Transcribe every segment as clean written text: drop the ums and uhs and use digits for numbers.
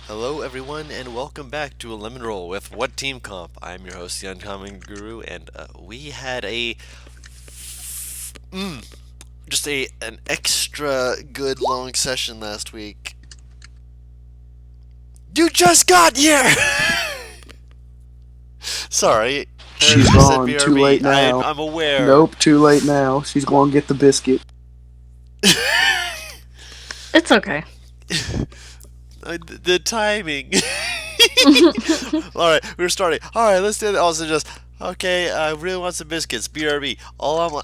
Hello, everyone, and welcome back to a Lemon Roll with What Team Comp. I'm your host, the Uncommon Guru, and we had mm, just an extra good long session last week. You just got here. Sorry, She's just said gone. Too BRB. late now. I'm aware. Nope, too late now. She's going to get the biscuit. It's okay. The timing. Alright, we're starting. Alright, let's do it. Also just, okay, I really want some biscuits. BRB.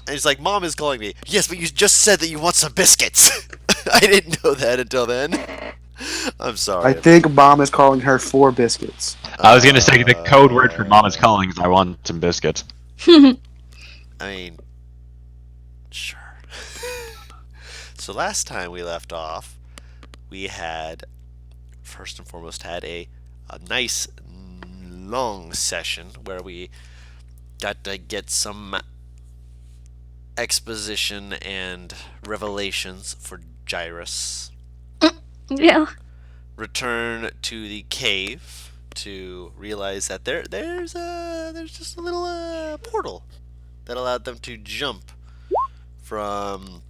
It's like, Mom is calling me. Yes, but you just said that you want some biscuits. I didn't know that until then. I'm sorry. I think Mom is calling her for biscuits. I was gonna say the code word for Mama's calling is I want some biscuits. I mean, sure. So last time we left off, we had, first and foremost, had a nice long session where we got to get some exposition and revelations for Gyrus. Yeah. Return to the cave to realize that there's just a little portal that allowed them to jump from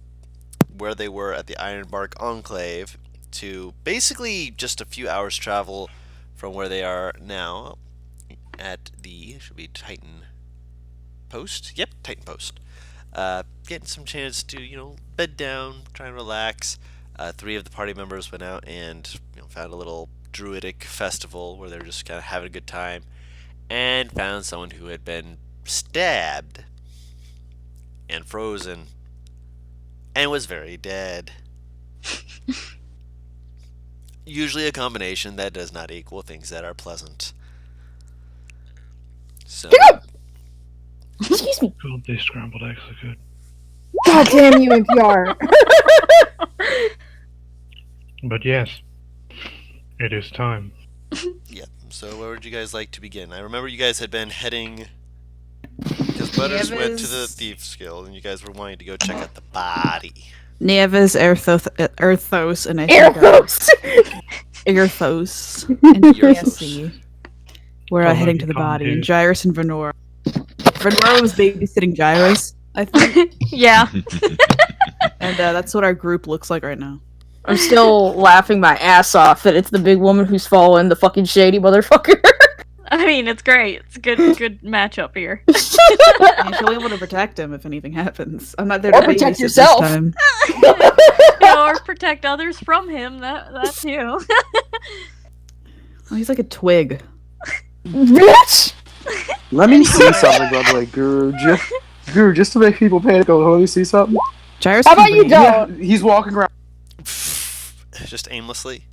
where they were at the Ironbark Enclave to basically just a few hours travel from where they are now at the, should be Titan Post? Yep, Titan Post. Getting some chance to, bed down, try and relax. Three of the party members went out and found a little druidic festival where they were just kind of having a good time and found someone who had been stabbed and frozen and was very dead. Usually a combination that does not equal things that are pleasant. So, Excuse me. God, these scrambled eggs are good. God damn you, NPR. But yes, it is time. yeah. So where would you guys like to begin? I remember you guys had been heading, because Butters went to the Thief's Guild, and you guys were wanting to go check out the body. Nieves, Erthos, and I Airpost. Erthos and Erthos. Yossi. We're heading to the body, and Gyrus and Venora. Venora was babysitting Gyrus, I think, Yeah. and that's what our group looks like right now. I'm still laughing my ass off that it's the big woman who's following the fucking shady motherfucker. I mean, it's great. It's a good matchup here. I mean, she'll be able to protect him if anything happens. I'm not there Or to protect babysit yourself. This time. Or protect others from him. That too. Oh, he's like a twig. Bitch! Let me see something, by the way, Guru, just to make people panic. Let me see something. Gyrus. How about you Yeah, don't? he's walking around. Just aimlessly.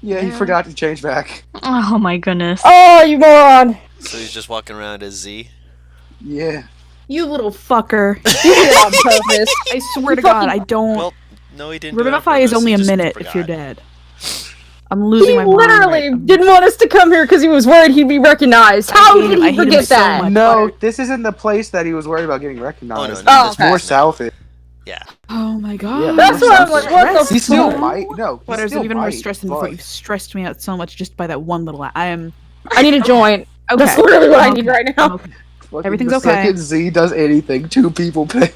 Yeah, he forgot to change back. Oh my goodness. Oh, you moron! So he's just walking around as Z. Yeah. You little fucker. You did it on purpose. I swear to God, I don't. Well, no, he didn't. do it on Revivify is purpose, only he a just minute if you're forgot. dead. I'm losing He my mind. literally right- didn't want us to come here because he was worried he'd be recognized. How hate did him. I he hate him forget so that? much. No, this isn't the place that he was worried about getting recognized. no, Oh, It's okay. more south. Yeah. Oh my God. Yeah, That's more why I'm south. like, what the He still fuck? might. No, he But there's still even more might, stress than but- before. You've stressed me out so much just by that one little. I am. I need a joint. Okay. That's literally what I Um, need right I'm now. okay. Fucking Everything's the okay. Second Z does anything, two people panic.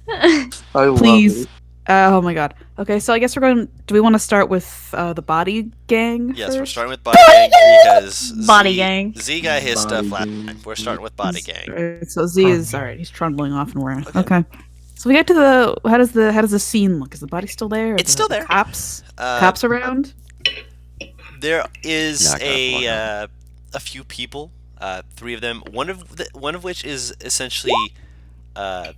I love Please. it. Oh my God. Okay, so I guess we're going. Do we want to start with the body gang? Yes, we're first? starting with Body Gang because Body Z, Gang. Z got his stuff Body last gang. time. We're starting with Body Gang. Alright, so Z is alright. He's trundling off, and we're Okay. okay. So we get to the. How does the scene look? Is the body still there? Are It's the still there. Cops. Uh, Cops around. There is Yeah, I got a few people, three of them. One of which is essentially, not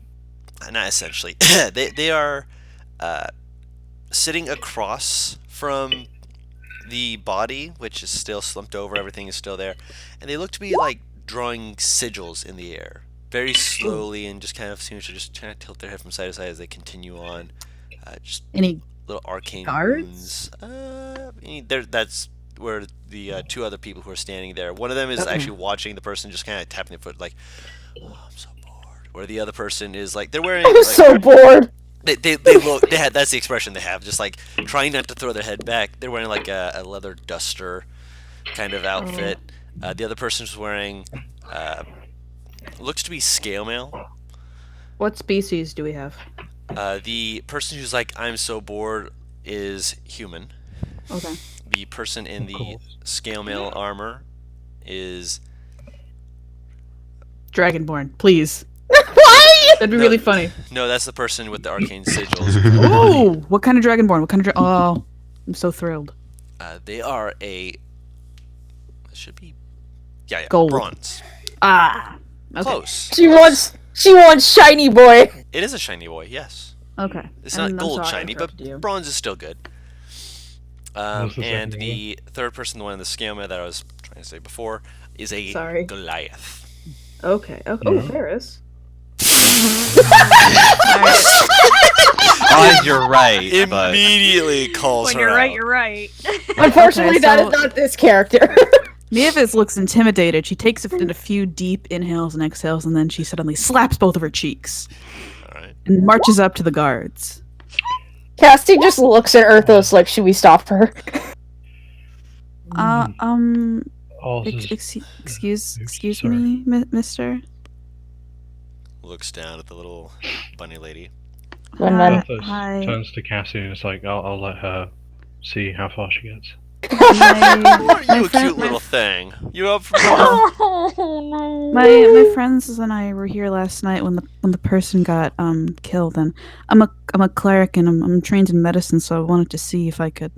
essentially. they are sitting across from the body, which is still slumped over. Everything is still there, and they look to be like drawing sigils in the air, very slowly, and just kind of seems to just kind of tilt their head from side to side as they continue on. Just Any little arcane guards? runes. That's where the two other people who are standing there. One of them is Okay. actually watching the person, just kind of tapping their foot, like, "Oh, I'm so bored." Where the other person is like, they're wearing. I'm like, so bored. They look. They had that's the expression they have. Just like trying not to throw their head back. They're wearing like a leather duster kind of outfit. The other person's wearing looks to be scale mail. What species do we have? The person who's like I'm so bored is human. Okay. The person in the scale mail armor is Dragonborn, please. Why? That'd be No. really funny. no. That's the person with the arcane sigils. Oh, what kind of Dragonborn? What kind of Oh, I'm so thrilled. They are a should be yeah Gold. bronze. Ah. Okay. Close. She wants shiny boy. It is a shiny boy. Yes. Okay. It's not I'm gold sorry I shiny, but interrupted you. bronze is still good. What's the And second the third person, the one in the scale mail that I was trying to say before, is a Sorry. Goliath. Okay. Oh, Yeah. Ferris. Oh, you're right, but Immediately calls When her you're right, out. you're right. Unfortunately, Okay, that is so- not this character. Mavis looks intimidated. She takes a few deep inhales and exhales, and then she suddenly slaps both of her cheeks All right. and marches up to the guards. Cassie just looks at Earthos like, should we stop her? Oh, this is- Excuse Sorry. me, mister? Looks down at the little bunny lady. When Hi. Athos Hi. turns to Cassie and it's like, I'll let her see how far she gets. You a cute little thing. You up for Oh no. My friends and I were here last night when the person got killed, and I'm a cleric and I'm trained in medicine, so I wanted to see if I could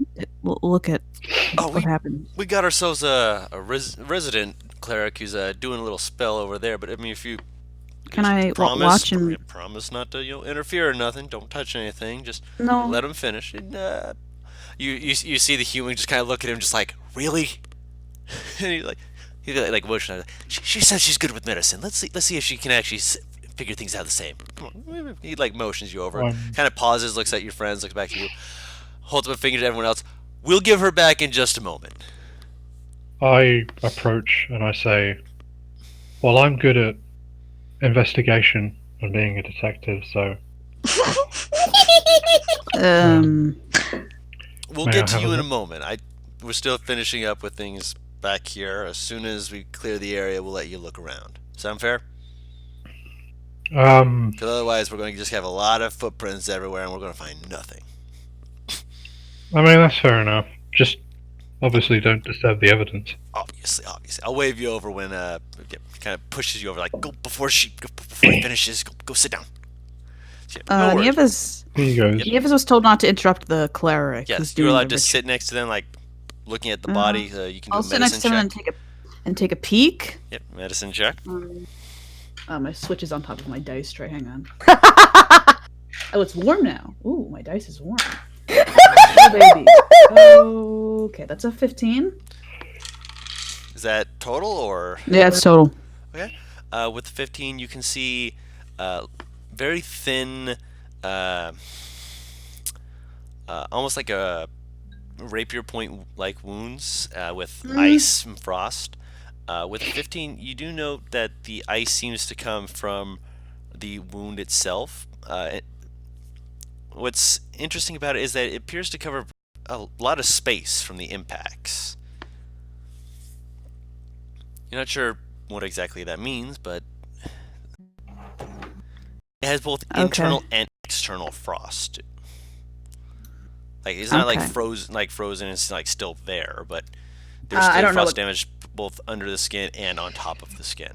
look at Oh, what happened. we got ourselves a resident cleric who's doing a little spell over there. But I mean, if you Can just I watch him? promise not to interfere or nothing. Don't touch anything. Just No. let him finish. And, you see the human just kind of look at him, just like really, and he's like motion. She says she's good with medicine. Let's see if she can actually figure things out the same. Come on. He like motions you over, kind of pauses, looks at your friends, looks back at you, holds up a finger to everyone else. We'll give her back in just a moment. I approach and I say, well, I'm good at investigation and being a detective, so We'll May I get to have you a in a look? moment. We're still finishing up with things back here. As soon as we clear the area, we'll let you look around. Sound fair? Because otherwise, we're going to just have a lot of footprints everywhere, and we're going to find nothing. I mean, that's fair enough. Just obviously don't disturb the evidence. Obviously. I'll wave you over when kind of pushes you over, like go before he finishes. Go sit down. No worries. Nieves Here you goes. Nieves was told not to interrupt the cleric. who's Yes, doing you're allowed the to ritual. sit next to them, like looking at the body. You can do I'll a sit next medicine to him check. and take a peek. Yep, medicine check. My switch is on top of my dice tray. Hang on. Oh, it's warm now. Ooh, my dice is warm. Oh, baby. Okay, that's a 15. Is that total or? Yeah, it's total. Okay. With the 15, you can see very thin, almost like a rapier point like wounds with ice and frost. With 15, you do note that the ice seems to come from the wound itself. What's interesting about it is that it appears to cover a lot of space from the impacts. You're not sure what exactly that means, but it has both internal and external frost. Like it's not like frozen. It's like still there, but there's I still don't know frost what- damage both under the skin and on top of the skin,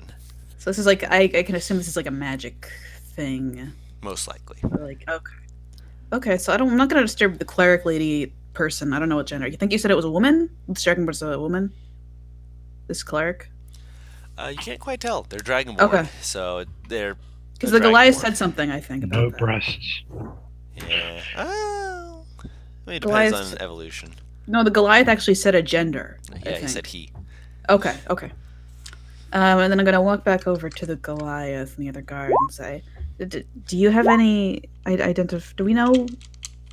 So this is like I can assume this is like a magic thing. most likely. Like okay. So I'm not gonna disturb the cleric lady person. I don't know what gender. You think you said it was a woman? This dragon was a woman. This cleric. You can't quite tell. They're dragonborn, Okay. so they're Because a the Goliath dragonborn. said something. I think about No that. breasts. Yeah. Oh. I mean, it depends Goliath's- on evolution. No, the Goliath actually said a gender. I Yeah, he think. said he. Okay. And then I'm gonna walk back over to the Goliath and the other guard and say, "Do you have any Do we know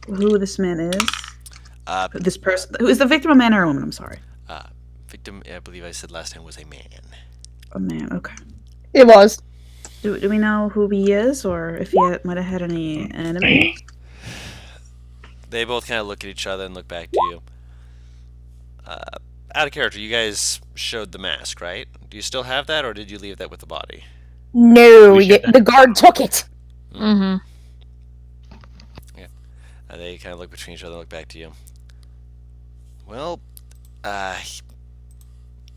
who this man is? This person who is the victim, a man or a woman? I'm sorry, Victim, I believe I said last time, was a man. a man. Okay. It was. Do we know who he is, or if he might have had any enemies? They both kind of look at each other and look back to you. Out of character, you guys showed the mask, right? Do you still have that, or did you leave that with the body? No, We should- the guard took it. Mm-hmm. And they kind of look between each other and look back to you. Well,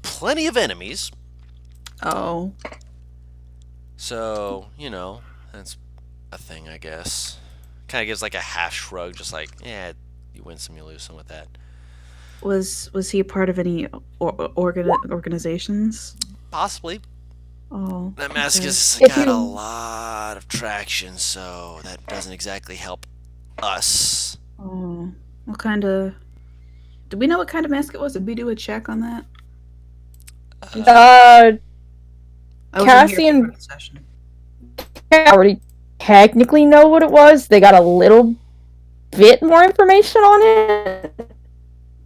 plenty of enemies. Oh. So, that's a thing, I guess. Kind of gives like a half shrug, just like, yeah, you win some, you lose some with that. Was he a part of any organizations? Possibly. Oh. That mask okay. has If got a you- lot of traction, so that doesn't exactly help us. Oh. What kind of... Do we know what kind of mask it was? Did we do a check on that? Uh, I wasn't Cassie here for and- the session. I already technically know what it was. They got a little bit more information on it.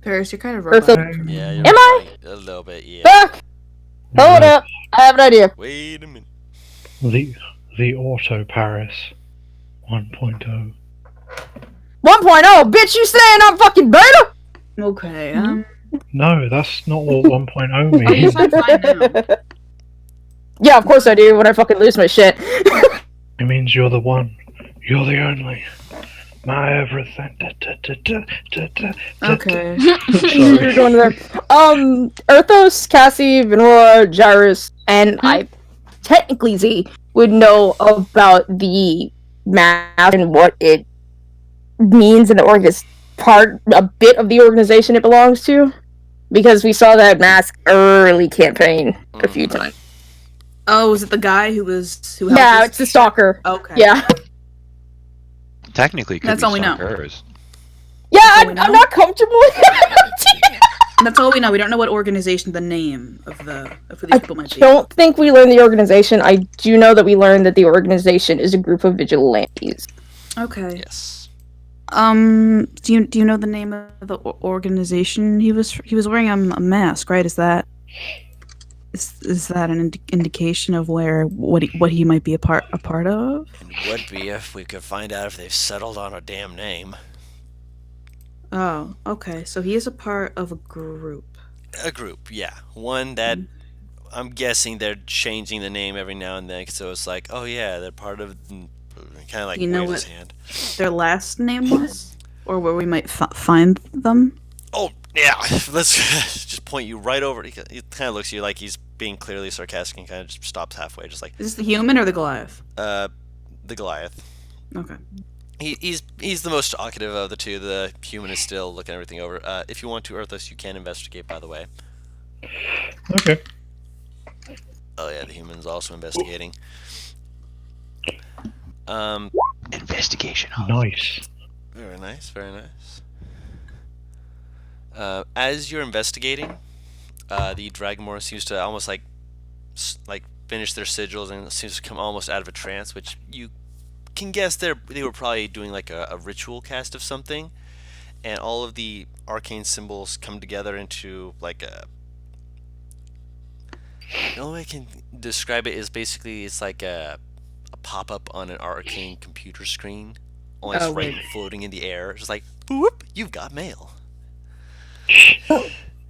Paris, you're kind of Bertha- robot. Yeah, you're Am I? right. A little bit, yeah. Fuck! Hold No, up. I have an idea. Wait a minute. The Auto Paris 1.0. 1.0, bitch, you saying I'm fucking beta? Okay, No, that's not what 1.0 Oh, you means. sound fine now. Yeah, of course I do when I fucking lose my shit. It means you're the one. You're the only. My everything. Okay. You're Sorry. going there. Erthos, Cassie, Venora, Gyrus, and I, technically Z, would know about the mask and what it means in the a bit of the organization it belongs to. Because we saw that mask early campaign a few times. Oh, was it the guy who helped Yeah, us? it's the stalker. Okay. Yeah. Technically, could That's be all we know. stalkers. Yeah, all I'm we know? not comfortable with that. That's all we know. We don't know what organization, the name of who these I people might be. don't think we learned the organization. I do know that we learned that the organization is a group of vigilantes. Okay. Yes. Do you know the name of the organization? He was wearing a mask, right? Is that an indication of what he might be a part of? And would be if we could find out if they've settled on a damn name. Oh, okay. So he is a part of a group. A group, yeah. One that I'm guessing they're changing the name every now and then, so it's like, oh yeah, they're part of. Kind of like You know waves his what- hand. Their last name was, or where we might find them. Oh yeah, let's just point you right over. He kind of looks at you like he's being clearly sarcastic and kind of just stops halfway, just like Is this the human or the Goliath? the Goliath. Okay. He's the most talkative of the two. The human is still looking everything over. If you want to, Earthos, you can investigate. By the way. Okay. Oh yeah, the human's also investigating. Investigation. Nice. Very nice, very nice. As you're investigating, the Dragmore seems to almost like finish their sigils and seems to come almost out of a trance, which you can guess they were probably doing like a ritual cast of something, and all of the arcane symbols come together into like a. The only way I can describe it is basically it's like a pop-up on an arcane computer screen, only it's right floating in the air. It's just like, whoop, you've got mail.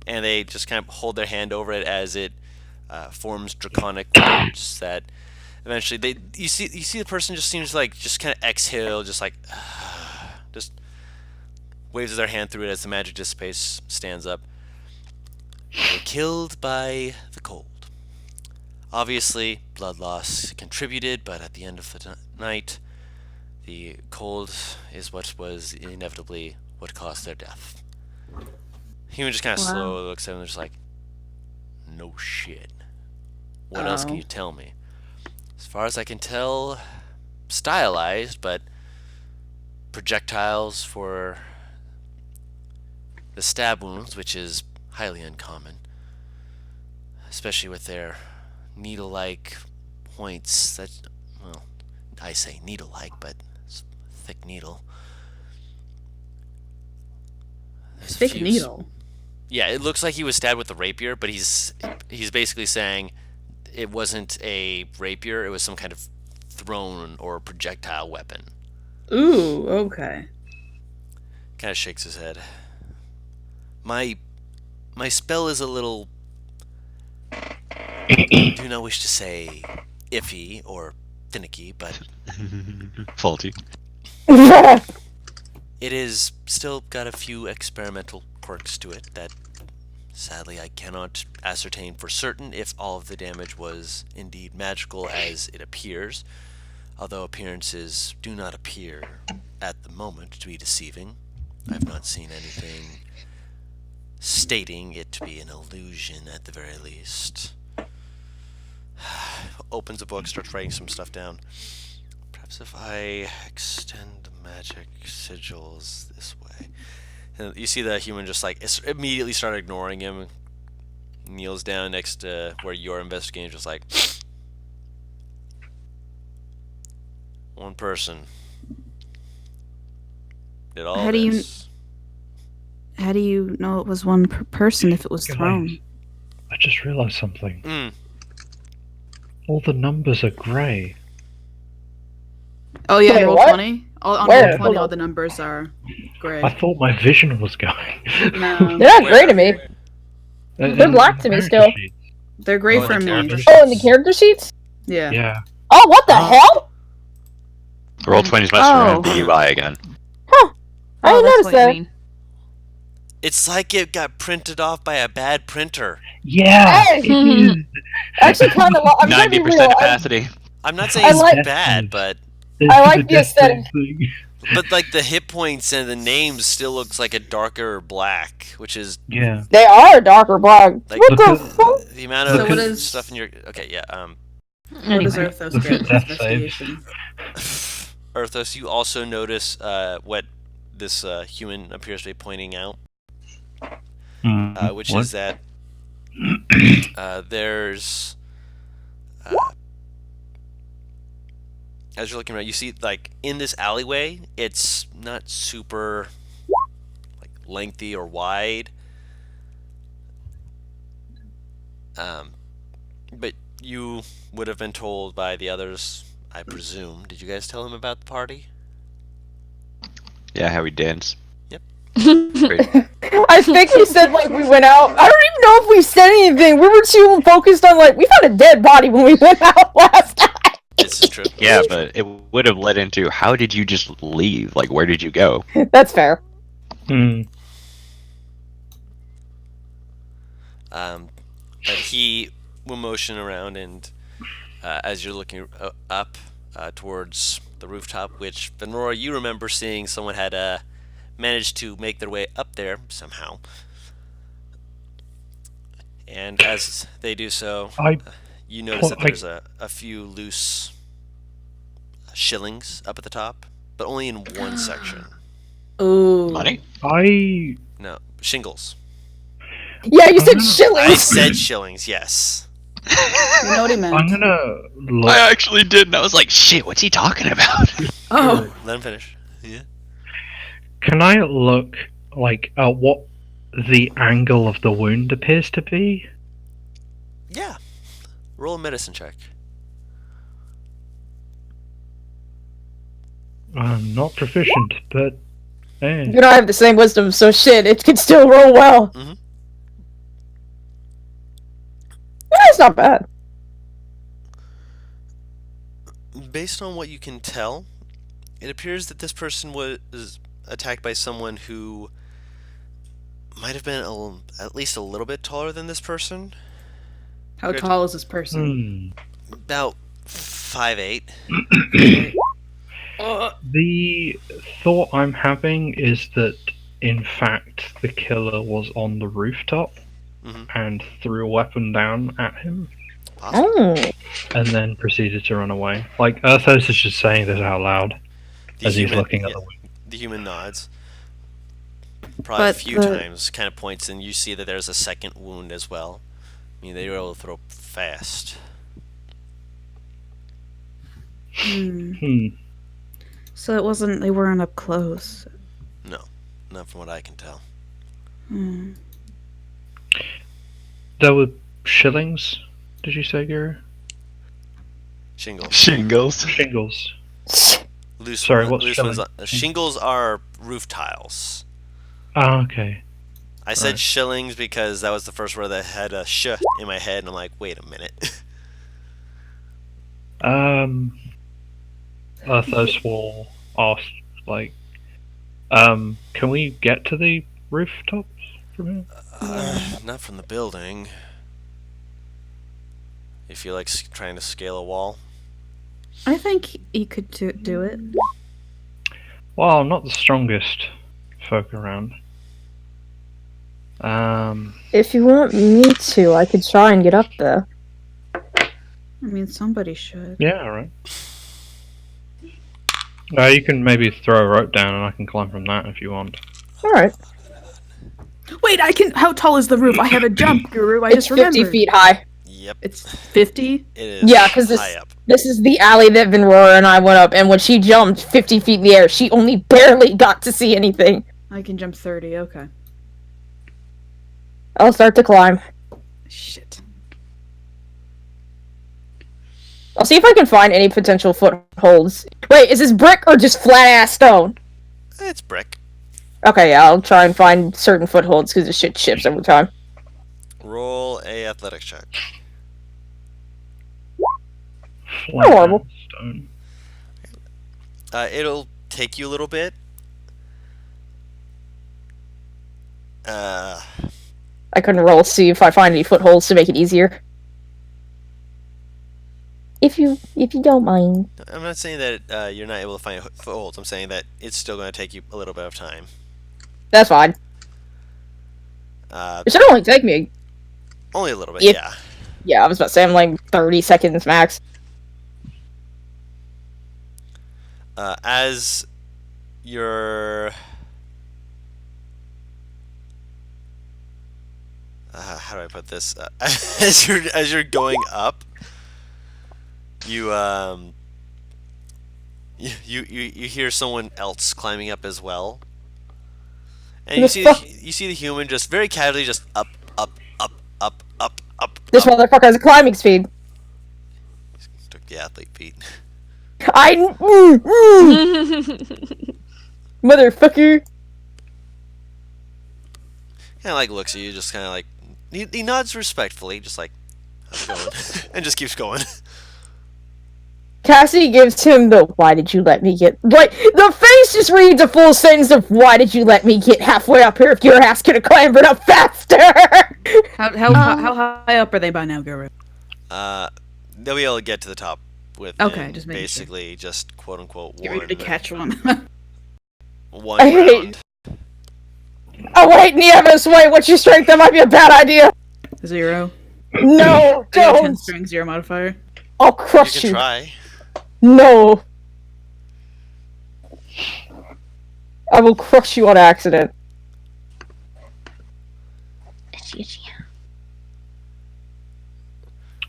And they just kind of hold their hand over it as it forms draconic words that eventually you see the person just seems like just kind of exhale, just like just waves their hand through it as the magic dissipates, stands up. They were killed by the cold. Obviously, blood loss contributed, but at the end of the night, the cold is what was inevitably what caused their death. Human just kind of slowly looks at him and just like, no shit. What else can you tell me? As far as I can tell, stylized, but projectiles for the stab wounds, which is highly uncommon, especially with their needle-like points that, well, I say needle-like, but it's a thick needle. There's a Thick few needle. Yeah, it looks like he was stabbed with a rapier, but he's basically saying it wasn't a rapier, it was some kind of thrown or projectile weapon. Ooh. Okay. kind of shakes his head. My spell is a little, do not wish to say iffy or finicky, but Faulty. it is still got a few experimental quirks to it that sadly I cannot ascertain for certain if all of the damage was indeed magical as it appears, although appearances do not appear at the moment to be deceiving. I've not seen anything stating it to be an illusion at the very least. Opens a book, starts writing some stuff down. Perhaps if I extend the magic sigils this way. And you see the human just like immediately start ignoring him. Kneels down next to where you're investigating, just like, one person did all How do you- this. How do you know it was one person if it was Guys, thrown? I just realised something. Mm. All the numbers are grey. Oh yeah, Wait, roll what? 20. On Where? roll 20, Hold all on. the numbers are gray. I thought my vision was going. No. They're not great to me. They're black to me still. They're gray Oh, for the me. character Oh, in the character sheets? Yeah. Yeah. Oh, what the hell? Roll 20's messing around with the UI again. I didn't that's notice what that. you mean. It's like it got printed off by a bad printer. Yeah. Hey! It is. Actually, kind of. I'm gonna be 90% real. opacity. I'm not saying I it's like- bad, but I like the Destiny aesthetic. thing. like the hit points and the names still looks like a darker black, which is Yeah. They are darker black. Like- What the Look fuck? the amount So of what is- stuff in your. Okay, yeah. What does Anyway. Arthos Look get? at His death saves. investigation. Arthos, you also notice what this human appears to be pointing out, which What? is that there's. As you're looking around, you see, like, in this alleyway, it's not super, like, lengthy or wide. But you would have been told by the others, I presume. Did you guys tell him about the party? Yeah, how we dance. Yep. Great. I think we said like we went out. I don't even know if we said anything. We were too focused on like we found a dead body when we went out last time. This is true. Yeah, but it would have led into how did you just leave? Like, where did you go? That's fair. But he will motion around, and as you're looking up towards the rooftop, which, Venora, you remember seeing someone had managed to make their way up there somehow. And as they do so, you notice that there's a few loose shillings up at the top, but only in one section. Ooh. Money? No, shingles. Yeah, you said I shillings. said shillings, yes. You know what he meant. I'm gonna look. I actually did, and I was like, shit, what's he talking about? Oh. Let him finish. Yeah. Can I look like at what the angle of the wound appears to be? Yeah. Roll a medicine check. I'm not proficient, but You don't have the same wisdom, so shit, it can still roll well. Mhm. That's not bad. Based on what you can tell, it appears that this person was attacked by someone who might have been at least a little bit taller than this person. How tall is this person? About 5'8". The thought I'm having is that, in fact, the killer was on the rooftop Mhm. and threw a weapon down at him, Possible. Oh. and then proceeded to run away. Like, Earthos is just saying this out loud The as he's human- looking at yeah, the window. The human nods. Probably a But few the- times, kind of points, and you see that there's a second wound as well. I mean, they were able to throw fast. So it wasn't. They weren't up close. No, not from what I can tell. There were shillings, did you say, Guru? Shingles. Shingles. Loose Sorry, one- what's loose ones. shilling? Shingles are roof tiles. Oh, okay. I said Right. shillings because that was the first word that had a sh in my head, and I'm like, wait a minute. Arthos will ask, like, can we get to the rooftops from here? Not from the building. You feel like trying to scale a wall? I think he could do it. Well, I'm not the strongest folk around. If you want me to, I could try and get up there. I mean, somebody should. Yeah, alright. You can maybe throw a rope down and I can climb from that if you want. Alright. Wait, I can. How tall is the roof? I have a jump, Guru. I It's just 50 remembered. feet high. Yep, It's 50. it is. Yeah, because high up. this is the alley that Vinrora and I went up, and when she jumped 50 feet in the air, she only barely got to see anything. I can jump 30. Okay. I'll start to climb. Shit. I'll see if I can find any potential footholds. Wait, is this brick or just flat ass stone? It's brick. Okay, yeah, I'll try and find certain footholds because this shit shifts every time. Roll a athletics check. Flat horrible. stone. It'll take you a little bit. I couldn't roll to see if I find any footholds to make it easier. If you don't mind. I'm not saying that you're not able to find footholds. I'm saying that it's still going to take you a little bit of time. That's fine. It should only take me. Only a little bit, If- yeah. Yeah, I was about to say I'm like 30 seconds max. As you're... how do I put this? As you're going up, you hear someone else climbing up as well, and you see the human just very casually just up. This motherfucker has a climbing speed. Took the athlete feet. Motherfucker. Kind of like looks at you, just kind of like he nods respectfully, just like how's it going, and just keeps going. Cassie gives him the "Why did you let me get?" Like the face just reads a full sentence of "Why did you let me get halfway up here if your ass could have clambered up faster?" How high up are they by now, Guru? They'll be able to get to the top with just making basically just quote unquote Get ready to catch one. one I hate- round. Oh wait, Nieves, wait, what's your strength? That might be a bad idea. 0. No, I got 10 don't. strength, 0 modifier. I'll You crush can you. try. No. I will crush you on accident.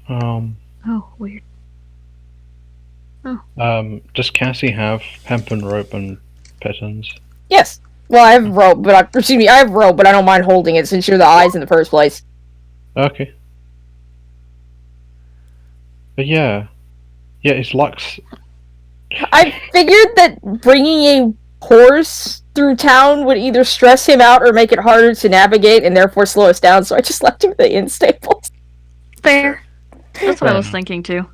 Um, Oh, weird. does Cassie have hemp and rope and pittons? Yes. Well, I have rope, but I have rope, but I don't mind holding it since you're the eyes in the first place. Okay. But yeah, it's Lux. I figured that bringing a horse through town would either stress him out or make it harder to navigate and therefore slow us down, so I just left him at the inn stables. Fair. That's what I Fair was enough. thinking too.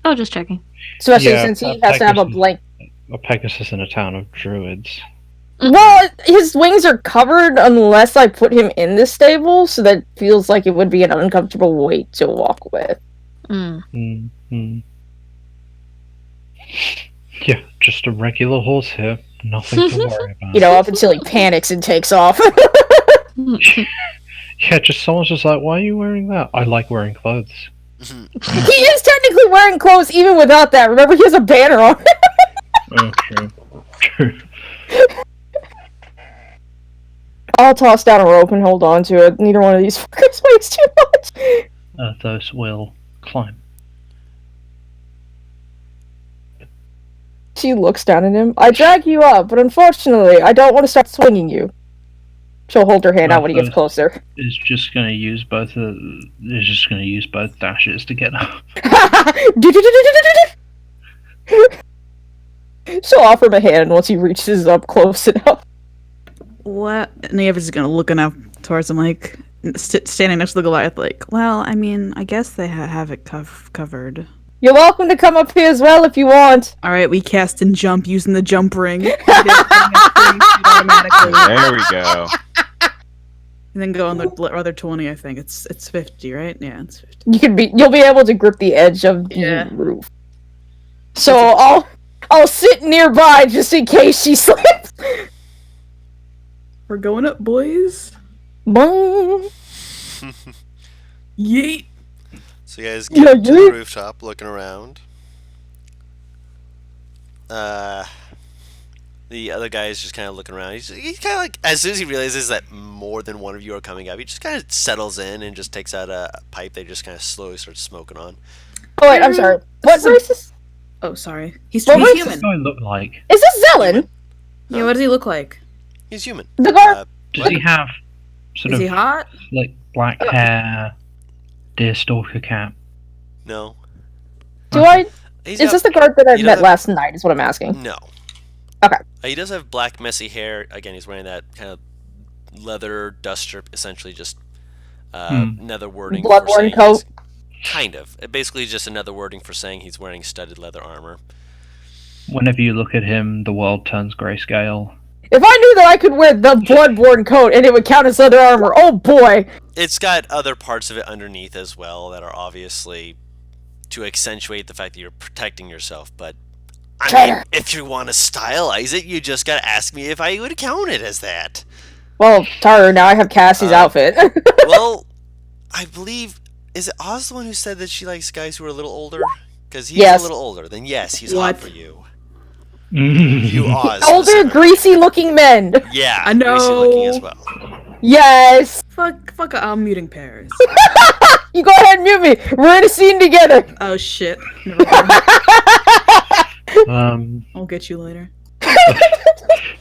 Oh, just checking. Especially Yeah, since he but has to have a Pegasus- blank. A Pegasus in a town of druids. Well, his wings are covered unless I put him in the stable, so that feels like it would be an uncomfortable weight to walk with. Mm-hmm. Yeah, just a regular horse here. Nothing to worry about. You know, up until he panics and takes off. Yeah, just someone's just like, why are you wearing that? I like wearing clothes. He is technically wearing clothes even without that. Remember, he has a banner on. Oh, true. True. I'll toss down a rope and hold on to it. Neither one of these fuckers weighs too much. Those will climb. She looks down at him. I drag you up, but unfortunately, I don't want to start swinging you. She'll hold her hand out when he gets closer. Is just gonna use both. Is just gonna use both dashes to get up. She'll offer him a hand once he reaches up close enough. What? Nieves is gonna looking up towards him, like standing next to the Goliath. Like, well, I mean, I guess they have it covered. You're welcome to come up here as well if you want. All right, we cast and jump using the jump ring. Automatically. There we go. And then go on the other 20. I think it's 50, right? Yeah, it's 50. You'll be able to grip the edge of the roof. So I'll sit nearby just in case she slips. We're going up, boys. Boom. Yeet. So you guys get up to the yeet. rooftop, looking around. The other guy is just kind of looking around. He's kind of like, as soon as he realizes that more than one of you are coming up, he just kind of settles in and just takes out a pipe. They just kind of slowly start smoking on. Oh wait, I'm sorry. What race is? Oh, sorry. He's What race human. What does he look like? Is this Zelen? Yeah, what does he look like? He's human. The guard. Does he have sort Is of he hot? like black hair, deerstalker cap? No. Do I? He's Is got- this the guard that I he met doesn't- last night? Is what I'm asking. No. Okay. He does have black, messy hair. Again, he's wearing that kind of leather dust strip, essentially just another wording for Bloodborne saying coat. kind of. Basically just another wording for saying he's wearing studded leather armor. Whenever you look at him, the world turns grayscale. If I knew that I could wear the Bloodborne coat and it would count as leather armor, oh boy! It's got other parts of it underneath as well that are obviously to accentuate the fact that you're protecting yourself, but I mean, if you want to stylize it, you just gotta ask me if I would count it as that. Well, Taru, now I have Cassie's outfit. Well, I believe, is it Oz the one who said that she likes guys who are a little older? Because he's Yes. a little older. Then yes, he's What? hot for you. You Oz. Older, specifically. greasy-looking men. Yeah, I know. greasy looking as well. Yes. Fuck, I'm muting Paris. You go ahead and mute me. We're in a scene together. Oh shit. Never mind. I'll get you later.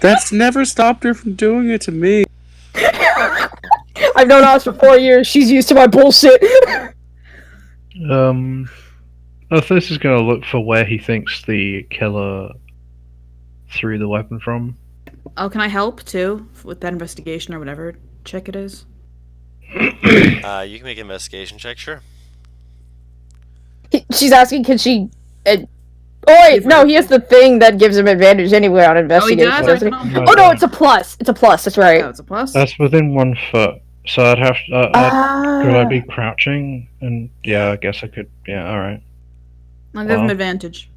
That's never stopped her from doing it to me. I've known Oz for 4 years. She's used to my bullshit. This is gonna look for where he thinks the killer threw the weapon from. Oh, can I help too with that investigation or whatever check it is? You can make an investigation check, sure. She's asking, can she... oh wait, no, he has the thing that gives him advantage anyway on investigation. does? doesn't I he? don't know. Oh no, it's a plus. It's a plus, that's right. Oh, it's a plus. That's within 1 foot, so I'd have to. Could I be crouching? And yeah, I guess I could. Yeah, all right. I'll give him Well. advantage.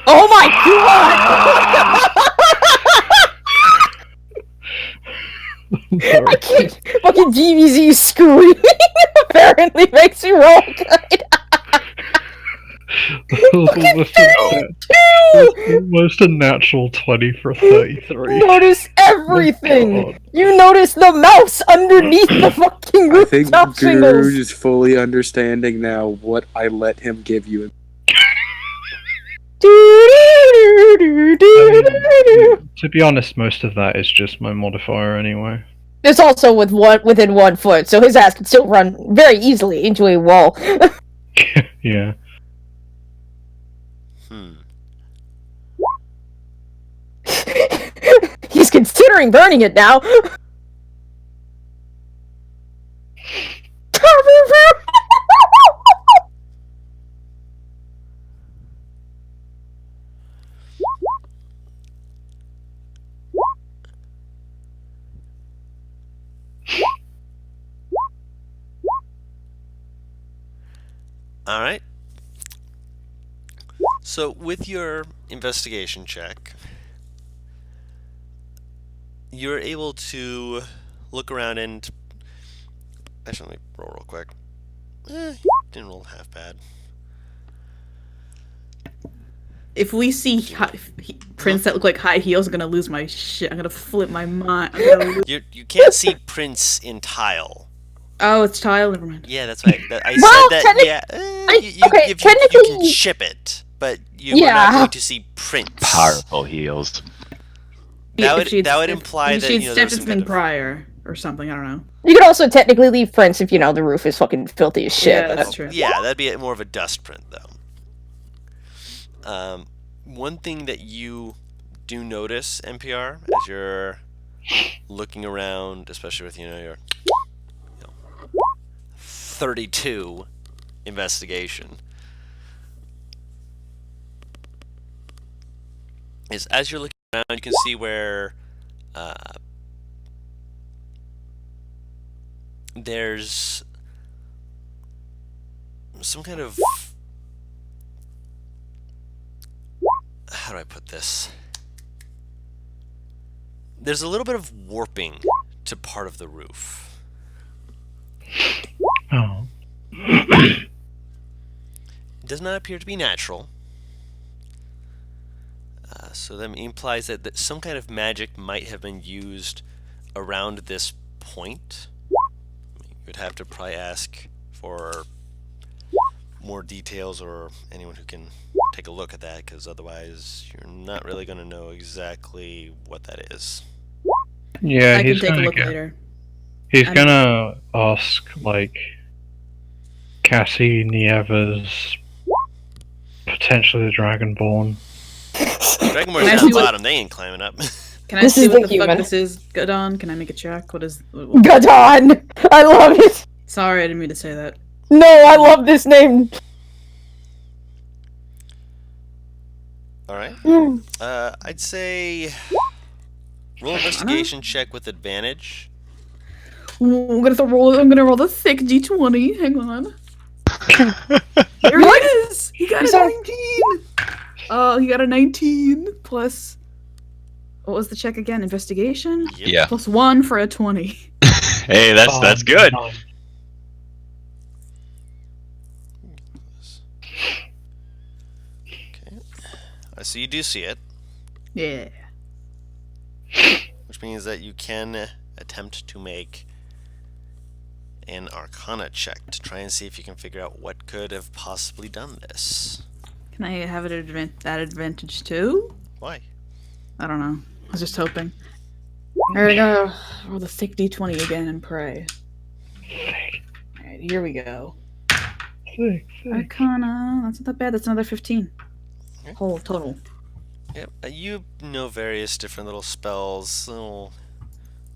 Oh my god! I can't. Fucking DBZ screaming apparently makes me roll good. Almost a natural 20 for 33. Notice everything. God. You notice the mouse underneath the fucking I think rooftop shingles. Guru is fully understanding now what I let him give you. To be honest, most of that is just my modifier anyway. It's also within 1 foot, so his ass can still run very easily into a wall. Yeah. He's considering burning it now. All right. So with your investigation check, you're able to look around and actually let me roll real quick. Didn't roll half bad. If we see prints that look like high heels, I'm gonna lose my shit. I'm gonna flip my mind. I'm gonna lose... You can't see prints in tile. Oh, it's tile. Never mind. Yeah, that's right. I Well, said that. Yeah, okay, you technically- can ship it, but you are Yeah. not going to see prints. Powerful heels. That If would imply if that she'd you know stepped there's in some kind something of. prior or something. I don't know. You could also technically leave prints if, the roof is fucking filthy as shit. Yeah, that's true. Yeah, that'd be more of a dust print, though. One thing that you do notice, NPR, as you're looking around, especially with your 32 investigation, is as you're looking around, you can see where there's some kind of, how do I put this? There's a little bit of warping to part of the roof. Oh. It does not appear to be natural. So that implies that some kind of magic might have been used around this point. You would have to probably ask for more details or anyone who can take a look at that, because otherwise you're not really going to know exactly what that is. Yeah, I can he's take a gonna look go. later. He's I'm- gonna ask, like, Cassie, Nieves, potentially the Dragonborn. Dragonborn's Can I down see the what- bottom, they ain't climbing up. Can I This see is what the the fuck human. this is, Godon? Can I make a check? What is... Gadon! I love it! Sorry, I didn't mean to say that. No, I love this name! Alright. I'd say roll investigation check with advantage. Ooh, I'm gonna roll the thick d20. Hang on. There it is! He got a Sorry. 19! Oh, he got a 19 plus... What was the check again? Investigation? Yep. Yeah. Plus 1 for a 20. Hey, that's good. Nine. Okay. So you do see it, Yeah. which means that you can attempt to make an Arcana check to try and see if you can figure out what could have possibly done this. Can I have it that advantage too? Why? I don't know. I was just hoping. There we go. Roll the thick d20 again and pray. Alright, here we go. Sick. Arcana. That's not that bad. That's another 15. Okay. Whole total. Yep. You know various different little spells, little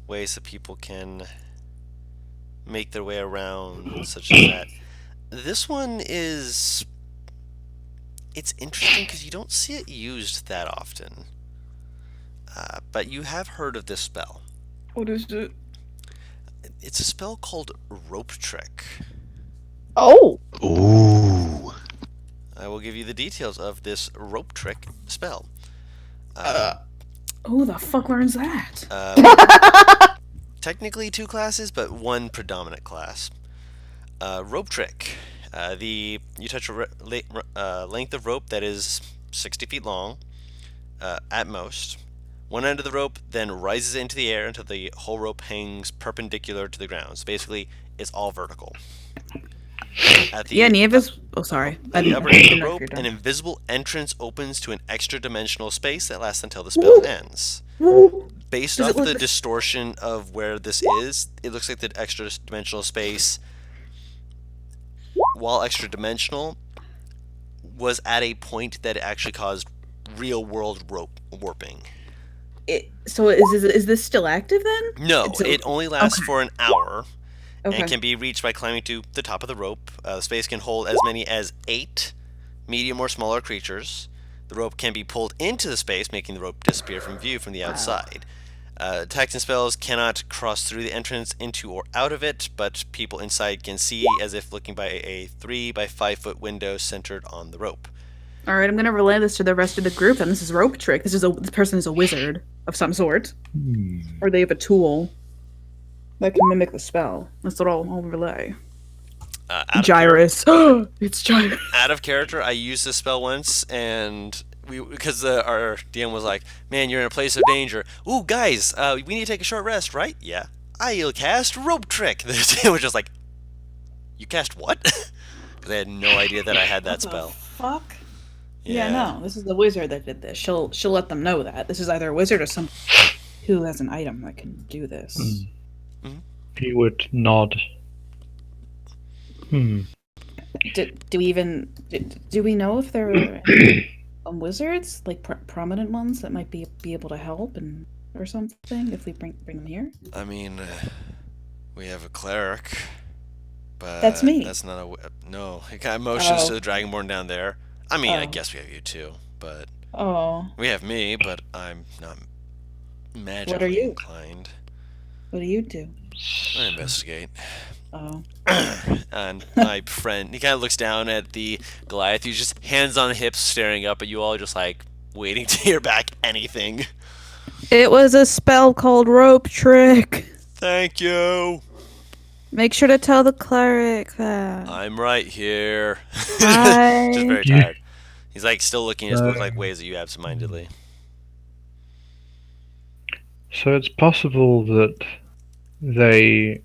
ways that people can make their way around, such as that. This one is... It's interesting because you don't see it used that often. But you have heard of this spell. What is it? It's a spell called Rope Trick. Oh! Ooh. I will give you the details of this Rope Trick spell. Who the fuck learns that? Technically 2 classes, but 1 predominant class. Rope Trick. You touch a length of rope that is 60 feet long, at most. One end of the rope then rises into the air until the whole rope hangs perpendicular to the ground. So basically, it's all vertical. At the, Yeah, Nieves. Oh, sorry. At the upper I end of didn't the know if rope, you're done. an invisible entrance opens to an extra dimensional space that lasts until the spell ends. Based Does off it look the like- distortion of where this is, it looks like the extra dimensional space, while extra dimensional, was at a point that it actually caused real world rope warping. So is this still active then? No, It's it only lasts okay. for an hour Okay. and can be reached by climbing to the top of the rope. The space can hold as many as 8 medium or smaller creatures. The rope can be pulled into the space, making the rope disappear from view from the outside. Attacks and spells cannot cross through the entrance into or out of it, but people inside can see as if looking by a 3 by 5 foot window centered on the rope. All right, I'm gonna relay this to the rest of the group. And this is Rope Trick. This person is a wizard of some sort, or they have a tool that can mimic the spell. That's what I'll relay. Out Gyrus. It's Gyrus. Out of character, I used this spell once, and because our DM was like, "Man, you're in a place of danger. Ooh, guys, we need to take a short rest, right?" Yeah. I'll cast Rope Trick. The DM was just like, "You cast what?" Because they had no idea that I had that spell. Fuck. Yeah, no. This is the wizard that did this. She'll let them know that this is either a wizard or some who has an item that can do this. He would nod. Do we even do we know if there are any wizards, like prominent ones that might be able to help and or something if we bring them here. I mean, we have a cleric, but That's me. that's not no. It kind of motions to Oh. the Dragonborn down there. I mean, I Oh. guess we have you too, but Oh, we have me, but I'm not magically What are you? inclined. what do you do? I investigate. Oh, And my friend, he kind of looks down at the Goliath. He's just hands on hips, staring up at you all, just like waiting to hear back anything. it was a spell called rope trick. Thank you. Make sure to tell the cleric that. I'm right here. Hi. Just very Yeah. tired. He's like still looking at his book, like waves at you absentmindedly. So it's possible that they,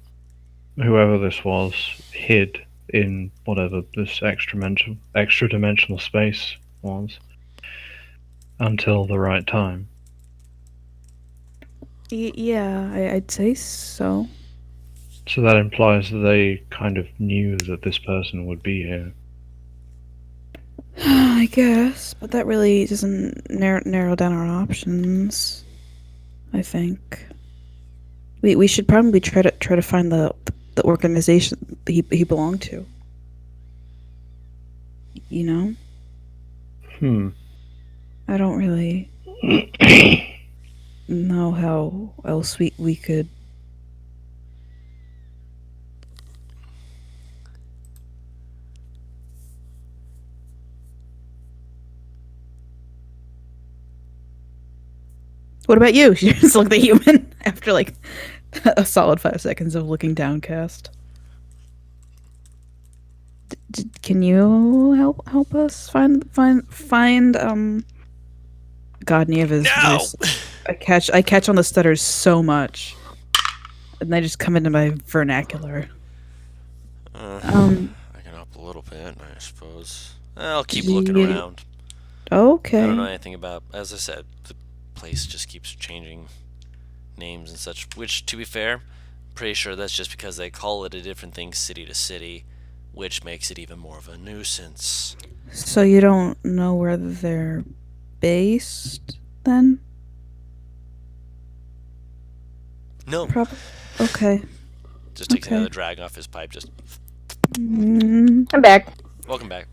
whoever this was, hid in whatever this extra dimensional space was until the right time. Yeah, I'd say so. So that implies that they kind of knew that this person would be here. I guess, but that really doesn't narrow down our options. I think we should probably try to find the organization he belonged to. You know, I don't really know how else we could. What about you? She just looked at the human after like a solid 5 seconds of looking downcast. Can you help us find God, Nieva's No! voice. I catch on the stutters so much, and they just come into my vernacular. I can up a little bit, I suppose. I'll keep looking Yeah. around. Okay. I don't know anything about, as I said, the place just keeps changing names and such, which, to be fair, I'm pretty sure that's just because they call it a different thing city to city, which makes it even more of a nuisance. So you don't know where they're based, then? No. Okay. Just takes Okay. another drag off his pipe, just, Mm, I'm back. welcome back.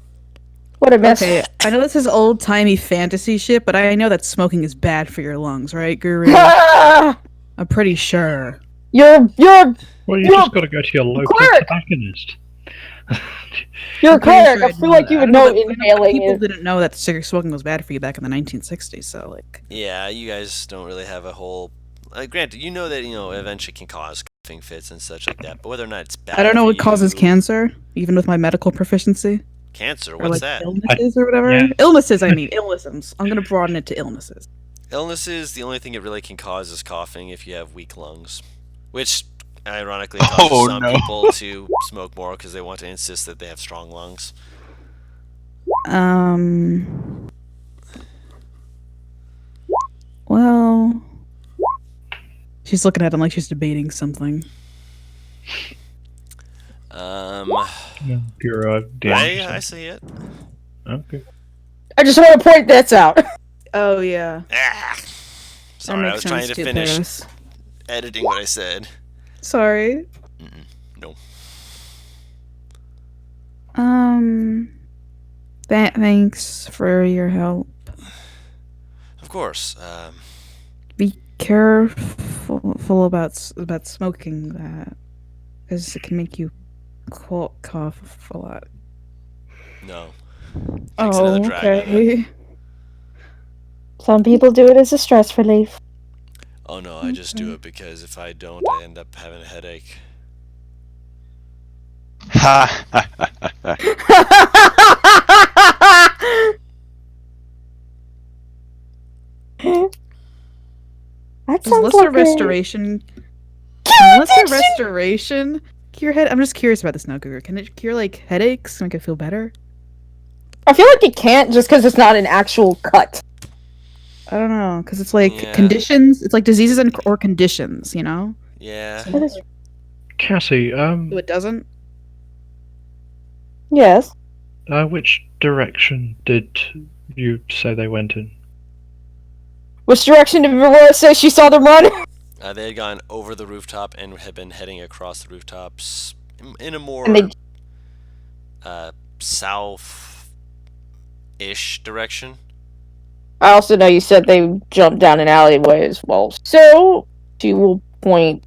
What a mess. okay, I know this is old-timey fantasy shit, but I know that smoking is bad for your lungs, right, Guru? Ah! I'm pretty sure. You're Well, you Yeah. just got to go to your local Cleric! tobacconist. a I'm pretty cleric. sure I feel like you would I know that- I know inhaling people is. didn't know that cigarette smoking was bad for you back in the 1960s, so like. Yeah, you guys don't really have a whole. Granted, you know that eventually can cause coughing fits and such like that, but whether or not it's bad. I don't know for what causes you- cancer, even with my medical proficiency. Cancer. Or What's like that? illnesses or whatever. Yeah. Illnesses, I mean. Illnesses. I'm gonna broaden it to illnesses. Illnesses. The only thing it really can cause is coughing if you have weak lungs, which ironically causes Oh, some no. people to smoke more because they want to insist that they have strong lungs. Well, she's looking at him like she's debating something. Yeah, you're I see it. Okay. I just want to point this out. Oh yeah. Ah, sorry, I was trying to finish Paris. editing what I said. Sorry. No. Thanks for your help. Of course. Be careful about smoking that, because it can make you cough a lot. No. Takes another drag on it. okay. Some people do it as a stress relief. Oh no, I just do it because if I don't, I end up having a headache. Ha ha ha ha ha. That Does sounds lesser like a- restoration? Can lesser restoration cure head? I'm just curious about this now, Guru. Can it cure like headaches? Make it feel better? I feel like it can't just because it's not an actual cut. I don't know, because it's like Yeah. conditions. It's like diseases or conditions. You know. Yeah. That is- Cassie, So it doesn't. Yes. which direction did you say they went in? Which direction did Aurora say she saw them run? They had gone over the rooftop and had been heading across the rooftops in a more And they south-ish direction. I also know you said they jumped down an alleyway as well. So she will point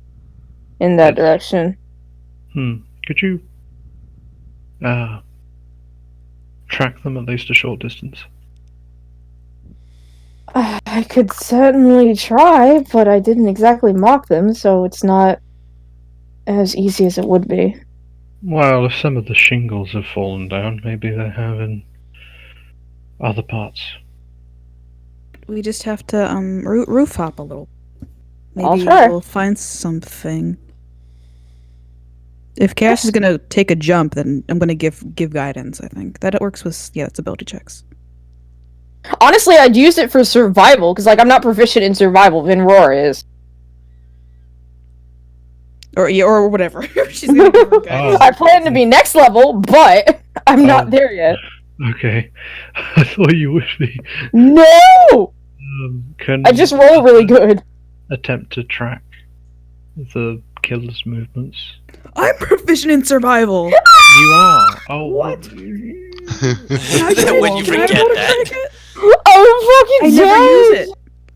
in that direction. Could you track them at least a short distance? I could certainly try, but I didn't exactly mock them, so it's not as easy as it would be. Well, if some of the shingles have fallen down, maybe they have in other parts. We just have to roof hop a little. I'll Maybe try. we'll find something. If Cash is gonna take a jump, then I'm gonna give guidance. I think that it works with it's ability checks. Honestly, I'd use it for survival, because I'm not proficient in survival. Vinroar is. Or whatever. She's gonna give her guidance. I plan to be next level, but I'm not there yet. Okay, I thought you would be. No! Can I just roll really good. attempt to track the killer's movements? I'm proficient in survival. You are. Oh, What? When you Can I forget roll to that. check it? I'm fucking I never use dead!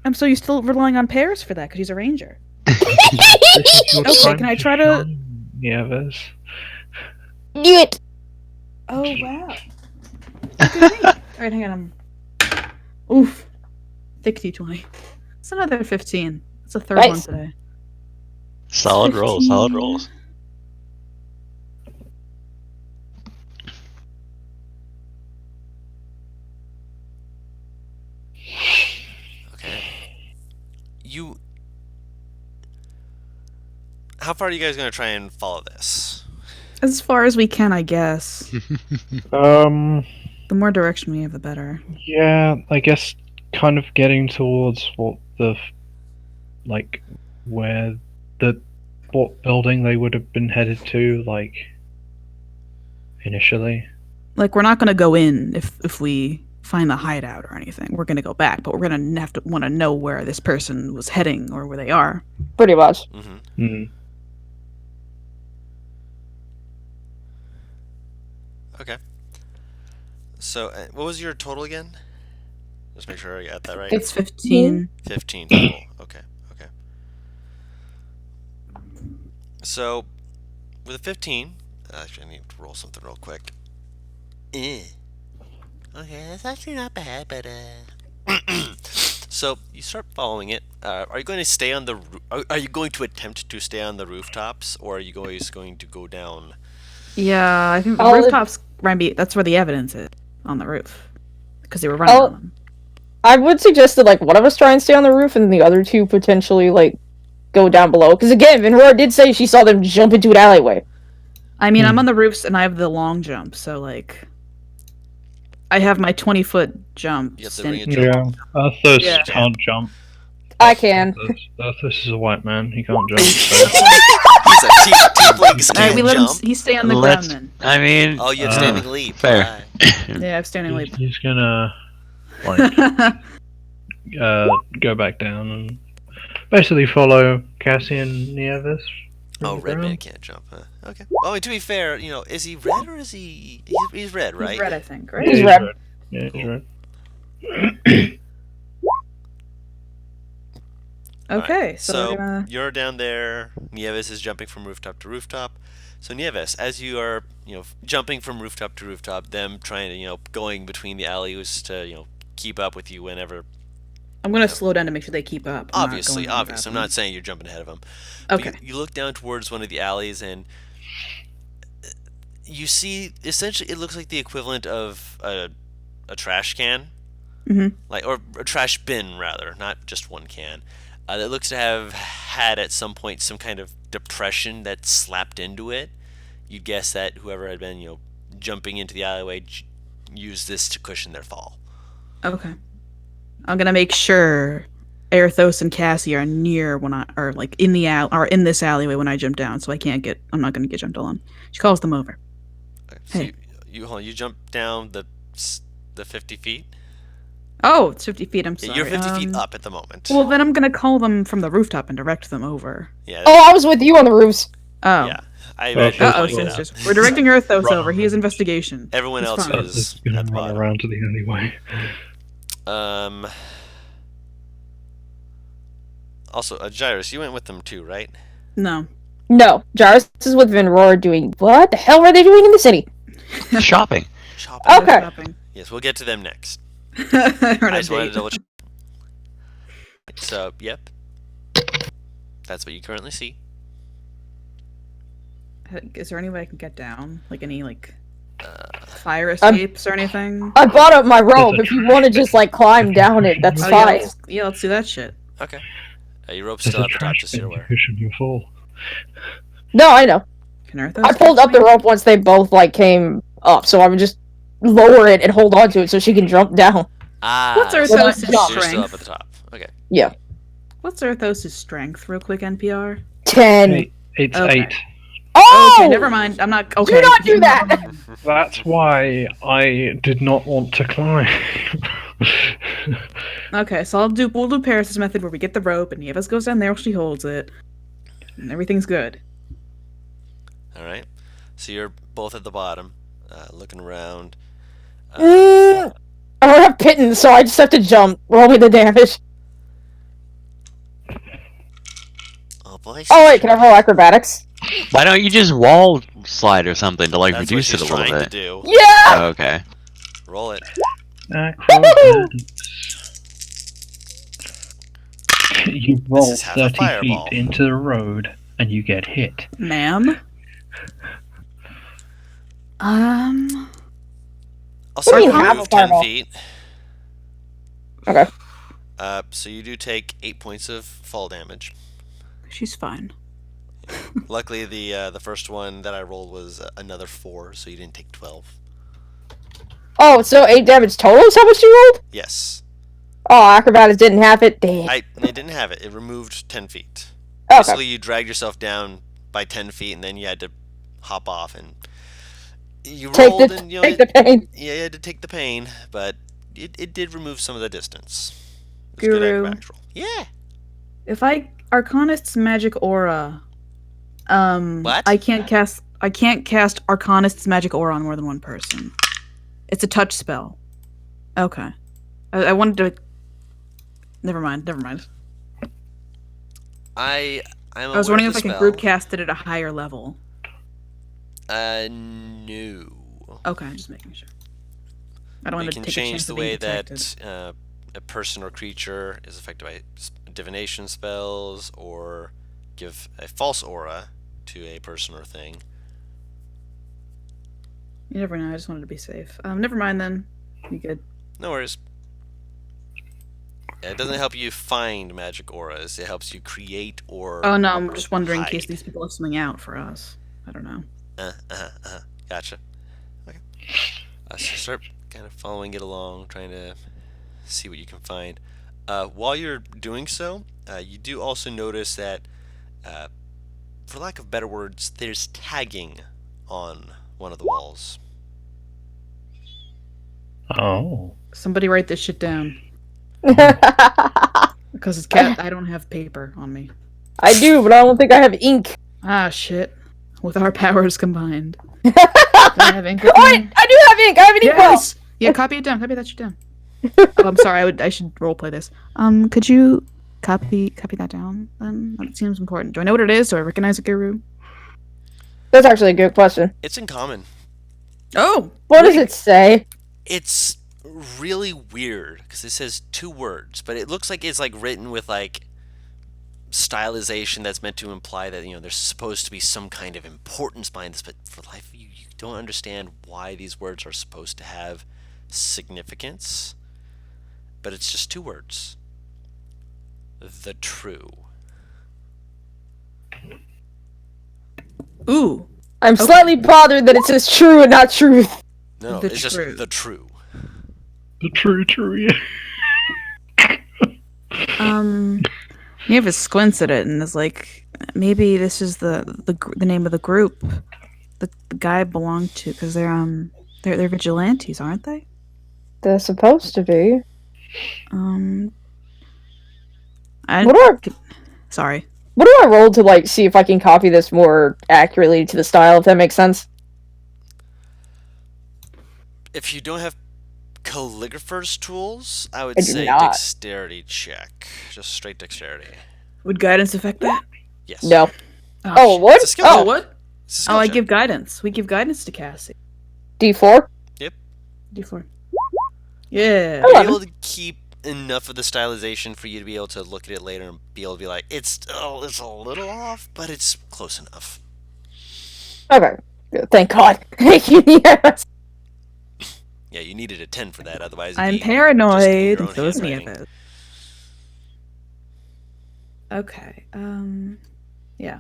it. So you're still relying on pairs for that because he's a ranger. This is your Okay, time can I try to- shine, Nieves. Do it! Oh wow. Alright, hang on. Oof. Thick D20. It's another 15. It's the third one Nice. today. Solid rolls, solid rolls. Okay. How far are you guys going to try and follow this? As far as we can, I guess. The more direction we have, the better. Yeah, I guess kind of getting towards what what building they would have been headed to, initially. Like, we're not gonna go in if we find the hideout or anything. We're gonna go back, but we're gonna have to want to know where this person was heading or where they are. Pretty much. Mm-hmm. Okay. So, what was your total again? Just make sure I got that right. It's 15. 15 total. Okay. So, with a 15, actually, I need to roll something real quick. Okay, that's actually not bad, but so you start following it. Are you going to stay on the? Are you going to attempt to stay on the rooftops, or are you guys going to go down? Yeah, I think the Oh, rooftops. That's where the evidence is on the roof because they were running on them. I would suggest that one of us try and stay on the roof, and the other two potentially go down below. Because again, Vinroar did say she saw them jump into an alleyway. I mean, I'm on the roofs and I have the long jump, so I have my 20-foot jump. You have to bring a jump. Yeah, Arthur Yeah. can't jump. I can. Arthur is a white man. He can't jump. So. He's a tieflings All right, can't we let him. jump. He stay on the Let's- ground then. I mean, Oh, you have standing leap. fair. Alright. Yeah, I'm standing leap. He's gonna go back down and basically follow Cassie and Nieves. from Oh, the red man ground. can't jump. Huh? Okay. Well, to be fair, is he red or is he? He's red, right? He's red, I think, right? Yeah, He's he's red. red. Yeah, he's Cool. red. Okay, so, So we're gonna. you're down there. Nieves is jumping from rooftop to rooftop. So Nieves, as you are, jumping from rooftop to rooftop, them trying to, going between the alleys to, keep up with you whenever. I'm gonna slow down to make sure they keep up. I'm not Obviously. going I'm without not saying you're jumping ahead of them. them. But Okay. you look down towards one of the alleys and you see essentially it looks like the equivalent of a trash can, Mhm. or a trash bin rather, not just one can. That looks to have had at some point some kind of depression that slapped into it. You'd guess that whoever had been, jumping into the alleyway used this to cushion their fall. Okay. I'm gonna make sure Aerithos and Cassie are near when are in the in this alleyway when I jump down, so I'm not gonna get jumped on. She calls them over. So Hey. you jump down the 50 feet. Oh, it's 50 feet. I'm Yeah, sorry. you're 50 feet up at the moment. Well, then I'm gonna call them from the rooftop and direct them over. Yeah. Oh, I was with you on the roofs. Oh. Yeah. I Well, imagine Uh-oh, pulling it sis, out. sis. We're directing Earthos Run. over. He has investigation. Everyone It's else fine. is Just gonna at the run bottom. around to the alleyway. Also, Gyrus, you went with them too, right? No. No, Jarvis is with Vinroar doing what the hell were they doing in the city? Shopping. Shopping. Okay. Shopping. Yes, we'll get to them next. I I just wanted to double check. So, yep. That's what you currently see. Is there any way I can get down? Like any fire escapes or anything? I brought up my rope. There's a If you want to just like climb down it, that's Oh, fine. yeah, let's do that shit. Okay. Your rope's There's still a at the top, trash just so bin you're to aware. cushion your fall. No, I know. Can Earthos I pulled catch up the me? rope once they both like came up, so I would just lower it and hold on to it so she can jump down. Ah, What's so Earthos' you're still strength? up at the top. Okay. Yeah. What's Earthos' strength, real quick, NPR? 10. It's Okay. 8. Oh! Okay, never mind. I'm not. Okay. Do not do that! That's why I did not want to climb. Okay, so we'll do Paris' method where we get the rope and Yevas goes down there while she holds it, and everything's good. All right. So you're both at the bottom, looking around. I don't have pittance, so I just have to jump. Roll me the damage. Oh boy. Oh wait, can I roll acrobatics? Why don't you just wall slide or something to like That's reduce what it she's a little trying bit? to do. Yeah! Oh, okay. Roll it. You roll is half a 30 fireball. feet into the road and you get hit. Ma'am? I'll What do start you with have move a 10 fireball? feet. Okay. So you do take 8 points of fall damage. She's fine. Luckily, the first one that I rolled was another 4, so you didn't take 12. Oh, so 8 damage total is how much you rolled? Yes. Oh, acrobatics didn't have it. Damn. It didn't have it. It removed 10 feet. Okay. Basically, you dragged yourself down by 10 feet, and then you had to hop off, and you Take rolled, the and you take the pain. yeah, you had to take the pain, but it did remove some of the distance. It was a good Guru. acrobatics roll. Yeah. If I Arcanist's magic aura, What? I can't cast Arcanist's magic aura on more than one person. It's a touch spell. Okay. I wanted to. Never mind. I'm I was aware wondering of if I the could spell. group cast it at a higher level. No. Okay, I'm just making sure. I don't We want to can take a change chance the of being way detected. that a person or creature is affected by divination spells, or give a false aura to a person or thing. You never know. I just wanted to be safe. Never mind then. You good? No worries. Yeah, it doesn't help you find magic auras. It helps you create or. Oh no, I'm just wondering in case hide. these people have something out for us. I don't know. Gotcha. Okay. So start kind of following it along, trying to see what you can find. While you're doing so, you do also notice that, for lack of better words, there's tagging on one of the walls. Oh. Somebody write this shit down I because it's cat. I don't have paper on me. do, but I don't think I have ink. Ah shit. With our powers combined. Do I have ink with Oh, me? wait, I do have ink. I have an ink bottle. Yes. Yeah, copy it down. Copy that shit down. Oh, I'm sorry. I should roleplay this. Could you copy that down? Then that seems important. Do I know what it is? Do I recognize a guru? That's actually a good question. It's in common. Oh, What does it say? It's really weird because it says 2 words, but it looks like it's like written with like stylization that's meant to imply that there's supposed to be some kind of importance behind this, but for life you don't understand why these words are supposed to have significance. But it's just 2 words. The true. ooh. I'm slightly bothered that it says true and not truth. No, The it's true. just the true. The true, yeah. Mavis squints at it and is like, maybe this is the name of the group the guy belonged to, because they're vigilantes, aren't they? They're supposed to be. I What do I sorry. what do I roll to like see if I can copy this more accurately to the style? If that makes sense. If you don't have calligrapher's tools, I would I do say not. dexterity check. Just straight dexterity. Would guidance affect that? Yes. No. Oh, Oh, shit. what? It's a skill Oh, check. what? It's a skill Oh, I check. give guidance. We give guidance to Cassie. D4. D4. Yeah. Oh. Are you able to keep enough of the stylization for you to be able to look at it later and be able to be like, it's a little off, but it's close enough. Okay. Thank God. Yes. Yeah, you needed a 10 for that, otherwise it'd I'm be just in paranoid. your own So is handwriting. Mia. Okay. Yeah.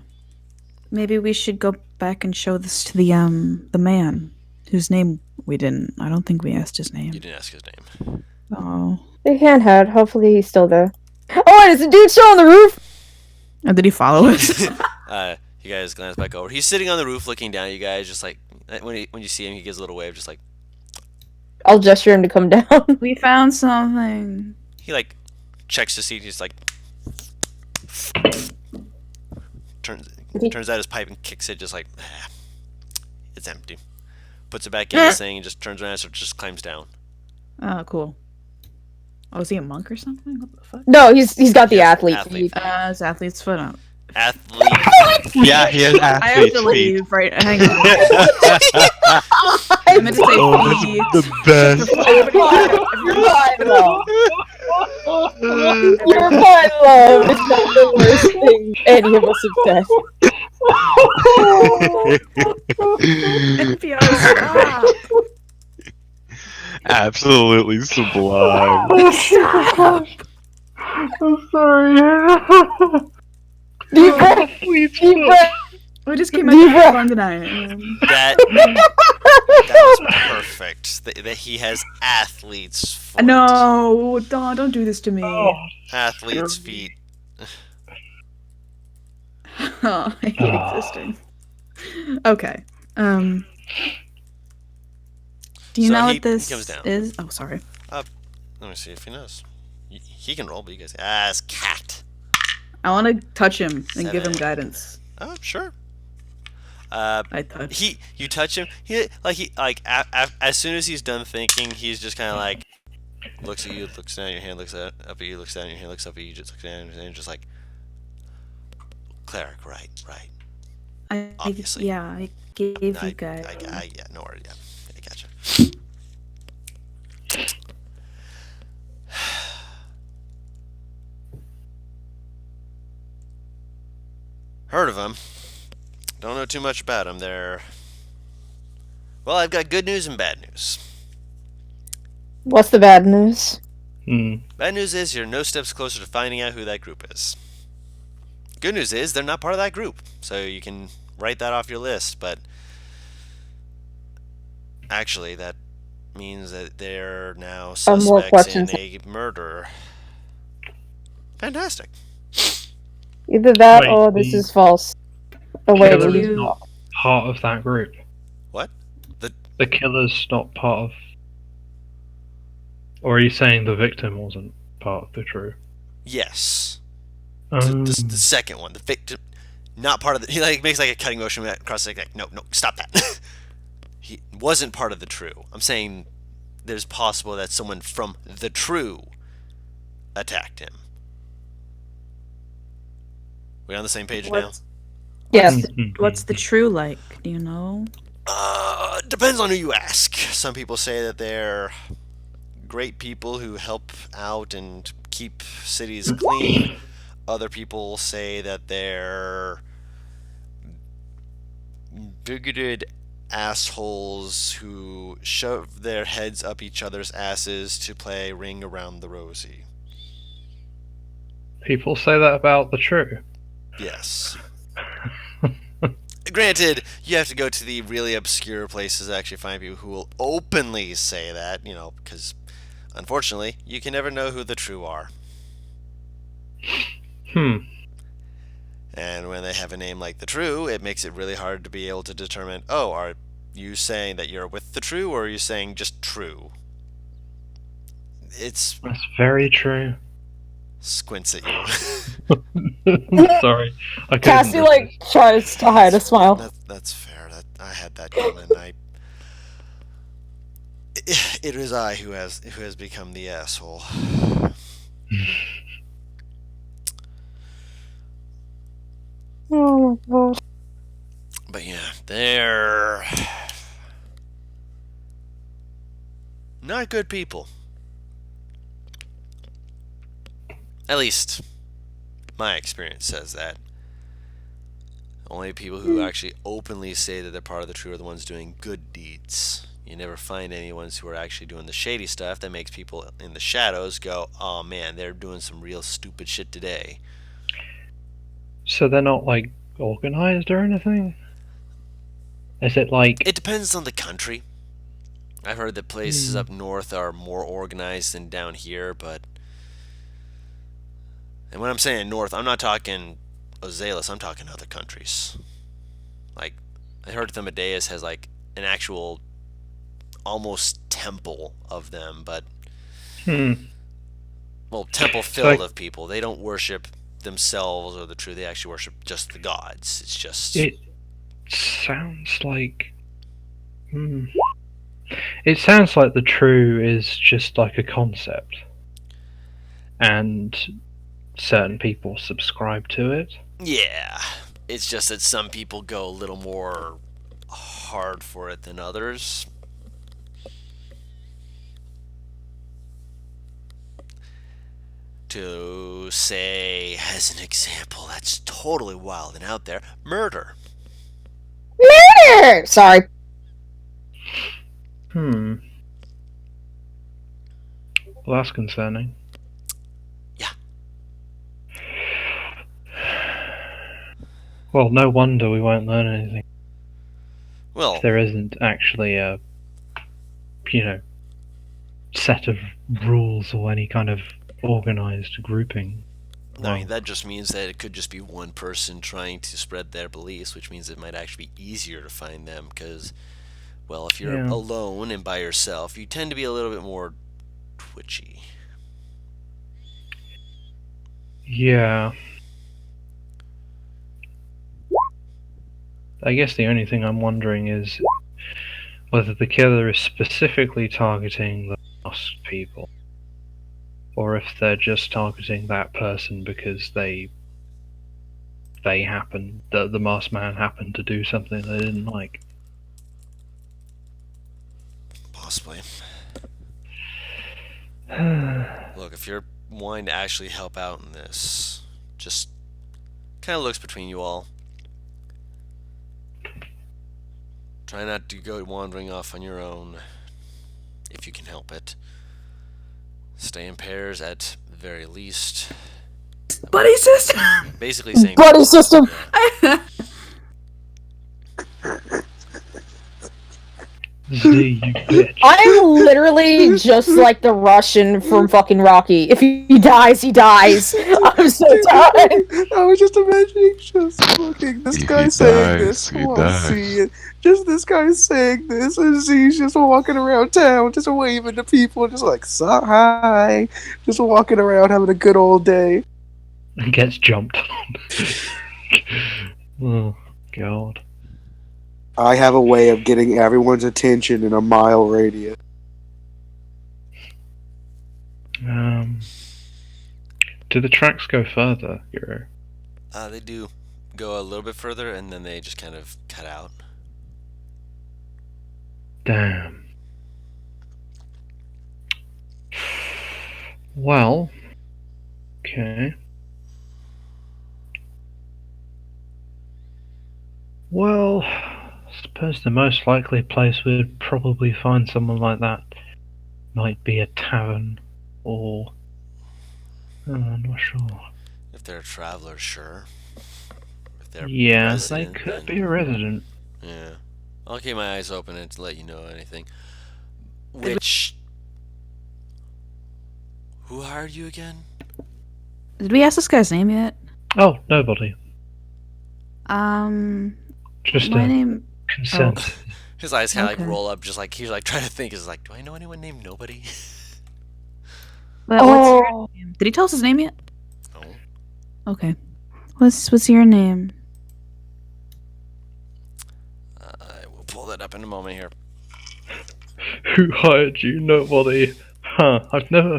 Maybe we should go back and show this to the man whose name we didn't. I don't think we asked his name. You didn't ask his name. Oh. They can't hide. Hopefully he's still there. Oh, is the dude still on the roof? Oh, did he follow us? You guys glance back over. He's sitting on the roof looking down at you guys, just like, when you see him, he gives a little wave, just like, I'll gesture him to come down. We found something. he like checks to see, he's like, turns out his pipe and kicks it, just like, it's empty. Puts it back in his thing and just turns around and just climbs down. Oh, cool. Oh, is he a monk or something? What the fuck? No, he's got the Yes, athlete. athlete. His athete's foot up. Athlete. Yeah, he has I have athlete's to feet. leave. Right, hang on. I meant to say feet. The best. Your fine love is not the worst thing any of us have said. NPR, stop. Absolutely sublime. I'm sorry. Deep breath. Deep breath. We just came out of fun tonight. That was perfect. That he has athlete's foot. No, don't do this to me. Athlete's feet. Oh, I hate existing. Okay. Do you So know he what this comes down. is? Oh, sorry. Let me see if he knows. He can roll, but you guys. It's cat. I want to touch him and give him 7. guidance. Oh, sure. I touch. You touch him. As soon as he's done thinking, he's just kind of like looks at you, looks down at your hand, looks up at you, looks down at your hand, looks up at you, just looks down at your hand, just like cleric, right. Obviously. Yeah, I gave you guys. Yeah, no worries. Yeah, I gotcha. Heard of them. Don't know too much about them. Well, I've got good news and bad news. What's the bad news? Bad news is you're no steps closer to finding out who that group is. Good news is they're not part of that group, so you can write that off your list, but actually that means that they're now More suspects in questions. a murder. Fantastic. Either that Wait, or this the is false. Oh wait, killer will is you... not part of that group. What? The killer's not part of. Or are you saying the victim wasn't part of the crew? Yes. Um, The second one, the victim, not part of the. He makes a cutting motion across the no, stop that. He wasn't part of the true. I'm saying there's possible that someone from the true attacked him. We on the same page now? Yes. What's the true like? Do you know? Depends on who you ask. Some people say that they're great people who help out and keep cities clean. Other people say that they're bigoted assholes who shove their heads up each other's asses to play Ring Around the Rosie. People say that about the true. Yes. Granted, you have to go to the really obscure places to actually find people who will openly say that, because unfortunately, you can never know who the true are. And when they have a name like the True, it makes it really hard to be able to determine, are you saying that you're with the True, or are you saying just True? it's That's very true. squints at you. Sorry, I couldn't. Cassie like tries to hide a smile. That's fair. That I had that coming. It is I who has become the asshole. Oh my gosh. But yeah, they're not good people. At least my experience says that. Only people who actually openly say that they're part of the crew are the ones doing good deeds. You never find any ones who are actually doing the shady stuff that makes people in the shadows go, oh man, they're doing some real stupid shit today. So they're not like organized or anything? Is it like It depends on the country. I've heard that places up north are more organized than down here, but... And when I'm saying north, I'm not talking Ozalis, I'm talking other countries. Like, I heard that Amadeus has like an actual almost temple of them, but well, temple filled of people. They don't worship themselves or the true. They actually worship just the gods. It's just it sounds like it sounds like the true is just like a concept, and certain people subscribe to it. yeah. It's just that some people go a little more hard for it than others. To say, as an example, that's totally wild and out there, murder. Murder! Sorry. Well, that's concerning. Yeah. Well, no wonder we won't learn anything. Well, If there isn't actually a, set of rules or any kind of organized grouping. I mean, that just means that it could just be one person trying to spread their beliefs, which means it might actually be easier to find them because, well, if you're alone and by yourself, you tend to be a little bit more twitchy. Yeah. I guess the only thing I'm wondering is whether the killer is specifically targeting the masked people, or if they're just targeting that person because the masked man happened to do something they didn't like. Possibly. Look, if you're wanting to actually help out in this, just kind of looks between you all. Try not to go wandering off on your own, if you can help it. Stay in pairs at the very least. Buddy system. Basically saying Buddy system. Z, you bitch. I'm literally just like the Russian from fucking Rocky. If he dies, he dies. I'm so tired. I was just imagining just fucking this If guy he saying dies, this. he While dies. seeing just this guy saying this, and Z's just walking around town, just waving to people, just like so hi, just walking around having a good old day. And gets jumped on. Oh, God. I have a way of getting everyone's attention in a mile radius. Do the tracks go further, Hero? They do go a little bit further, and then they just kind of cut out. Damn. Well, okay. Well, I suppose the most likely place we'd probably find someone like that might be a tavern, or... I'm not sure. If they're a traveler, sure. If they're Yeah, they resident, could then- be a resident. Yeah. I'll keep my eyes open and to let you know anything. Which... Who hired you again? Did we ask this guy's name yet? Oh, nobody. Just My a name. consent. His eyes kind of Okay. like roll up, just like he's like trying to think. Is like, do I know anyone named Nobody? But what's your name? Did he tell us his name yet? No. Okay. What's your name? I will pull that up in a moment here. Who hired you? Nobody. Huh? I've never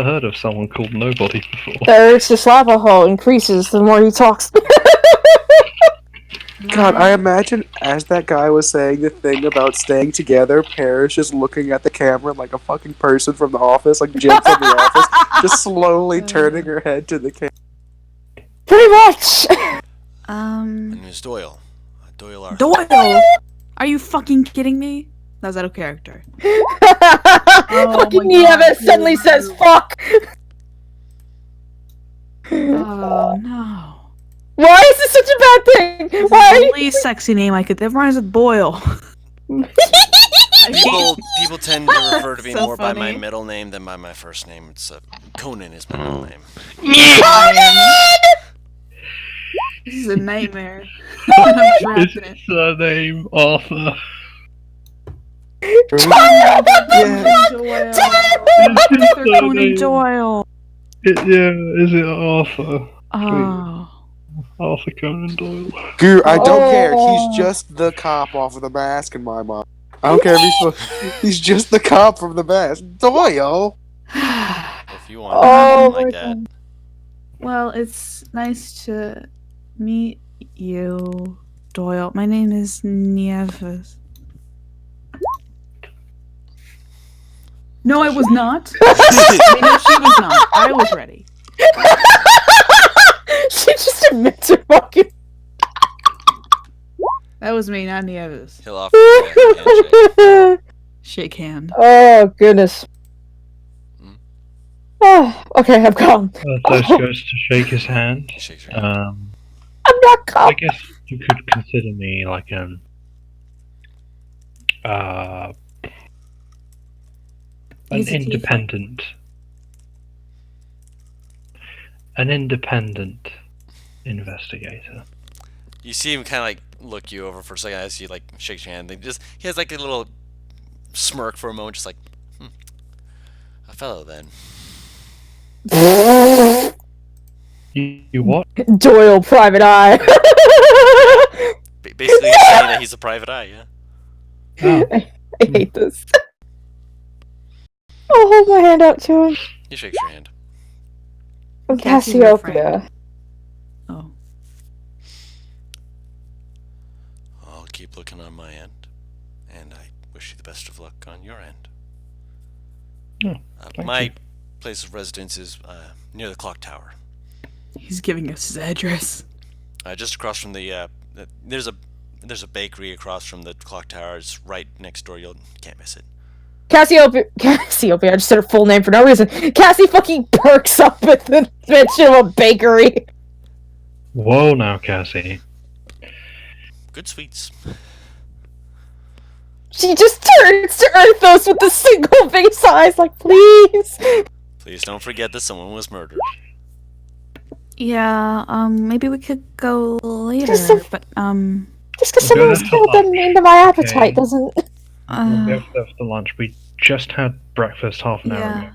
heard of someone called Nobody before. The urge to slap a hoe increases the more he talks. God, I imagine as that guy was saying the thing about staying together, Paris just looking at the camera like a fucking person from The Office, like Jim from The Office, just slowly turning her head to the camera. Pretty much. My name is Doyle. Doyle Arthur. Doyle! Are you fucking kidding me? That was out of character. Fucking my God, Nieves suddenly says fuck. Oh no. Why is this such a bad thing? This Why? is the least sexy name I could. That rhymes with Boyle. People tend to refer to me So more by my funny. middle name than by my first name. It's Conan is my middle name. This is a nightmare. I'm trapped Is in it. his surname Arthur? Yeah. Doyle. Is his Arthur Conan surname- Doyle. Is it Arthur? Oh. Arthur Conan Doyle. Goo, I don't care. Oh. He's just the cop off of The Mask in my mind. I don't care if he's just the cop from The Mask. Doyle! If you want Oh something my like that. God. Well, it's nice to meet you, Doyle. My name is Nieves. No, I was not. I mean, no, she was not. I was ready. She just admits her fucking. That was me, not Nieves. He'll offer you a handshake. Shake hand. Oh goodness. Hmm? Oh, okay, I'm calm. Arthur goes to shake his hand. He shakes your hand. I'm not calm. I guess you could consider me like an He's a independent investigator. You see him kind of like look you over for a second as he like shakes your hand. He has like a little smirk for a moment, just like, a fellow then. You what? Doyle, private eye. Basically, he's saying that he's a private eye. Yeah. Oh, I hate this. I'll hold my hand out to him. He shakes your hand. I'm Cassie's your friend. Cassiopeia. Oh. I'll keep looking on my end, and I wish you the best of luck on your end. thank My you. place of residence is near the clock tower. He's giving us his address. Just across from the there's a bakery across from the clock tower. It's right next door. You can't miss it. Cassiopeia, I just said her full name for no reason. Cassie fucking perks up at the mention of a bakery. Whoa now, Cassie. Good sweets. She just turns to Earthos with the single face eyes, like, please. Please don't forget that someone was murdered. Yeah, maybe we could go later, Just a- but, Just because We're someone was gonna killed doesn't mean that my appetite Okay. doesn't. We'll go for lunch. We just had breakfast half an hour yeah. ago.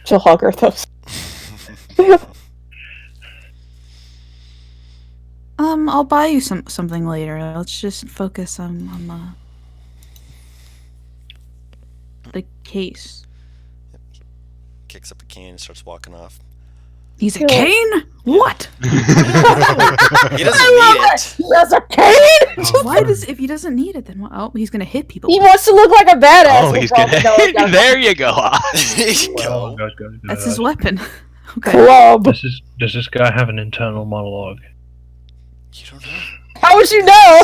She'll hug Earthos. I'll buy you something later. Let's just focus on the case. Kicks up a cane and starts walking off. He's a Yeah. cane? What? He doesn't need it. He has a cane? Why does if he doesn't need it then? Oh, he's gonna hit people. He wants to look like a badass. Oh, We'll he's probably know it. gonna. There you go. There you Well, go. That's his weapon. Okay. Club. Does this guy have an internal monologue? You don't know. How would you know?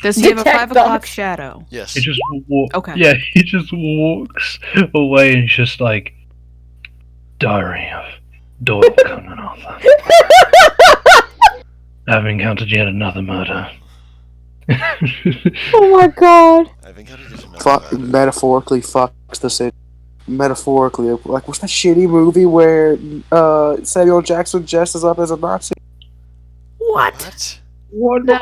Does he have a Detect 5 o'clock us. shadow? Yes. He just Okay. Yeah, he just walks away and just like Diary of Doyle Conan Arthur. I've encountered yet another murder. Oh my god. I've encountered it enough. Fuck, metaphorically fucks the city. Metaphorically, like, what's that shitty movie where Samuel Jackson dresses up as a Nazi? What? What? No.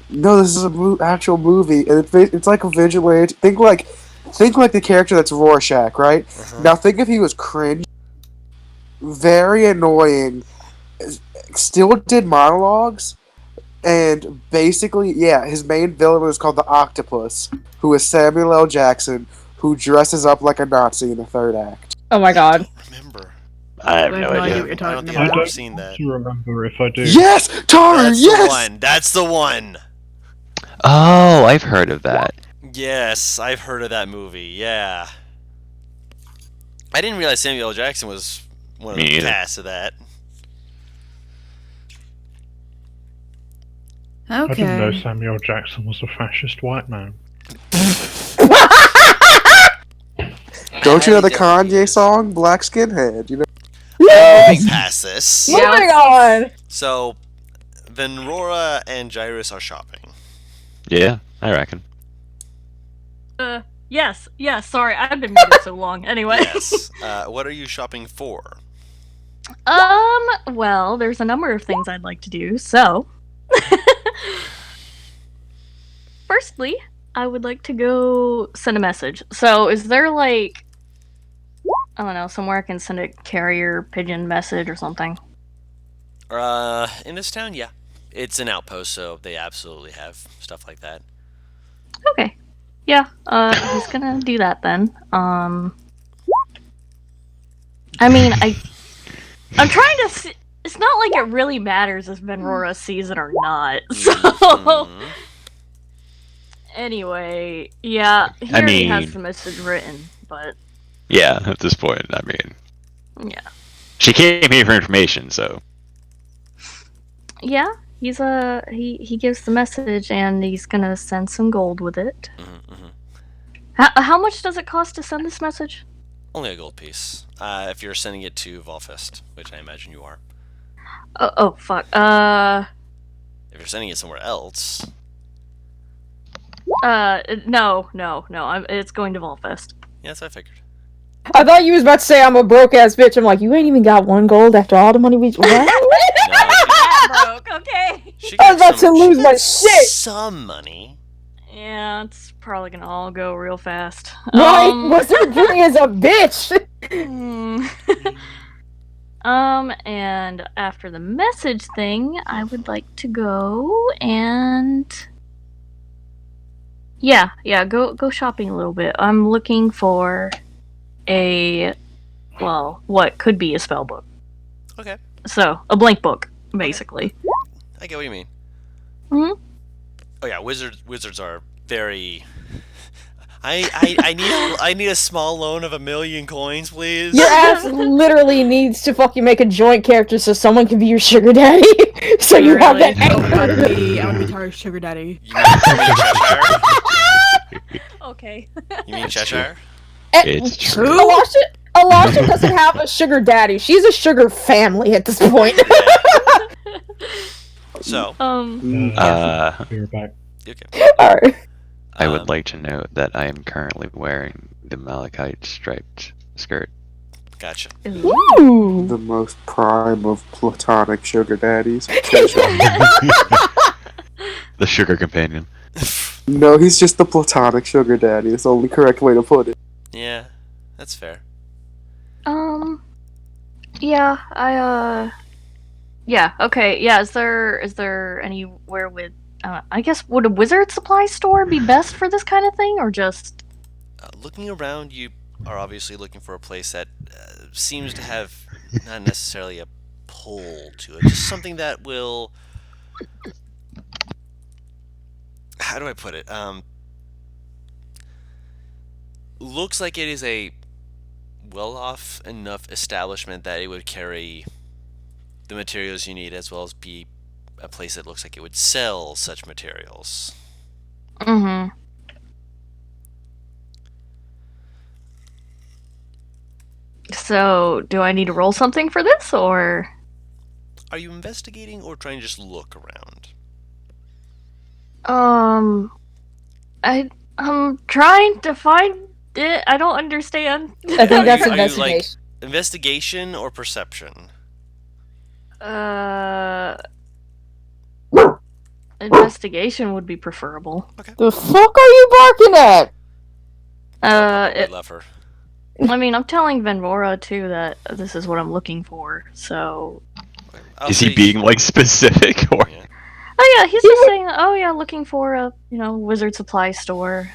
No, this is a actual movie, and it's like a vigilante. Think think like the character that's Rorschach, right? Now think if he was cringe, very annoying, still did monologues, and basically, yeah, his main villain was called the Octopus, who is Samuel L. Jackson, who dresses up like a Nazi in the third act. Oh my god. I don't remember. I have I no have no idea. idea what you're I don't talking think about. I've I ever don't seen that. to remember if I do. Yes! Tar, That's yes! the one. That's the one. Oh, I've heard of that. Yes, I've heard of that movie. Yeah. I didn't realize Samuel L. Jackson was one of Me the either. cast of that. I didn't know Okay. Samuel Jackson was a fascist white man. Don't you know Highly the doubt he Kanye is. song, Black Skinhead? You know? Moving past this. Yeah. Moving on. So, Venrora and Gyrus are shopping. Yeah, I reckon. Yes, sorry, I've been muted so long. Anyway. Yes. What are you shopping for? Well, there's a number of things I'd like to do, so. Firstly, I would like to go send a message. So, is there, like, I don't know, somewhere I can send a carrier pigeon message or something? In this town, yeah. It's an outpost, so they absolutely have stuff like that. Okay. Yeah, he's gonna do that then. I mean, I'm trying to see. It's not like it really matters if Venrora sees it or not. So, Mhm. anyway, yeah, he I already has mean- the message written, but Yeah, at this point, I mean, yeah. she came here for information, so Yeah, he gives the message and he's gonna send some gold with it. Mhm, mhm. How much does it cost to send this message? Only a gold piece. If you're sending it to Volfest, which I imagine you are. Oh fuck. If you're sending it somewhere else, No. It's going to Volfest. yeah, that's what I figured. I thought you was about to say I'm a broke ass bitch. I'm like, you ain't even got one gold after all the money we. What? No, Broke. Okay. she I got was about some, to she lose got my shit. some money. Yeah, it's probably gonna all go real fast. Right? Wizard King is a bitch. Hmm. And after the message thing, I would like to go and go shopping a little bit. I'm looking for what could be a spell book. Okay, So, a blank book, basically. I get what you mean. Mhm. Oh yeah, wizards are very. I need a small loan of 1,000,000 coins, please. Your ass literally needs to fucking make a joint character so someone can be your sugar daddy. So you have that I want to anchor. be Tara's sugar daddy. You mean Cheshire? Okay. You mean Cheshire? it's true. Alasha doesn't have a sugar daddy. She's a sugar family at this point. So, You're back. okay. Alright. I would Um, like to note that I am currently wearing the malachite striped skirt. Gotcha. Ooh. The most prime of platonic sugar daddies. The sugar companion. No, he's just the platonic sugar daddy. It's the only correct way to put it. Yeah, that's fair. Okay, yeah, is there anywhere with, I guess, would a wizard supply store be best for this kind of thing, or just, Looking around, you are obviously looking for a place that seems to have not necessarily a pull to it, just something that will. How do I put it? Looks like it is a well-off enough establishment that it would carry the materials you need, as well as be a place that looks like it would sell such materials. mm-hmm. So, do I need to roll something for this, or? Are you investigating or trying to just look around? I'm trying to find it. I don't understand. I think that's Are you, investigation. Investigation or perception? Investigation would be preferable. The fuck are you barking at? I love her. I mean, I'm telling Venvora too that this is what I'm looking for. So, Is he being like specific or? Yeah. oh yeah, he's just saying, oh yeah, looking for a wizard supply store.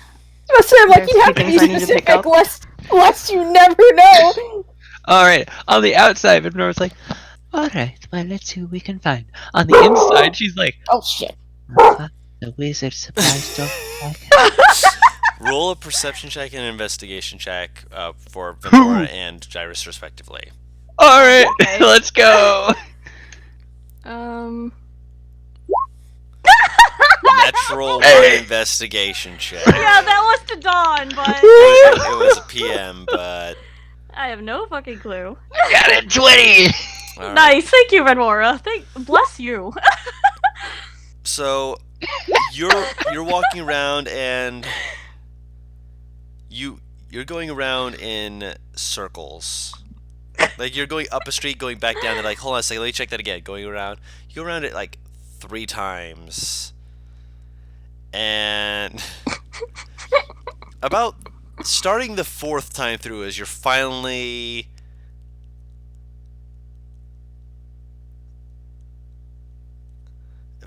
Listen, like There's you a have few to be things I need to pick specific, up. lest you never know. All right. On the outside, Vennora's like, all right. Well, let's see what we can find. On the inside, she's like, Oh shit. the wizard supply store. Roll a perception check and an investigation check for Venora and Gyrus, respectively. All right, Okay. let's go. Natural one investigation check. Yeah, that was to Dawn, but It was a PM, but I have no fucking clue. Got a 20. all right. Nice, thank you, Venvora. Bless you. So you're walking around and you're going around in circles. Like you're going up a street, going back down. They're like, hold on a second, let me check that again. Going around, you go around it like 3 times, and about starting the 4th time through, as you're finally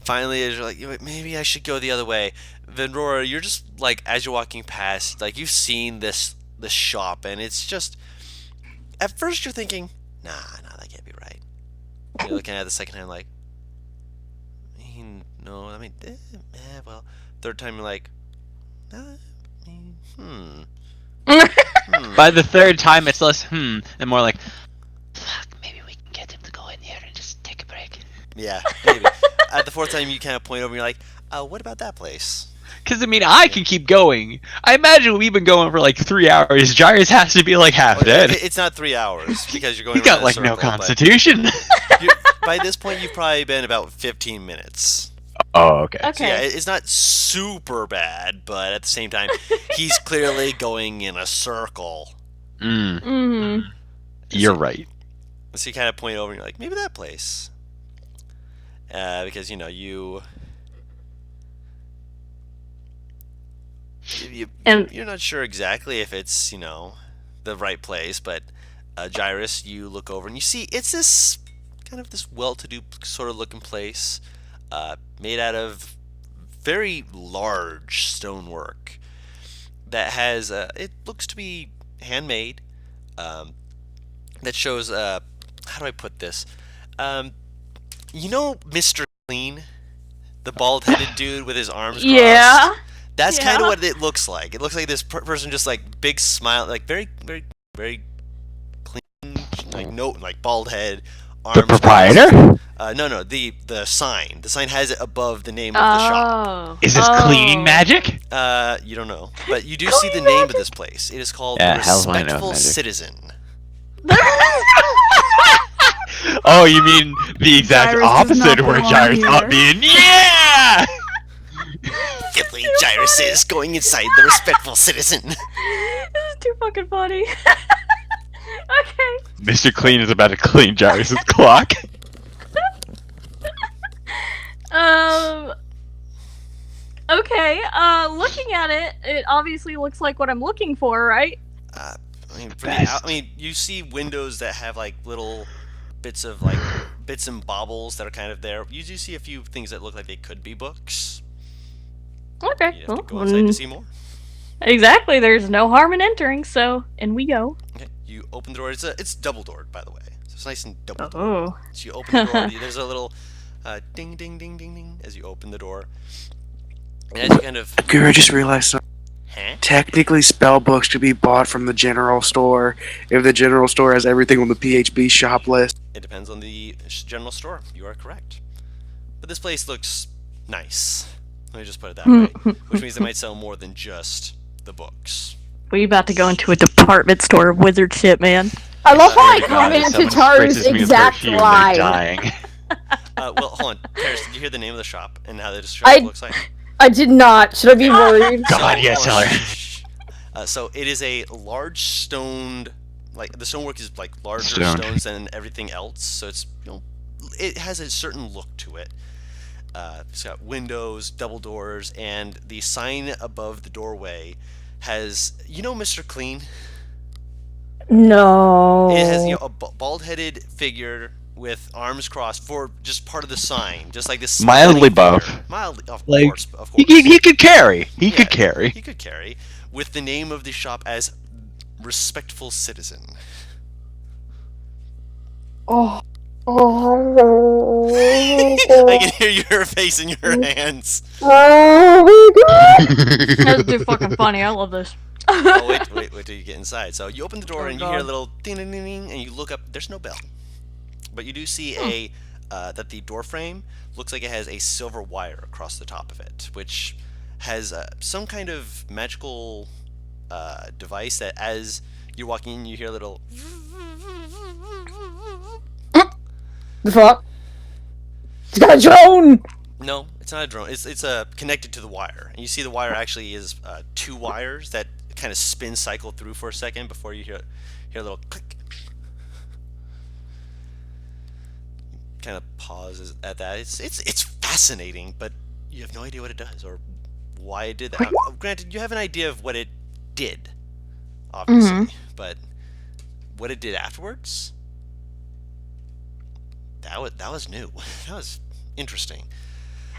as you're like, maybe I should go the other way. Venrora, you're just like, as you're walking past, like you've seen this shop, and it's just, at first you're thinking, nah, that can't be right. You're looking at it the second time like, no, I mean, well, 3rd time you're like, By the 3rd time, it's less and more like, fuck, maybe we can get him to go in here and just take a break. Yeah, maybe. At the 4th time, you kind of point over and you're like, what about that place? Because, I mean, I can keep going. I imagine we've been going for like 3 hours. Gyrus has to be like half dead. It's not 3 hours because you're going He around got in a like circle, no constitution. By this point, you've probably been about 15 minutes. Oh, okay. So Okay. yeah, it's not super bad, but at the same time, he's clearly going in a circle. Mm-hmm. You're right. So you kind of point over and you're like, maybe that place. Because, you're not sure exactly if it's, the right place, but Gyrus, you look over and you see it's this kind of this well-to-do sort of looking place, made out of very large stonework that has, it looks to be handmade, that shows, how do I put this? Mr. Clean, the bald-headed dude with his arms crossed? Yeah. That's kind of what it looks like. It looks like this person just like big smile, like very, very, very clean, like bald head, arms The proprietor? crossed. No, the sign. The sign has it above the name of the shop. Is this cleaning magic? You don't know, but you do see the name of this place. It is called Yeah, the hell if I know, Respectful magic. Citizen. Oh, you mean the exact Gyrus does not opposite where belong Gyrus here. not being, yeah! Fiddly Gyrus is going inside the Respectful Citizen. This is too fucking funny. Okay. Mr. Clean is about to clean Gyrus's clock. Okay. Looking at it, it obviously looks like what I'm looking for, right? You see windows that have like little bits and baubles that are kind of there. You do see a few things that look like they could be books. Okay. You have to go inside to see more. Exactly. There's no harm in entering, so in we go. Okay, you open the door. It's double doored, by the way. So it's nice and double doored. Oh. So you open the door. There's a little ding, ding, ding, ding, ding as you open the door. And as you kind of, Guru, I just realized something. huh? Technically, spell books could be bought from the general store if the general store has everything on the PHB shop list. It depends on the general store. You are correct. But this place looks nice. Let me just put it that way. Which means they might sell more than just the books. We about to go into a department store of wizard shit, man. I love how I God, comment someone to Taru's spritz me with exact perfume, they're line. dying. Well, hold on. Paris, did you hear the name of the shop and how the shop I- looks like? I did not. Should I be worried? God, yes, hold on. tell her. So it is a large stoned, like the stonework is like larger Stoned. stones than everything else. So it's it has a certain look to it. It's got windows, double doors, and the sign above the doorway has, Mr. Clean? No. It has, a bald-headed figure with arms crossed for just part of the sign, just like this Mildly spinning buff. figure. Mildly, of Like, course, of He, course. he could carry. He Yeah, could carry. He could carry, with the name of the shop as Respectful Citizen. Oh. I can hear your face in your hands. Oh my god! That's too fucking funny. I love this. Oh, wait till you get inside. So you open the door Oh, and you hear a God. little ding ding ding ding, and you look up. There's no bell, but you do see that the door frame looks like it has a silver wire across the top of it, which has some kind of magical device that, as you're walking in, you hear a little. The fuck? It's got a drone! No, it's not a drone. It's connected to the wire, and you see the wire actually is two wires that kind of spin cycle through for a second before you hear a little click. Kind of pauses at that. It's fascinating, but you have no idea what it does or why it did that. Granted, you have an idea of what it did, obviously, but what it did afterwards, that was new. That was interesting.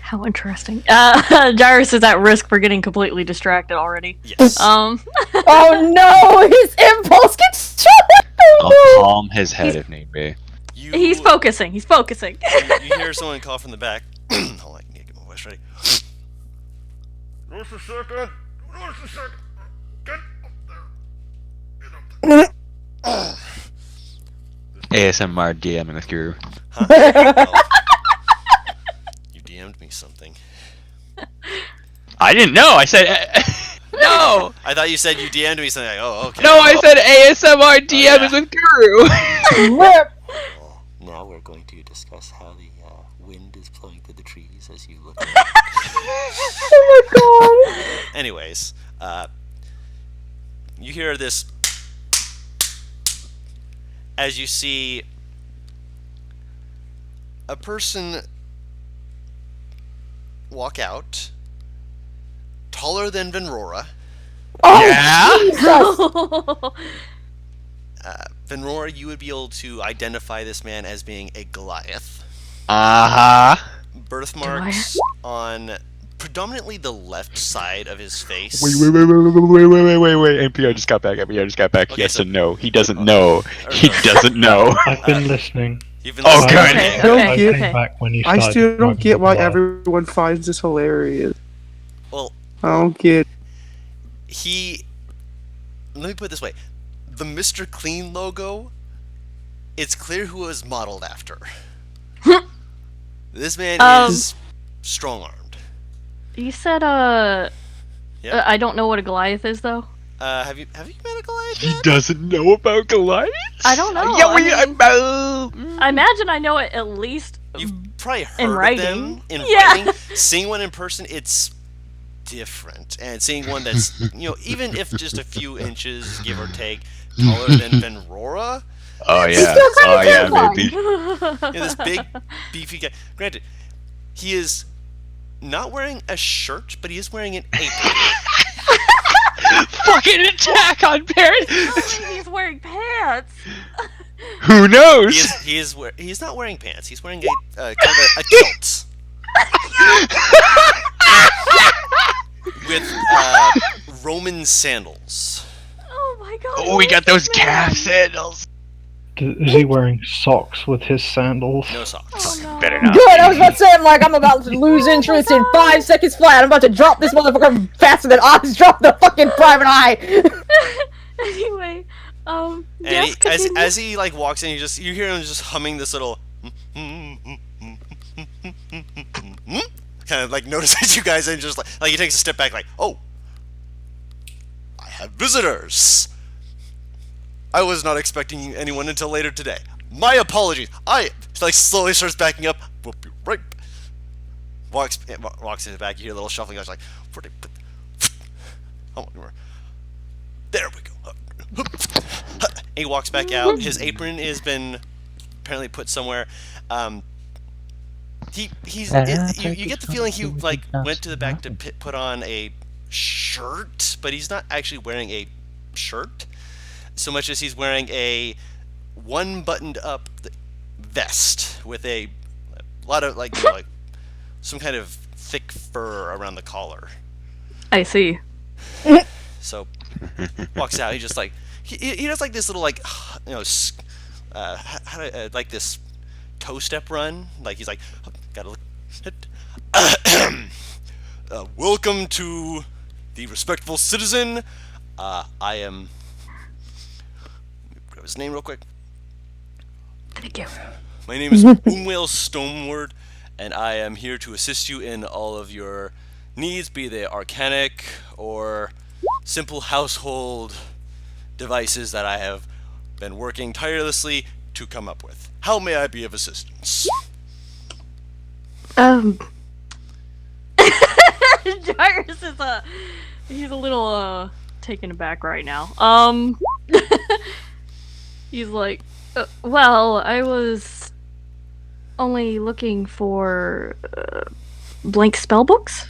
How interesting. Gyrus is at risk for getting completely distracted already. Yes. Oh no! His impulse gets shut I'll palm his head if need be. He's focusing. He's focusing. You hear someone call from the back. Hold on, I need to get my voice ready. Just a second. Just a second. Get up there. Get up there. ASMR DM with Guru. Huh? Oh. You DM'd me something. I didn't know. I said no. I thought you said you DM'd me something. Like, oh, okay. No, I said ASMR DM yeah. is with Guru. Rip! Now we're going to discuss how the wind is blowing through the trees as you look. Oh my god! Anyways, you hear this as you see a person walk out, taller than Venrora. Oh, Yeah? Jesus! Venrora, you would be able to identify this man as being a Goliath. Uh-huh. Birthmarks on predominantly the left side of his face. Wait. NPR just got back. Okay, Yes so- and no. He doesn't know. He doesn't know. I've been listening. You've been Oh, listening? good. Okay, I don't okay, get- Came okay. back when you I started still don't describing get why the vibe. everyone finds this hilarious. Well, I don't get. let me put it this way. The Mr. Clean logo, it's clear who it was modeled after. This man is strong-armed. You said, Yeah. I don't know what a Goliath is, though. Have you met a Goliath He yet? doesn't know about Goliath? I don't know. Yeah, I imagine I know it at least. You've probably heard In of writing. them in Yeah. writing. Seeing one in person, it's different. And seeing one that's, even if just a few inches, give or take, taller than Venrora, Oh yeah. still kinda Oh yeah, terrifying. baby. this big, beefy guy. Granted, he is not wearing a shirt, but he is wearing an apron. Fucking attack on Paris. He's wearing pants. Who knows? He's not wearing pants. He's wearing a kind of a kilt with Roman sandals. Oh my god. Oh, we got those man. calf sandals. Is he wearing socks with his sandals? No socks. Oh no. Better not. Good, I was about to say, I'm about to lose interest in 5 seconds flat. I'm about to drop this motherfucker faster than Oz dropped the fucking private eye. Anyway, And yes, continue. as he like walks in, you hear him just humming this little kind of like notices you guys and just like he takes a step back like, oh, I have visitors. I was not expecting anyone until later today. My apologies. I like slowly starts backing up. We'll be right. Walks in the back. You hear a little shuffling. I was like, oh, there we go. He walks back out. His apron has been apparently put somewhere. You get the feeling he like went to the back to put on a shirt, but he's not actually wearing a shirt so much as he's wearing a one buttoned up vest with a lot of like some kind of thick fur around the collar. I see. So walks out. He just like he does like this little like like this toe step run. Like he's like gotta look. Welcome to the respectful citizen. I am. Grab his name real quick. Thank you. My name is Umwale Stoneward, and I am here to assist you in all of your needs, be they arcanic or simple household devices that I have been working tirelessly to come up with. How may I be of assistance? Jairus is he's a little taken aback right now. He's like, well, I was only looking for blank spell books.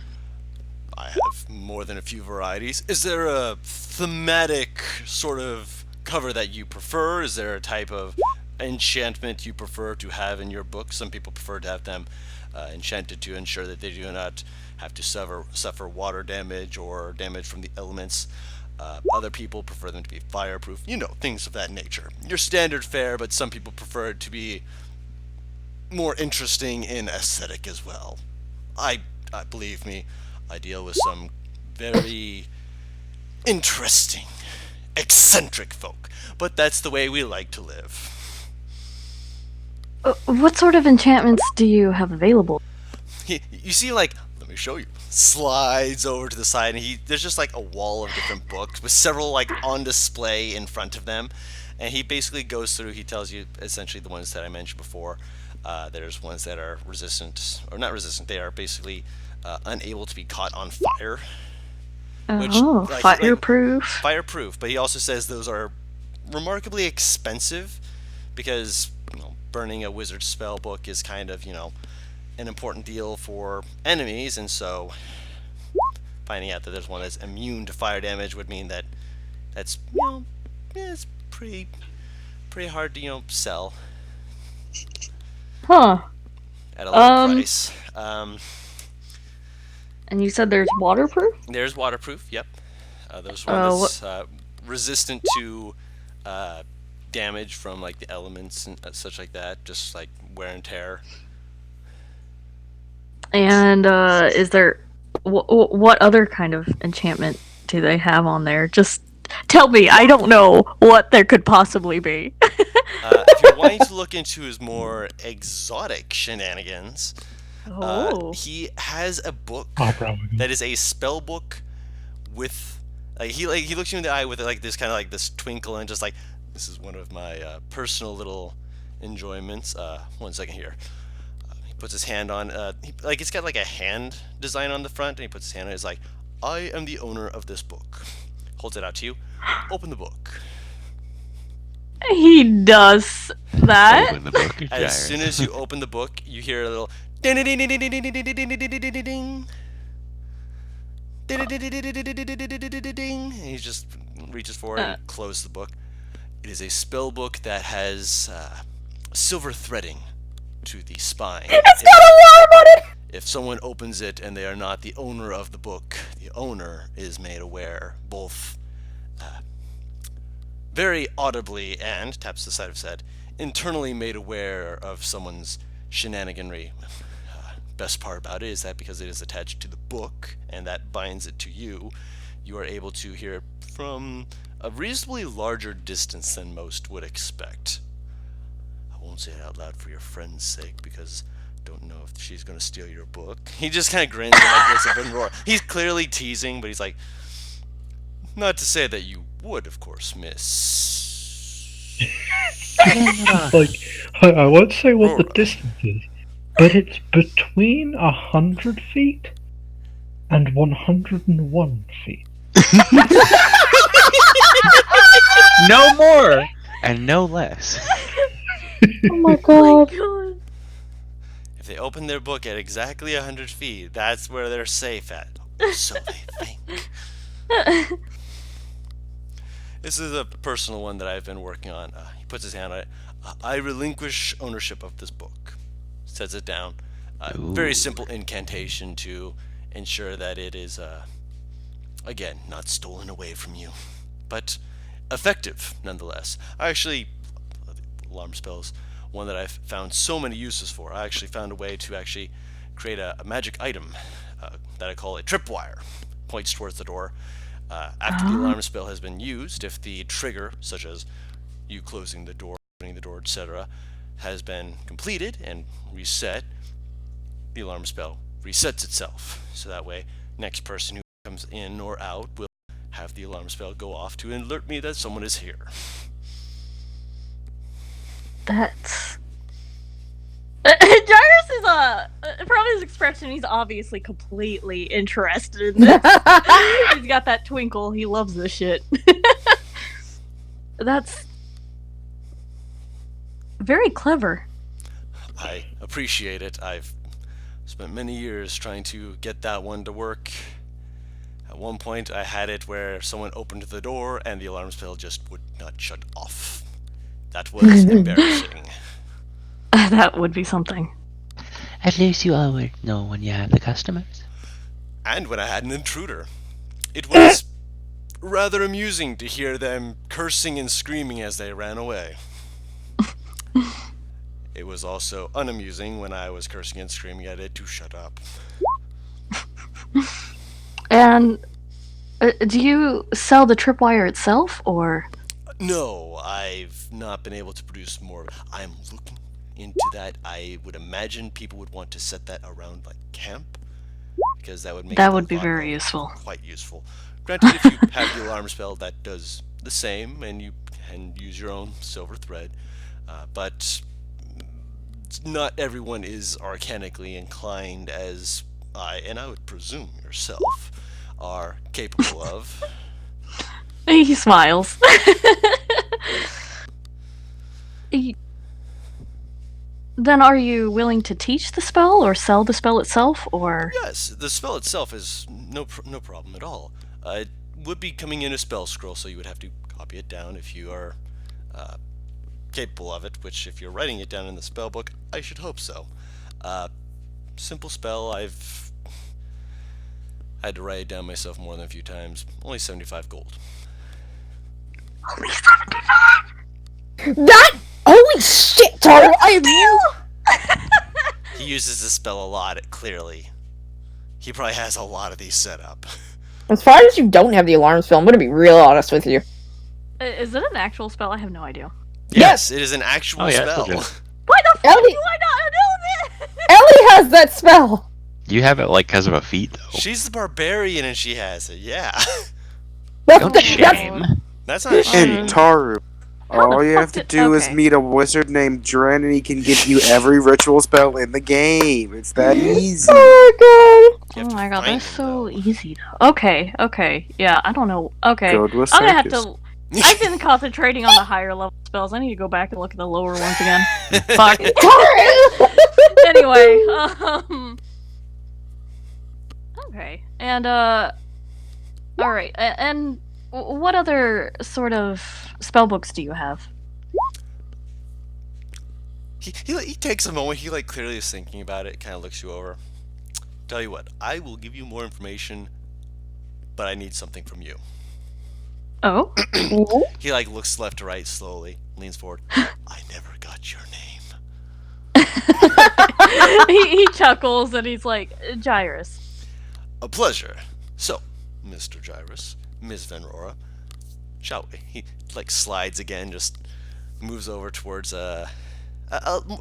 I have more than a few varieties. Is there a thematic sort of cover that you prefer? Is there a type of enchantment you prefer to have in your book? Some people prefer to have them enchanted to ensure that they do not have to suffer water damage or damage from the elements. Other people prefer them to be fireproof. You know, things of that nature. Your standard fare, but some people prefer it to be more interesting in aesthetic as well. I believe me, I deal with some very interesting, eccentric folk, but that's the way we like to live. What sort of enchantments do you have available? You see, like, let me show you. Slides over to the side, and there's just like a wall of different books with several like on display in front of them, and he basically goes through. He tells you essentially the ones that I mentioned before. There's ones that are resistant, or not resistant. They are basically unable to be caught on fire. Oh, fireproof. Fireproof, but he also says those are remarkably expensive because burning a wizard spell book is kind of an important deal for enemies, and so finding out that there's one that's immune to fire damage would mean that that's it's pretty hard to sell Huh. at a low price. And you said there's waterproof? There's waterproof. Yep. There's one that's resistant to damage from like the elements and such like that, just like wear and tear. And is there what other kind of enchantment do they have on there? Just tell me. I don't know what there could possibly be. If you're wanting to look into his more exotic shenanigans, he has a book that is a spell book with he looks you in the eye with like this kind of like this twinkle and just like, this is one of my personal little enjoyments. 1 second here. He puts his hand on it's got like a hand design on the front, and he puts his hand on it. It's like, I am the owner of this book. Holds it out to you. Open the book. He does that. Open the book, As soon as you open the book, you hear a little ding ding ding ding ding ding ding ding ding ding, and he just reaches forward and closes the book. It is a spell book that has silver threading to the spine. It's got a worm on it! If someone opens it and they are not the owner of the book, the owner is made aware, both very audibly and, taps the side of his head, internally made aware of someone's shenaniganry. Best part about it is that because it is attached to the book and that binds it to you, you are able to hear it from a reasonably larger distance than most would expect. I won't say it out loud for your friend's sake because I don't know if she's going to steal your book. He just kind of grins and like looks up and roar. He's clearly teasing, but he's like, not to say that you would, of course, miss. Like, I won't say what the distance is, but it's between 100 feet and 101 feet. No more and no less. Oh my god. If they open their book at exactly 100 feet, that's where they're safe at. So they think. This is a personal one that I've been working on. He puts his hand on it. I relinquish ownership of this book. Sets it down. Very Ooh. simple incantation to ensure that it is, again, not stolen away from you, but effective nonetheless. I actually, alarm spells, one that I've found so many uses for. I actually found a way to actually create a magic item that I call a tripwire. Points towards the door. After the alarm spell has been used, if the trigger, such as you closing the door, opening the door, etc., has been completed and reset, the alarm spell resets itself. So that way, next person who comes in or out will have the alarm spell go off to alert me that someone is here. That's. Gyrus is from his expression, he's obviously completely interested in this. He's got that twinkle. He loves this shit. That's very clever. I appreciate it. I've spent many years trying to get that one to work. At one point, I had it where someone opened the door and the alarm spell just would not shut off. That was embarrassing. That would be something. At least you always know when you have the customers. And when I had an intruder. It was rather amusing to hear them cursing and screaming as they ran away. It was also unamusing when I was cursing and screaming at it to shut up. And do you sell the tripwire itself, or? No, I've not been able to produce more. I'm looking into that. I would imagine people would want to set that around like camp, because that would make That it would a be lot very more- useful. Quite useful. Granted, if you have the alarm spell, that does the same, and you can use your own silver thread, but not everyone is arcanically inclined as I, and I would presume yourself, are capable of. He smiles. Then are you willing to teach the spell or sell the spell itself, or? Yes, the spell itself is no problem at all. It would be coming in a spell scroll, so you would have to copy it down if you are capable of it, which if you're writing it down in the spell book, I should hope so. Simple spell, I've had to write it down myself more than a few times. Only 75 gold. Only 75! That holy shit, Taro! He uses this spell a lot, clearly. He probably has a lot of these set up. As far as you don't have the alarm spell, I'm gonna be real honest with you. Is it an actual spell? I have no idea. Yes, it is an actual Oh, yeah, spell. it's legit. Why the fuck Ellie- do I not know this? Ellie has that spell! You have it like because of a feat, though. She's the barbarian and she has it, yeah. Don't That's, shame. That's not a And shame. Taru, How the all you fuck have to did- do is okay. meet a wizard named Dren, and he can give you every ritual spell in the game. It's that easy. oh You Oh have to my god, find that's him, so though. easy though. Okay, yeah, I don't know. Okay, Go to a I'm gonna have circus. to. I've been concentrating on the higher level spells. I need to go back and look at the lower ones again. Fuck. god! Anyway, okay, and alright, and what other sort of spell books do you have? He takes a moment, he like clearly is thinking about it, kind of looks you over. Tell you what, I will give you more information, but I need something from you. Oh, He like looks left to right slowly, leans forward. I never got your name. he chuckles and he's like, Gyrus. A pleasure. So, Mr. Gyrus, Ms. Venrora, shall we? He like slides again, just moves over towards a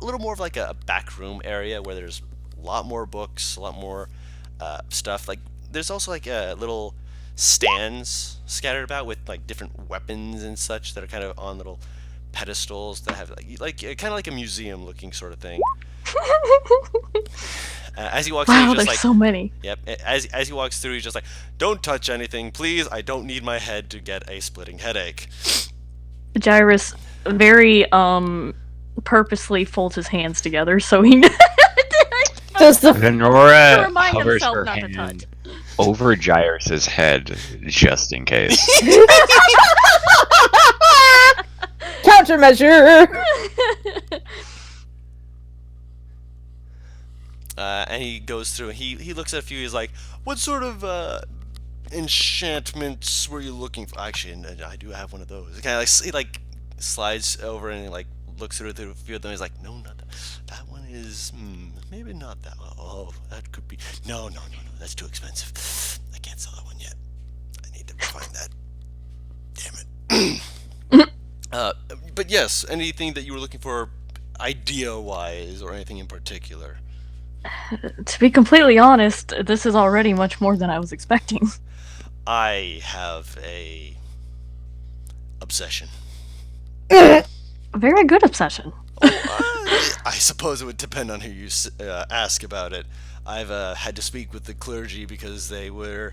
little more of like a back room area where there's a lot more books, a lot more stuff. Like there's also like little stands scattered about with like different weapons and such that are kind of on little pedestals that have like kind of like a museum looking sort of thing. As he walks in, Wow, he's just there's like, so many. yep. As he walks through, he's just like, "Don't touch anything, please. I don't need my head to get a splitting headache." Gyrus very purposely folds his hands together so he Does the to Venora remind hovers himself her not to hand touch. over Jairus' head, just in case. Countermeasure. And he goes through. He looks at a few. He's like, "What sort of enchantments were you looking for?" Actually, I do have one of those. Kind of like he like slides over and he like looks through a few of them. He's like, "No, not that. That one is maybe not that one. Oh, that could be. No. That's too expensive. I can't sell that one yet. I need to find that. Damn it." But yes, anything that you were looking for, idea-wise, or anything in particular. To be completely honest, this is already much more than I was expecting. I have a obsession. A very good obsession. I suppose it would depend on who you ask about it. I've had to speak with the clergy because they were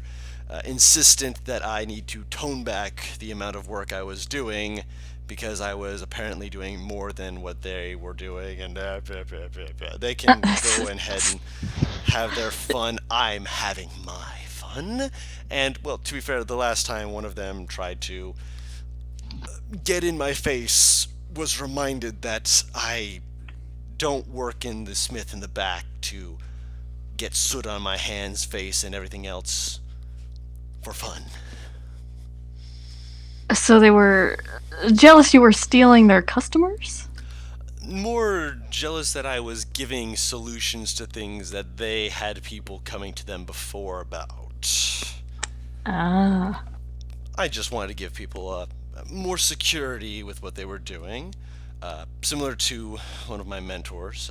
insistent that I need to tone back the amount of work I was doing because I was apparently doing more than what they were doing, and they can go ahead and have their fun. I'm having my fun. And, well, to be fair, the last time one of them tried to get in my face was reminded that I don't work in the smith in the back to get soot on my hands, face, and everything else for fun. So they were jealous you were stealing their customers? More jealous that I was giving solutions to things that they had people coming to them before about. Ah. I just wanted to give people more security with what they were doing. Similar to one of my mentors,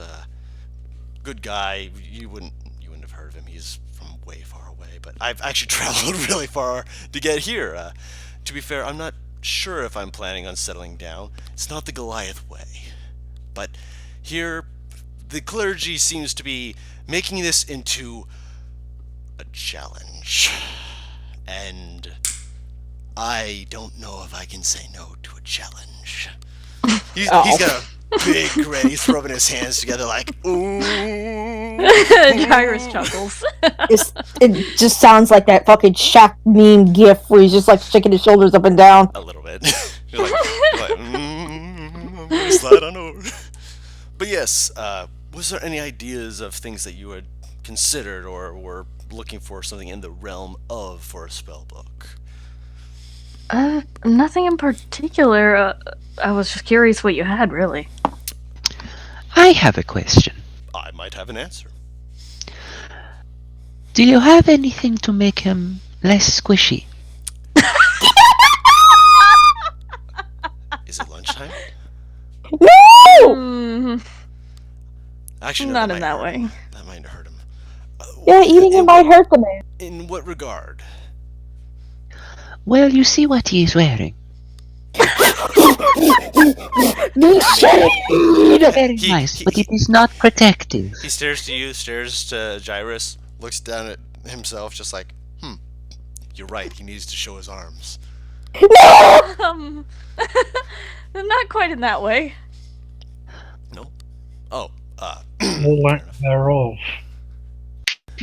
good guy. You wouldn't have heard of him. He's from way far away, but I've actually traveled really far to get here. To be fair, I'm not sure if I'm planning on settling down. It's not the Goliath way. But here, the clergy seems to be making this into a challenge. And I don't know if I can say no to a challenge. He's got a big grin. He's rubbing his hands together like, ooh. Jairus chuckles. It just sounds like that fucking Shaq meme gif where he's just like shaking his shoulders up and down. A little bit. You're like slide on over. But yes, was there any ideas of things that you had considered or were looking for something in the realm of for a spell book? Nothing in particular. I was just curious what you had, really. I have a question. I might have an answer. Do you have anything to make him less squishy? Is it lunchtime? No! Actually, no, Not in that way. That might hurt him. Yeah, eating it might hurt the man. In what regard? Well, you see what he is wearing. Very nice, but it is not protective. He stares to you, stares to Jairus, looks down at himself, just like, you're right, he needs to show his arms. Not quite in that way. No? Oh, Lack thereof.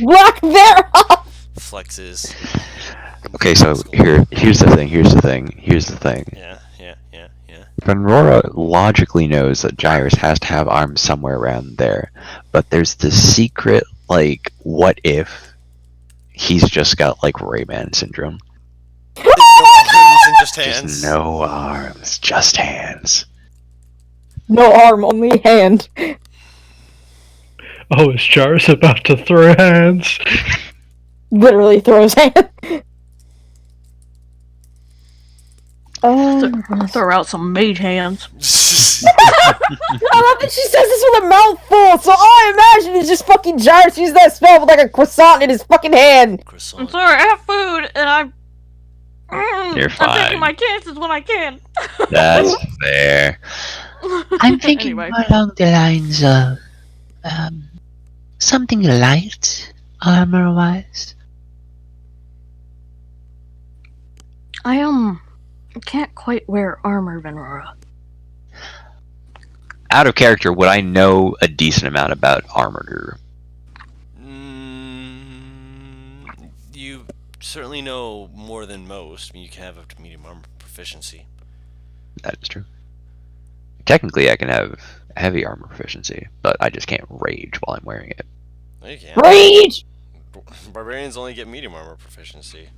Lack thereof! flexes. Okay, so here's the thing. Yeah. Venrora logically knows that Jairus has to have arms somewhere around there, but there's this secret, like, what if he's just got, like, Rayman syndrome? No arms and just hands. Just no arms, just hands. No arm, only hand. Oh, is Jairus about to throw hands? Literally throws hand. Throw out some mage hands. I love that she says this with a mouthful, so all I imagine is just fucking Jairus using that spell with like a croissant in his fucking hand. I'm Croissant. sorry, I have food, and You're I'm fine. taking my chances when I can. That's fair. I'm thinking Anyway. more along the lines of something light, armor-wise. I can't quite wear armor, Venrora. Out of character, would I know a decent amount about armor? You certainly know more than most. I mean, you can have up to medium armor proficiency. That is true. Technically, I can have heavy armor proficiency, but I just can't rage while I'm wearing it. No, you can't. Rage! Barbarians only get medium armor proficiency.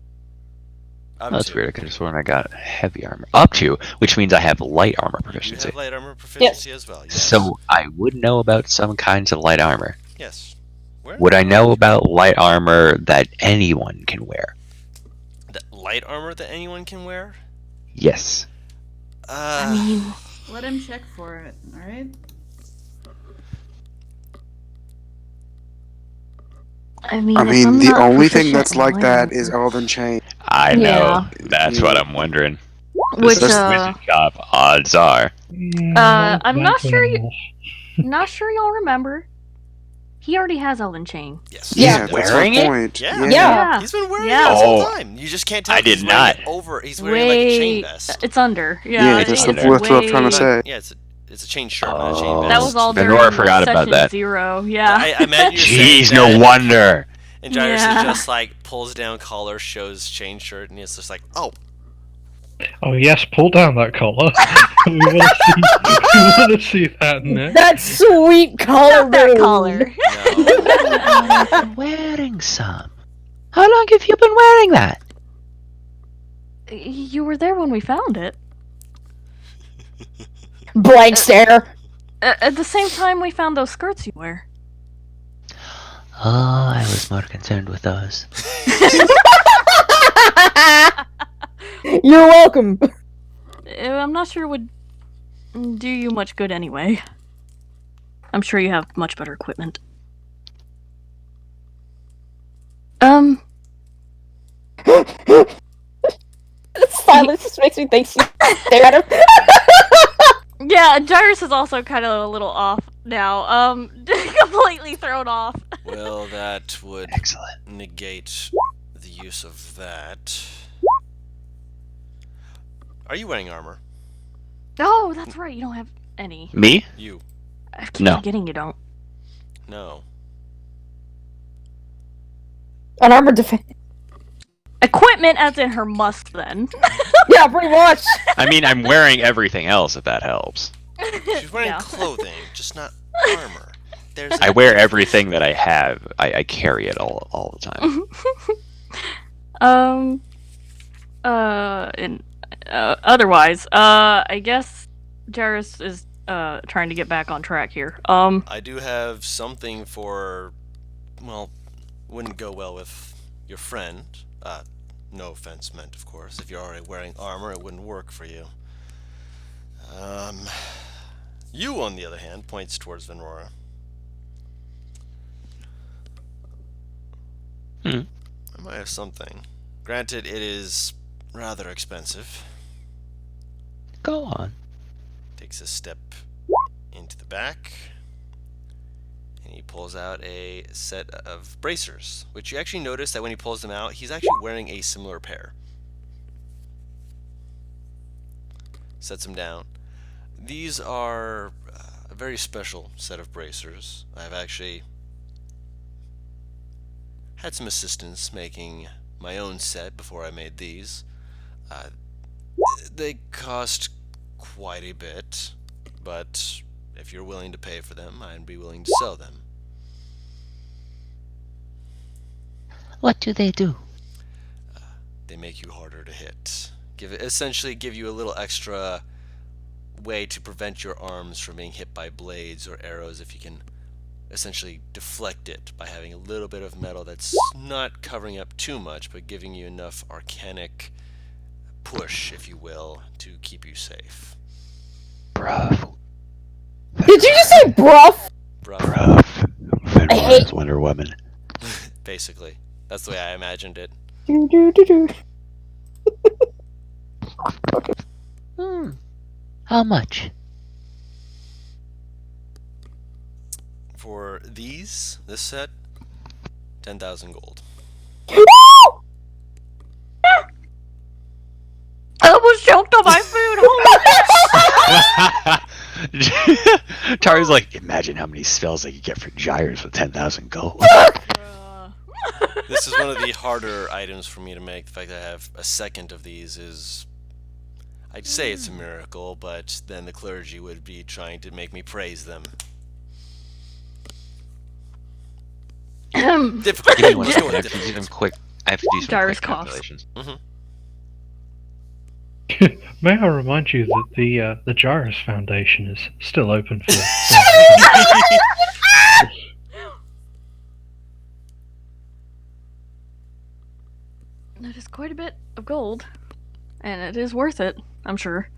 Up Oh, that's to. weird. I could have sworn I got heavy armor. Up to, which means I have light armor You proficiency. have light armor proficiency as well. Yes. So I would know about some kinds of light armor. Yes. Where? Would I know about light armor that anyone can wear? The light armor that anyone can wear? Yes. I mean, Let him check for it, alright? Uh, I mean, I if mean, I'm the not only thing proficient that's in like light that armor- is Elven Chain. I know. Yeah. That's what I'm wondering. Which, This is wizard shop. Odds are. I'm not exactly sure you- enough. not sure y'all remember. He already has Elven Chain. Yes. Yeah. That's Wearing right. it? Point. Yeah. Yeah. He's been wearing Yeah. it this whole Oh. time. You just can't tell. I 'cause did he's wearing not. it over. He's wearing like a chain vest. It's under. Yeah, Yeah, that's it's what I'm trying to say. Yeah, it's a chain shirt, not a chain vest. That was all Benora during forgot about session that. 0. Yeah. I imagine you're saying Jeez, that, no wonder. And Jairus Yeah. is just like pulls down collar, shows chain shirt, and it's just like, oh, Oh yes, pull down that collar. we want to see that next. That sweet collar. Not that collar. no. I've been wearing some. How long have you been wearing that? You were there when we found it. Blank stare. At the same time we found those skirts you wear. Oh, I was more concerned with those. You're welcome. I'm not sure it would do you much good anyway. I'm sure you have much better equipment. Silence just makes me think she's stare at him. Yeah, Jairus is also kind of a little off now. Completely thrown off. Well, that would Excellent. negate the use of that. Are you wearing armor? Oh, that's right. You don't have any. Me? You? I keep No. forgetting you don't. No. Unarmored defense. Equipment, as in her must. Then. Yeah, pretty much. I mean, I'm wearing everything else, if that helps. She's wearing Yeah. clothing, just not armor. There's I wear everything that I have. I carry it all the time. Otherwise, I guess Jairus is trying to get back on track here. I do have something for, well, wouldn't go well with your friend. No offense meant, of course. If you're already wearing armor, it wouldn't work for you. You, on the other hand, points towards Venrora. Hmm. I might have something. Granted, it is rather expensive. Go on. Takes a step into the back, and he pulls out a set of bracers, which you actually notice that when he pulls them out, he's actually wearing a similar pair. Sets them down. These are a very special set of bracers. I've actually had some assistance making my own set before I made these. They cost quite a bit, but if you're willing to pay for them, I'd be willing to sell them. What do they do? They make you harder to hit. Essentially give you a little extra way to prevent your arms from being hit by blades or arrows if you can essentially deflect it by having a little bit of metal that's not covering up too much, but giving you enough arcanic push, if you will, to keep you safe. Bruv. Did you just say bruff? Bruh. I hate- Wonder Woman. Basically. That's the way I imagined it. Do, do, do, do. How much? For this set, 10,000 gold. I almost choked on my food. Holy Tari's like, imagine how many spells I could get for gyres with 10,000 gold. shit. This is one of the harder items for me to make. The fact that I have a second of these is, I'd say it's a miracle, but then the clergy would be trying to make me praise them. Difficult. Give me one Let's go second. I with have to do difficult. some quick. I have to do some Gyrus quick coughs. calculations. May I remind you that the Gyrus Foundation is still open for. That is quite a bit of gold, and it is worth it, I'm sure.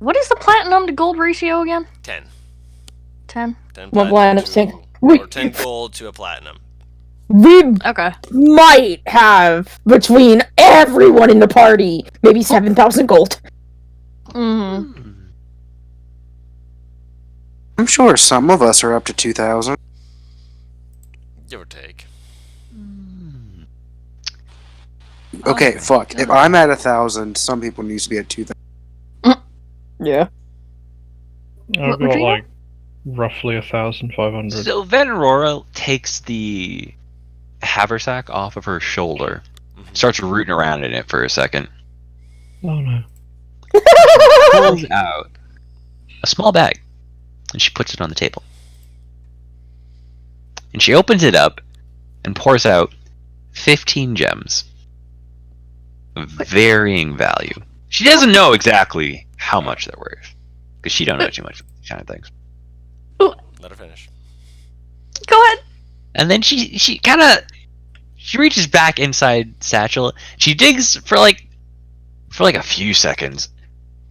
What is the platinum to gold ratio again? 10. 10? 10 What platinum platinum to- to, or 10 gold to a platinum. We Okay. might have, between everyone in the party, maybe 7,000 gold. Mm-hmm. I'm sure some of us are up to 2,000. Give or take. Okay, Oh, fuck. If God. I'm at 1,000, some people need to be at 2,000. Yeah. I've What got you like roughly 1,500. So Venrora takes the haversack off of her shoulder, starts rooting around in it for a second, Oh no. pulls out a small bag, and she puts it on the table. And she opens it up and pours out 15 gems of varying value. She doesn't know exactly how much they're worth, because she don't know too much of these kind of things. Let her finish. Go ahead. And then she kind of reaches back inside satchel. She digs for like a few seconds,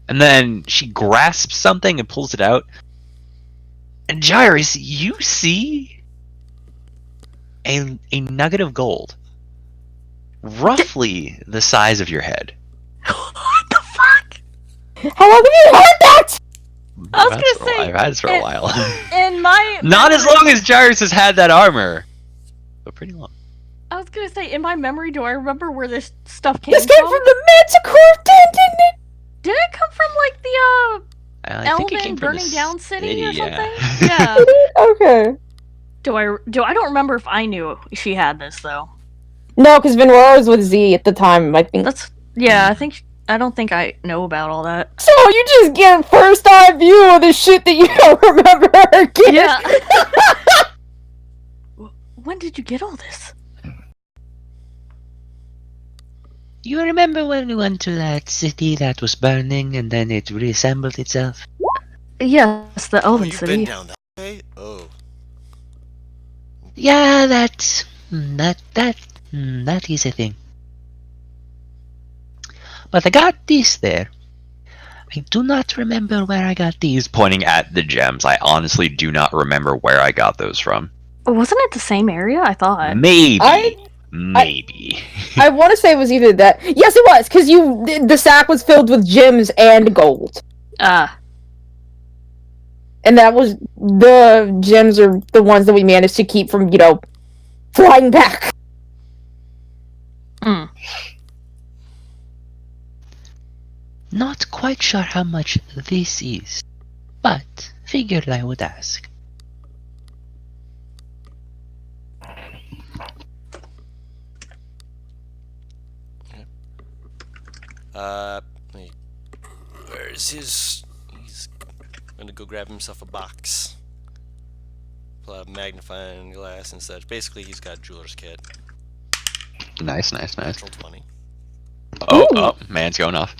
and then she grasps something and pulls it out. And Gyrus, you see a nugget of gold, roughly the size of your head. What the fuck? How long have you had that? I was gonna say, I've had this for a while. In my Not as memory- long as Gyrus has had that armor, but pretty long. I was gonna say, in my memory, do I remember where this stuff came This came from the Manticore Den, didn't it? Did it come from like the I think it Elven came from the burning down city or yeah. something? Yeah. Okay. I don't remember if I knew she had this though. No, because Venrora was with Z at the time, I think. I don't think I know about all that. So you just get a first eye view of the shit that you don't remember again. Yeah. When did you get all this? You remember when we went to that city that was burning and then it reassembled itself? Yes, the Oh, Elven you've city. been down that way? Oh. Yeah, that is a thing. But I got this there. I do not remember where I got these. He's pointing at the gems. I honestly do not remember where I got those from. Wasn't it the same area? I thought. Maybe. Maybe. I want to say it was either that. Yes, it was, because the sack was filled with gems and gold. And that was, the gems are the ones that we managed to keep from, flying back. Not quite sure how much this is, but figured I would ask. Wait. Where's his... He's gonna go grab himself a box. Pull out a magnifying glass and such. Basically, he's got a jeweler's kit. Nice. Natural 20. Oh, man's going off.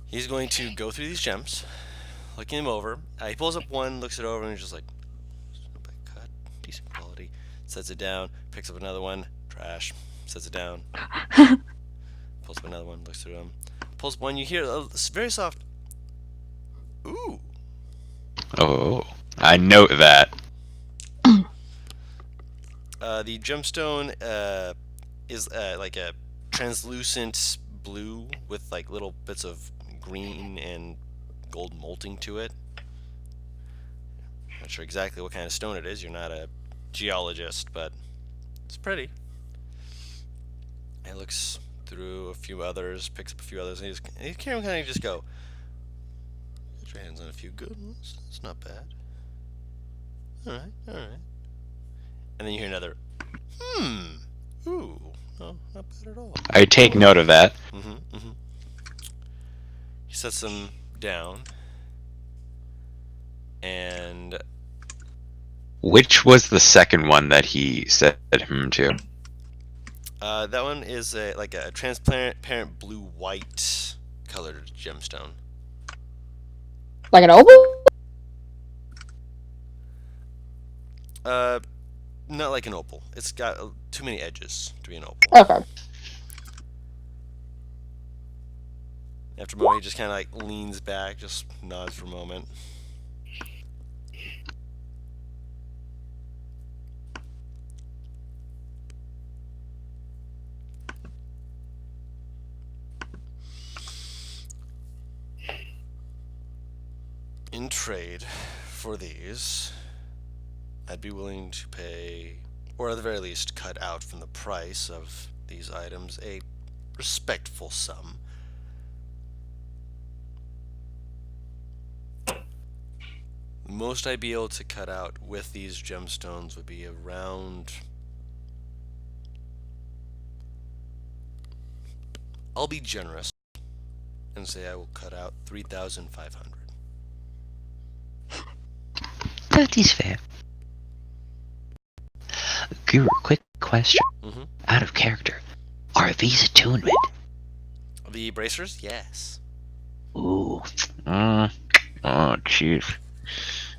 He's going to go through these gems, looking them over. He pulls up one, looks it over, and he's just like, "No bad cut, decent quality." Sets it down, picks up another one, trash. Sets it down. Pulls up another one, looks through them. Pulls up one, you hear a very soft, "Ooh." Oh, I note that. The gemstone is like a translucent blue with like little bits of green and gold molting to it. Not sure exactly what kind of stone it is. You're not a geologist, but it's pretty. It looks through a few others, picks up a few others, and he can kind of just go, "Put your hands on a few good ones. It's not bad." All right, all right. And then you hear another, ooh, no, not bad at all. I take note of that. He sets them down, and Which was the second one that he said to? that one is like a transparent blue-white colored gemstone. Like an opal? Not like an opal. It's got too many edges to be an opal. Okay. After a moment, he just kind of like leans back, just nods for a moment. In trade for these, I'd be willing to pay, or at the very least cut out from the price of these items, a respectful sum. The most I'd be able to cut out with these gemstones would be around... I'll be generous and say I will cut out 3,500. That is fair. Guru, quick question. Out of character. Are these attunement? The bracers? Yes. Ooh. Oh, jeez.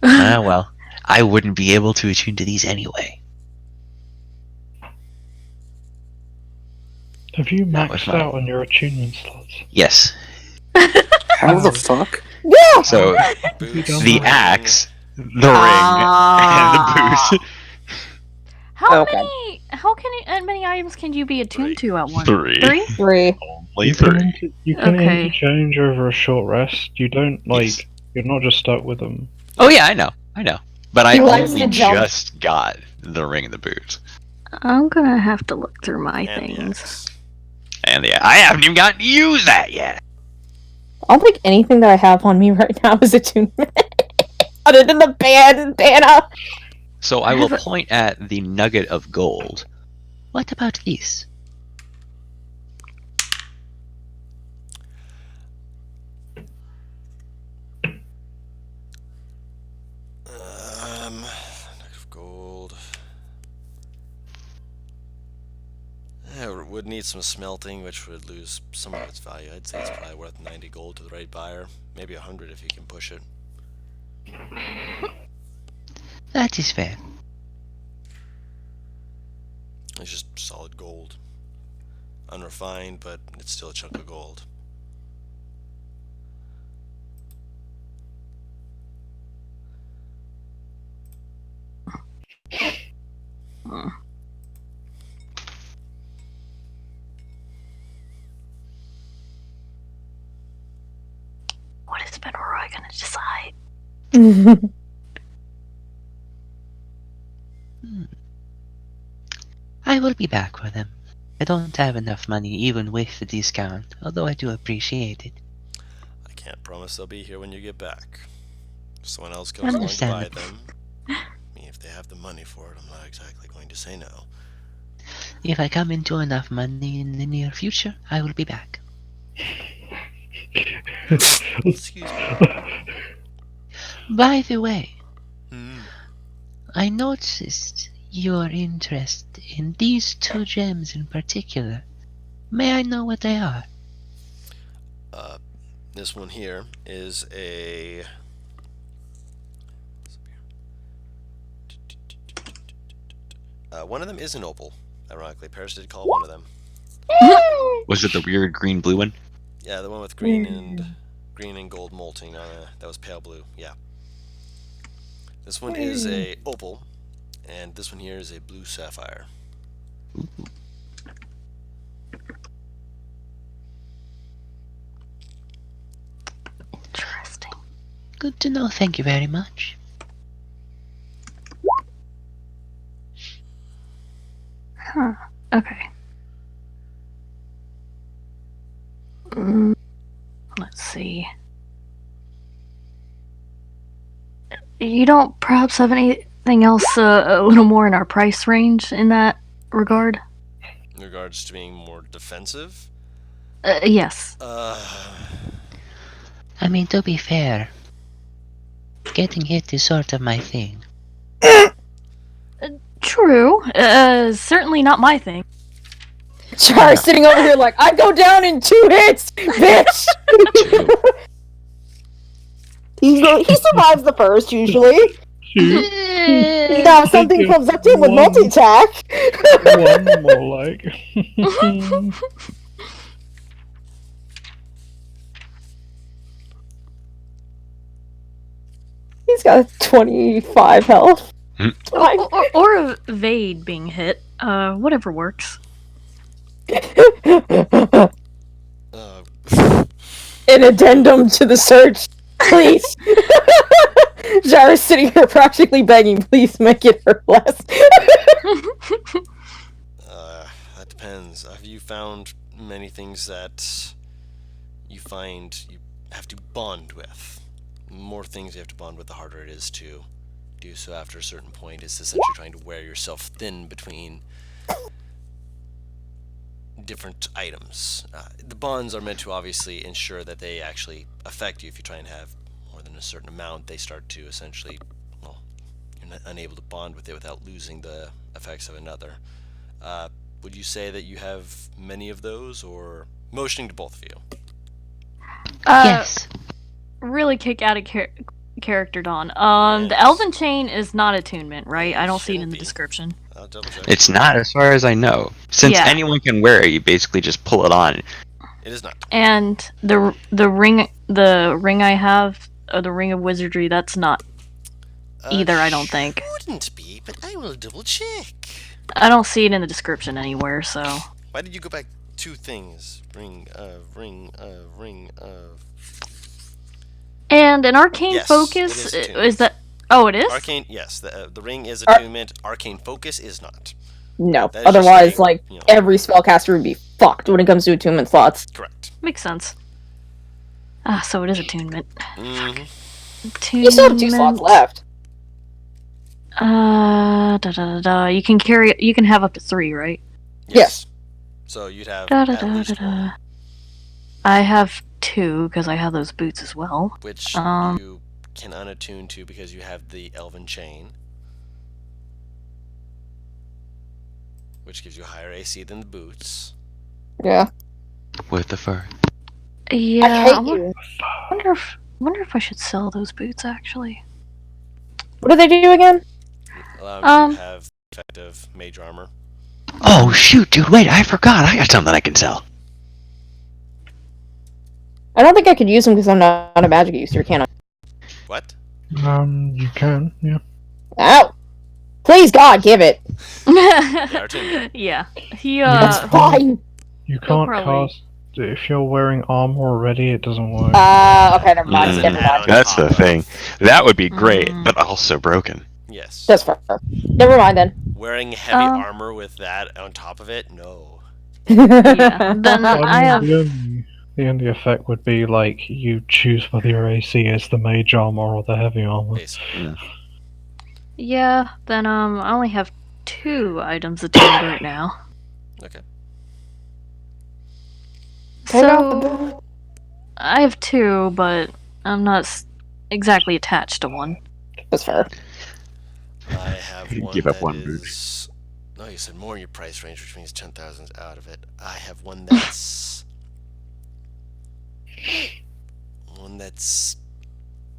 Ah, well. I wouldn't be able to attune to these anyway. Have you That was maxed my- out on your attunement slots? Yes. How the fuck? Yeah! So Boots, the ring. axe, the ring, and the boot. How Okay. many items can you be attuned Three. to at once? Three. Three. Only three. You can Okay. interchange over a short rest. You don't, like, Yes. you're not just stuck with them. Oh yeah, I know. But I He likes only to jump. just got the ring and the boot. I'm gonna have to look through my And the things. axe. And yeah, I haven't even gotten to use that yet. I don't think anything that I have on me right now is attunement. Other than the bandana. So I will point at the nugget of gold. What about these? Nugget of gold. Yeah, it would need some smelting, which would lose some of its value. I'd say it's probably worth 90 gold to the right buyer. Maybe 100 if you can push it. That is fair. It's just solid gold. Unrefined, but it's still a chunk of gold. What is Benroy gonna decide? I will be back for them. I don't have enough money even with the discount, although I do appreciate it. I can't promise they'll be here when you get back. If someone else comes along to buy Understandable. them, I mean, if they have the money for it, I'm not exactly going to say no. If I come into enough money in the near future, I will be back. Excuse me. By the way, Hmm. I noticed your interest in these two gems in particular. May I know what they are? This one here is a... one of them is an opal. Ironically, Paris did call one of them. Was it the weird green blue one? Yeah, the one with green and gold molting. That was pale blue. Yeah. This one is a opal, and this one here is a blue sapphire. Interesting. Good to know, thank you very much. Huh. Okay. Let's see. You don't perhaps have any anything else a little more in our price range in that regard? In regards to being more defensive, Yes. I mean, to be fair, getting hit is sort of my thing. True. Certainly not my thing. Char sitting over here like, I go down in 2 hits, bitch! he survives the first, usually. Now something comes up to him with multi-attack. One more like. He's got 25 health. Fine. Or evade being hit. Whatever works. uh, An addendum to the search, please. Jara's sitting here practically begging, please make it hurt less. that depends. Have you found many things that you find you have to bond with? The more things you have to bond with, the harder it is to do so after a certain point. It's essentially trying to wear yourself thin between different items. The bonds are meant to obviously ensure that they actually affect you. If you try and have more than a certain amount, they start to essentially, well, you're not unable to bond with it without losing the effects of another. Would you say that you have many of those, or motioning to both of you? Yes. Really kick out of character, Dawn. Yes. The Elven Chain is not attunement, right? I don't see it in Shouldn't the be. description. I'll double check. It's not, as far as I know. Since Yeah. anyone can wear it, you basically just pull it on. It is not. And the ring I have, the ring of wizardry, that's not either. I don't think. Wouldn't be, but I will double check. I don't see it in the description anywhere. So Why did you go back 2 things? Ring of. and an arcane Yes, focus it is attunement. is that? Oh, it is. Arcane, yes. The ring is attunement. Arcane focus is not. No, That is just otherwise, saying, like, you know. every spellcaster would be fucked when it comes to attunement slots. Correct. Makes sense. So it is attunement. Mm-hmm. You still have 2 slots left. You can carry. You can have up to 3, right? Yes. So you'd have at least one, I have 2 because I have those boots as well. which you can unattune to because you have the Elven Chain, which gives you a higher AC than the boots. Yeah. With the fur. Yeah. I hate you. Wonder if I should sell those boots actually. What do they do again? Allow you to have effective mage armor. Oh, shoot, dude, wait, I forgot. I got something I can sell. I don't think I could use them because I'm not a magic user, can I? What? You can, yeah. Ow! Please, God, give it. Yeah. He That's fine. You can't probably- cast if you're wearing armor already. It doesn't work. Okay, never mind. Never mind. That's the thing. That would be great, but also broken. Yes. That's fair. Never mind then. Wearing heavy armor with that on top of it? No. Yeah. Then I have. The only effect would be like you choose whether your AC is the mage armor or the heavy armor. Basically. Yeah. Then I only have 2 items attuned right now. Okay. So I have 2, but I'm not exactly attached to one. That's fair. I have one Give up that one is... No, you said more in your price range, which means 10,000's out of it. I have one that's... one that's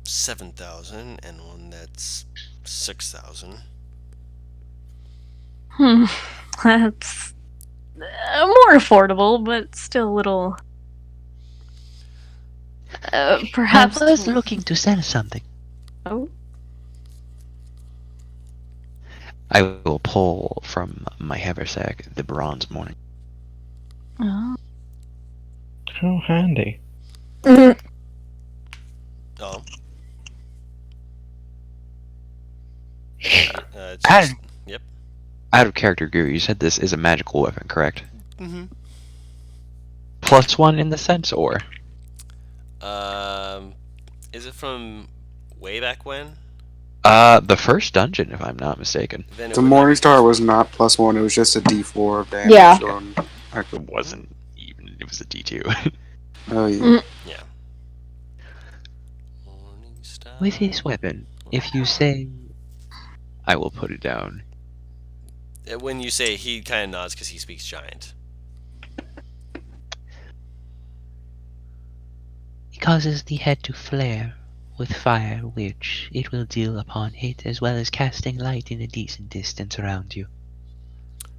7,000 and one that's 6,000. That's more affordable, but still a little. Perhaps. I was looking to sell something. Oh. I will pull from my haversack the bronze morning. Oh. How handy. Oh. It's just, yep. Out of character, Guru, you said this is a magical weapon, correct? Mm-hmm. +1 in the sense, or? Is it from way back when? The first dungeon, if I'm not mistaken. Then it The would not be Morningstar was +1. not +1. It was just a D4 of damage. Yeah. On It wasn't even. It was a D2. oh yeah. Mm. Yeah. Morningstar. With this weapon, if you say I will put it down. When you say, he kind of nods because he speaks giant. it causes the head to flare with fire, which it will deal upon hit, as well as casting light in a decent distance around you.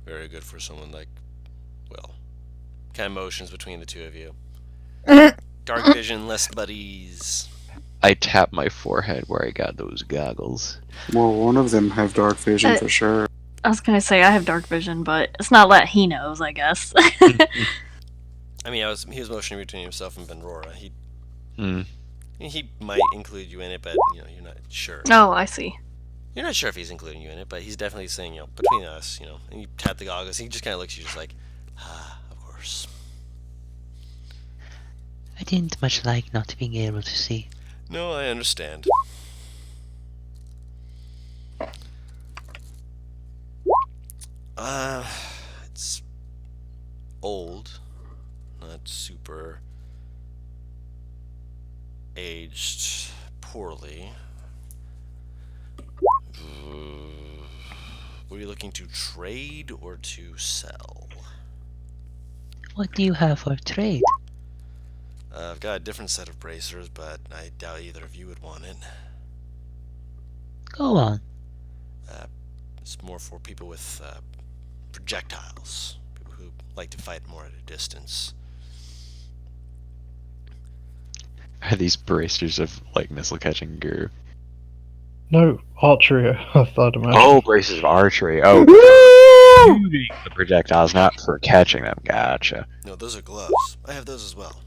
Very good for someone like, well, kind of motions between the two of you. Dark vision, less buddies. I tap my forehead where I got those goggles. Well, one of them have dark vision Uh, for sure. I was gonna say I have dark vision, but it's not that he knows, I guess. I mean, he was motioning between himself and Benrora. Hmm. He might include you in it, but you're not sure. Oh, I see. You're not sure if he's including you in it, but he's definitely saying, between us, and you tap the goggles. He just kind of looks at you, just like, of course. I didn't much like not being able to see. No, I understand. It's old, not super aged poorly. Were you looking to trade or to sell? What do you have for trade? I've got a different set of bracers, but I doubt either of you would want it. Go on. It's more for people with projectiles, people who like to fight more at a distance. Are these bracers of like missile catching gear? No, archery, I thought imagine. Oh, bracers of archery. Oh, shooting the projectiles, not for catching them. Gotcha. No, those are gloves. I have those as well.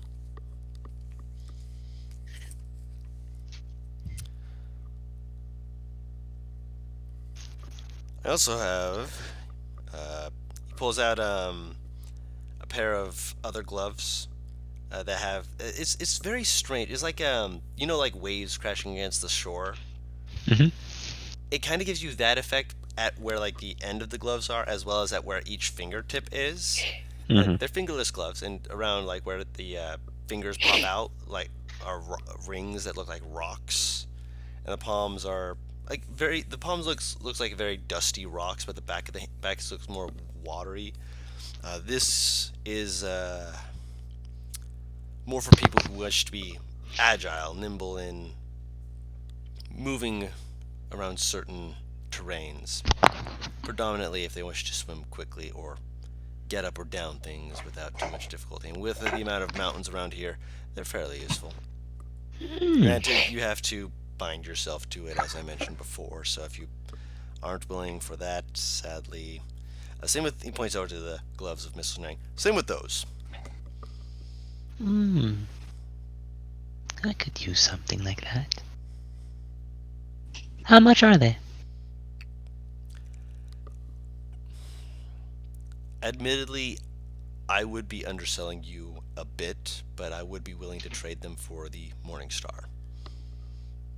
I also have. He pulls out a pair of other gloves that have. It's very strange. It's like like waves crashing against the shore. Mhm. It kind of gives you that effect at where like the end of the gloves are, as well as at where each fingertip is. Mhm. They're fingerless gloves, and around like where the fingers pop out, like are rings that look like rocks, and the palms are like very. The palms looks like very dusty rocks, but the back looks more watery. This is more for people who wish to be agile, nimble in moving around certain terrains. Predominantly, if they wish to swim quickly or get up or down things without too much difficulty. And with the amount of mountains around here, they're fairly useful. Granted, you have to bind yourself to it, as I mentioned before, so if you aren't willing for that, sadly... same with... He points over to the gloves of Mrs. Nang. Same with those. I could use something like that. How much are they? Admittedly, I would be underselling you a bit, but I would be willing to trade them for the Morningstar.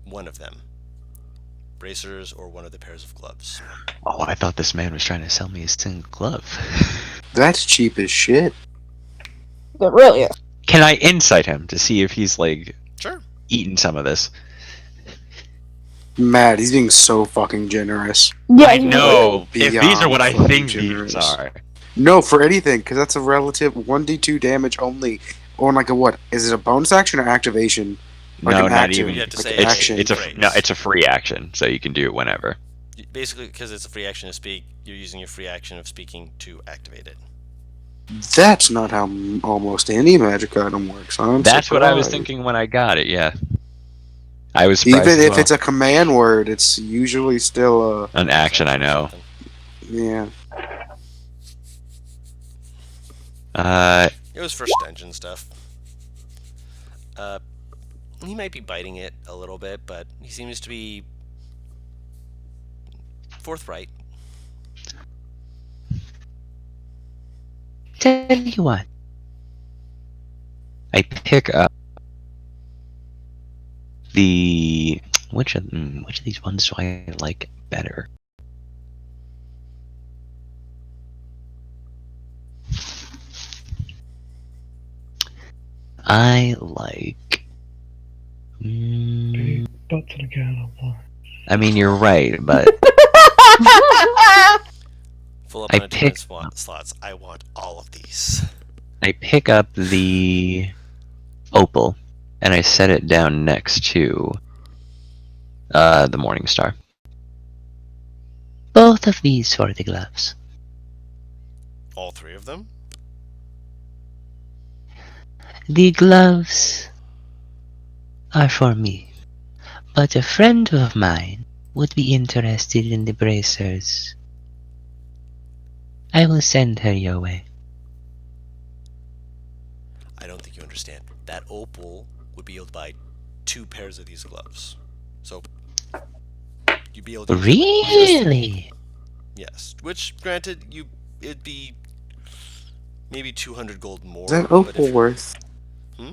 One of them. Bracers or one of the pairs of gloves. Oh, I thought this man was trying to sell me a single glove. That's cheap as shit. It really is. Can I insight him to see if he's like Sure. eating some of this? Matt, he's being so fucking generous. Yeah, I know. Beyond If these are what I fucking think generous. these are. No, for anything, because that's a relative 1d2 damage only. Or like a what? Is it a bonus action or activation? Like No, an not action. even. You have to Like say an It's action. it's a free action, so you can do it whenever. Basically, because it's a free action to speak, you're using your free action of speaking to activate it. That's not how almost any magic item works. That's what I was surprised. thinking when I got it. Yeah, I was surprised Even as if well. it's a command word, it's usually still An action, I know. yeah. It was first dungeon stuff. He might be biting it a little bit, but he seems to be forthright. Tell you what. I pick up the Which of these ones do I like better? I like. Big butts and a can of wine. I mean, you're right, but Full up I on attunement pick- slots. I want all of these. I pick up the opal and I set it down next to the Morning Star. Both of these for the gloves. All three of them? The gloves are for me, but a friend of mine would be interested in the bracers. I will send her your way. I don't think you understand. That opal would be able to buy 2 pairs of these gloves. So you'd be able to Really? yes. Which, granted, it'd be maybe 200 gold more. Is that but opal if- worth? Hmm?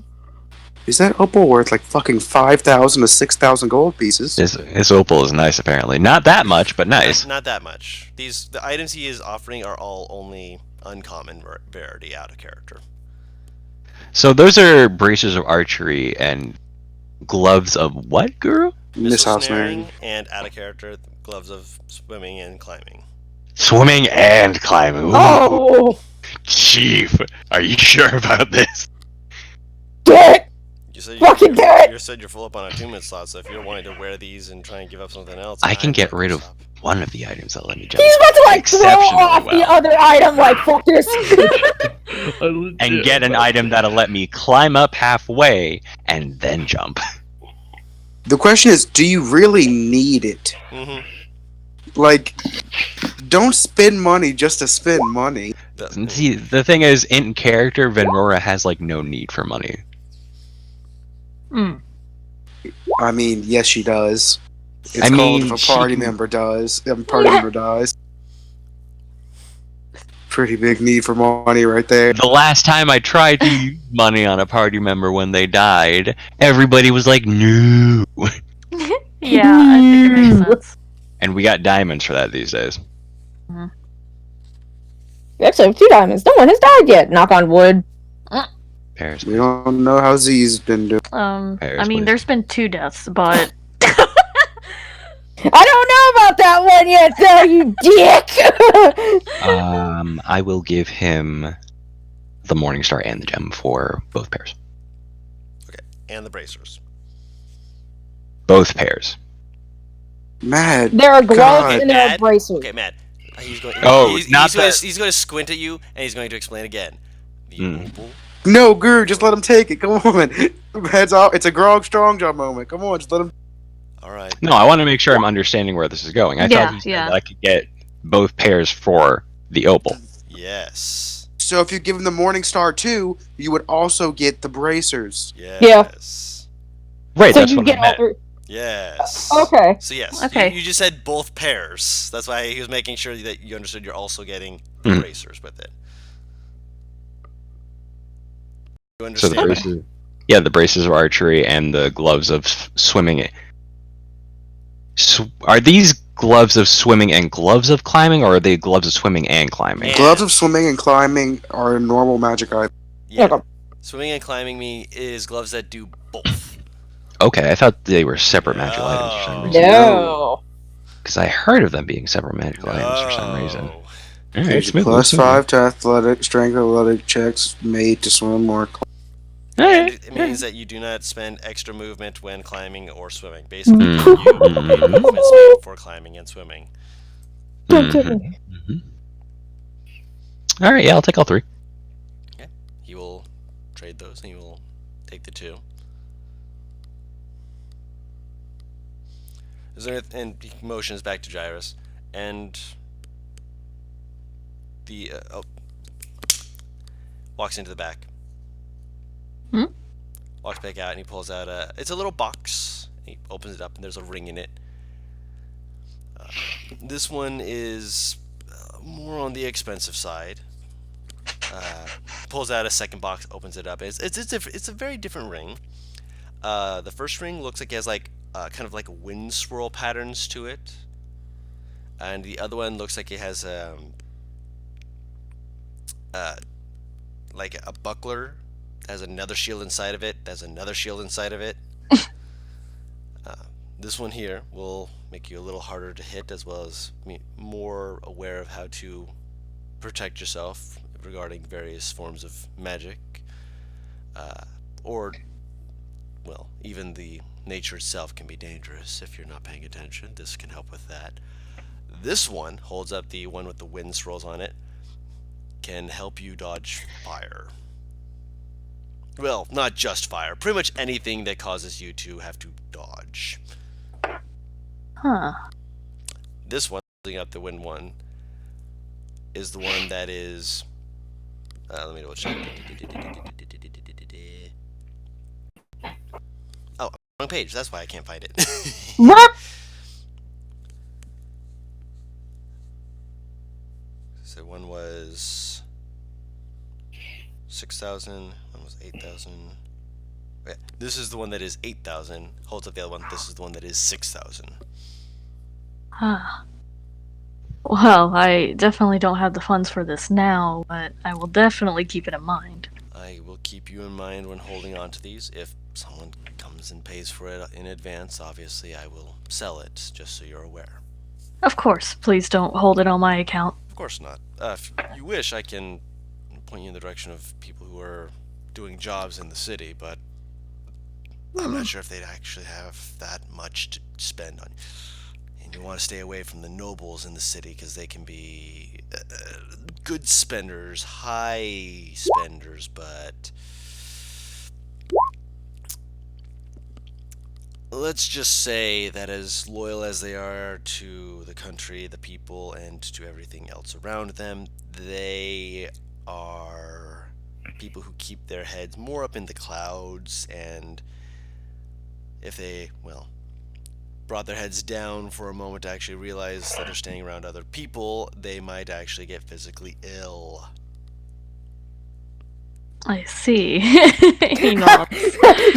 Is that opal worth like fucking 5,000 to 6,000 gold pieces? This opal is nice, apparently. Not that much, but nice. Not that much. The items he is offering are all only uncommon rarity out of character. So those are bracers of archery and gloves of what, Guru? Missile snaring snaring. and out of character gloves of swimming and climbing. Swimming and climbing. Ooh, Oh, Chief, are you sure about this? do it! You said Fucking do it! You said you're full up on attunement slots, so if you're wanting to wear these and try and give up something else, I can I'm get not rid gonna of stop. one of the items that let me jump He's about to like throw exceptionally off the well. other item like fuck this. And get an item that'll let me climb up halfway and then jump. The question is, do you really need it? Mm-hmm. Like, don't spend money just to spend money. See, the thing is, in character, Venrora has like no need for money. Mm. I mean, yes, she does. It's I called mean, if a she party can- member dies. If a party member dies. Pretty big need for money right there. The last time I tried to use money on a party member when they died, everybody was like, no. Yeah, I think it makes sense. And we got diamonds for that these days. We actually have 2 diamonds. No one has died yet. Knock on wood. Paris. We don't know how Z's been doing. Paris, I mean, please. there's been 2 deaths, but I don't know about that one yet, though, you dick. I will give him the Morning Star and the gem for both pairs. And the bracers. Both pairs. Mad. There are gloves God. and there are Matt? bracers. Okay, Matt. He's going. Oh, he's not going that- to, he's going to squint at you, and he's going to explain again. The Mm. opal. No, Guru, just let him take it. Come on. Heads off. It's a Grog Strongjaw moment. Come on, just let him. All right. No, I want to make sure I'm understanding where this is going. I Yeah, thought he said yeah. that I could get both pairs for the opal. Yes. So if you give him the Morning Star too, you would also get the bracers. Yes. Right, So that's you what get I meant. all 3. Yes. Okay. So yes. Okay. You just said both pairs. That's why he was making sure that you understood. You're also getting Mhm. bracers with it. You So understand? the braces, yeah, the braces of archery and the gloves of swimming. Are these gloves of swimming and gloves of climbing, or are they gloves of swimming and climbing? And- Gloves of swimming and climbing are a normal magic item. Yeah. Okay. Swimming and climbing me is gloves that do both. Okay, I thought they were separate magical items for some No. reason. No. Because I heard of them being separate magical items for some reason. No. All right, Gives you smooth, plus smooth. 5 to athletic, strength athletic checks made to swim or climb. All And right. it means that you do not spend extra movement when climbing or swimming. Basically, Mm. you gain movement speed for climbing and swimming. Don't kill me. Mhm. All right, yeah, I'll take all 3. He will trade those, and he will take the 2. Is there, and he motions back to Gyrus, and the walks into the back. Hmm? Walks back out, and he pulls out it's a little box. He opens it up, and there's a ring in it. This one is more on the expensive side. Pulls out a second box, opens it up. It's a very different ring. The first ring looks like it has like kind of like wind swirl patterns to it, and the other one looks like it has uh, like a buckler that has another shield inside of it. There's another shield inside of it. uh, this one here will make you a little harder to hit, as well as more aware of how to protect yourself regarding various forms of magic, or well, even the nature itself can be dangerous if you're not paying attention. This can help with that. This one holds up, the one with the wind swirls on it, can help you dodge fire. Well, not just fire. Pretty much anything that causes you to have to dodge. Huh. This one, holding up the wind one, is the one that is. Let me double check. Oh, wrong page. That's why I can't find it. What? So one was 6,000. One was 8,000. Okay, this is the one that is 8,000. Holds up the other one. This is the one that is 6,000. Huh. Well, I definitely don't have the funds for this now, but I will definitely keep it in mind. I will keep you in mind when holding on to these. If someone comes and pays for it in advance, obviously I will sell it, just so you're aware. Of course, please don't hold it on my account. Of course not. If you wish, I can point you in the direction of people who are doing jobs in the city, but I'm not sure if they'd actually have that much to spend on you. And you want to stay away from the nobles in the city, because they can be good spenders, high spenders, but let's just say that as loyal as they are to the country, the people, and to everything else around them, they are people who keep their heads more up in the clouds, and if they, well, brought their heads down for a moment to actually realize that they're staying around other people, they might actually get physically ill. I see. He nods.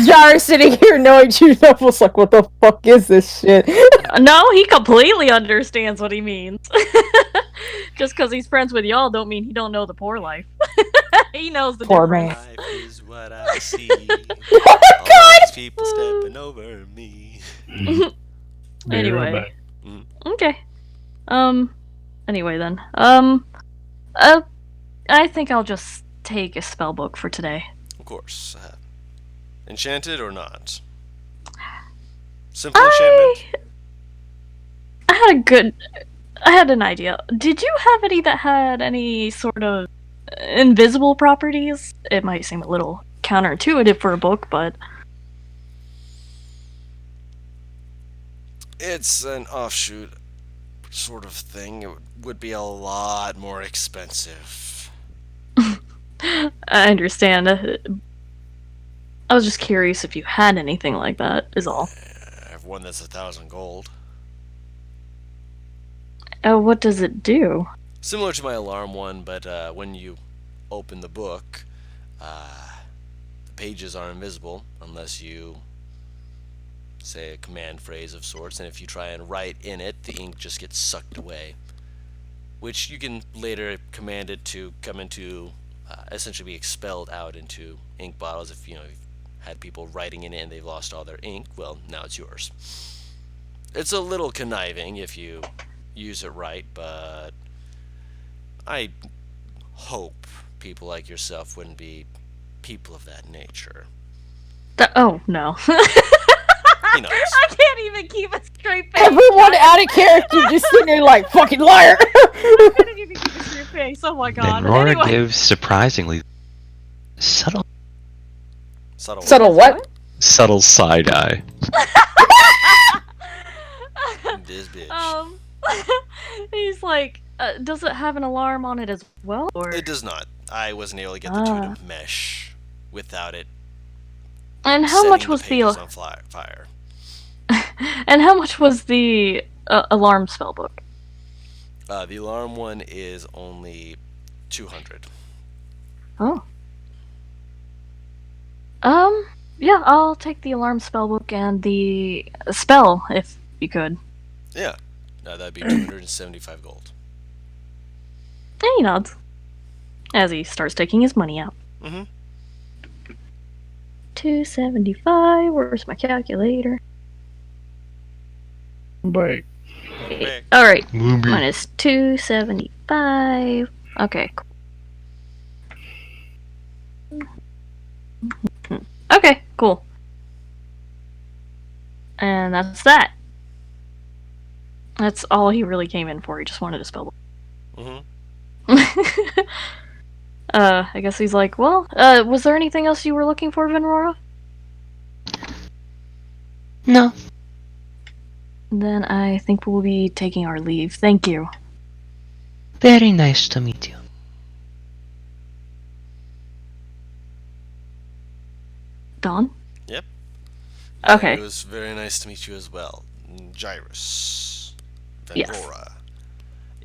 Jar sitting here knowing two nobles like, what the fuck is this shit? No, he completely understands what he means. Just because he's friends with y'all don't mean he don't know the poor life. He knows the Poor difference. man. Life is what I see. All these people stepping over me. Be right Anyway. back. Okay. Anyway then. I think I'll just take a spell book for today. Of course. Enchanted or not? Simple enchantment? I had an idea. Did you have any that had any sort of invisible properties? It might seem a little counterintuitive for a book, but It's an offshoot sort of thing. It would be a lot more expensive. I understand. I was just curious if you had anything like that, is all. I have one that's 1,000 gold. What does it do? Similar to my alarm one, but when you open the book, the pages are invisible unless you say a command phrase of sorts, and if you try and write in it, the ink just gets sucked away, which you can later command it to come into, essentially be expelled out into ink bottles. If you've had people writing in it and they've lost all their ink, well, now it's yours. It's a little conniving if you use it right, but I hope people like yourself wouldn't be people of that nature. Oh, no. He nods. I can't even keep a straight face. Everyone out of character just sitting there like, fucking liar! I couldn't even keep a straight face. Oh my god. Benrora Anyway. gives surprisingly subtle Subtle what? subtle side eye. This bitch. He's like, does it have an alarm on it as well? Or It does not. I wasn't able to get the two to mesh without it and how setting much the was the pages on fire. and how much was the alarm spell book? The alarm one is only 200. Oh. Yeah, I'll take the alarm spell book and the spell if you could. Yeah. That'd be 275 gold. And he nods as he starts taking his money out. Mm-hmm. 275. Where's my calculator? Wait. Back. All right, minus 275. Okay. Cool. Okay, cool. And that's that. That's all he really came in for. He just wanted a spell book. Mm-hmm. I guess he's like, well, was there anything else you were looking for, Venrora? No, Then I think we'll be taking our leave. Thank you. very nice to meet you. Don? Yep. Okay. It was very nice to meet you as well. Gyrus. Yes. Venrora.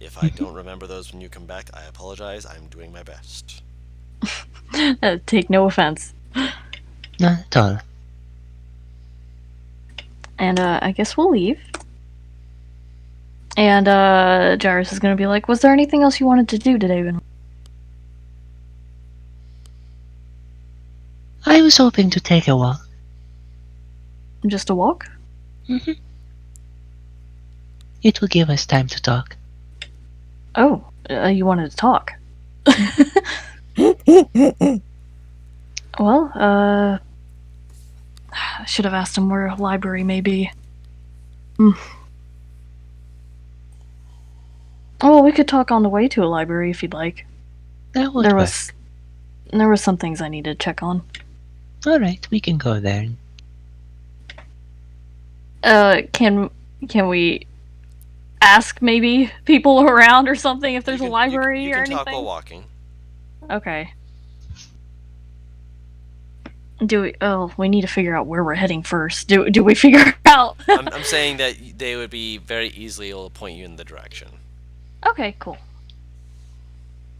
If I don't remember those when you come back, I apologize. I'm doing my best. Take no offense. Not at all. And I guess we'll leave. And Jairus is gonna be like, was there anything else you wanted to do today, Venrora? I was hoping to take a walk. Just a walk? It will give us time to talk. Oh, you wanted to talk. Well, I should have asked him where a library may be. Oh, we could talk on the way to a library if you'd like. That would There work. was some things I needed to check on. Alright, we can go there. Can we ask maybe people around or something if there's You a can- library you or can talk anything? while walking. Okay. We need to figure out where we're heading first. Do we figure out? I'm saying that they would be very easily able to point you in the direction. Okay, cool.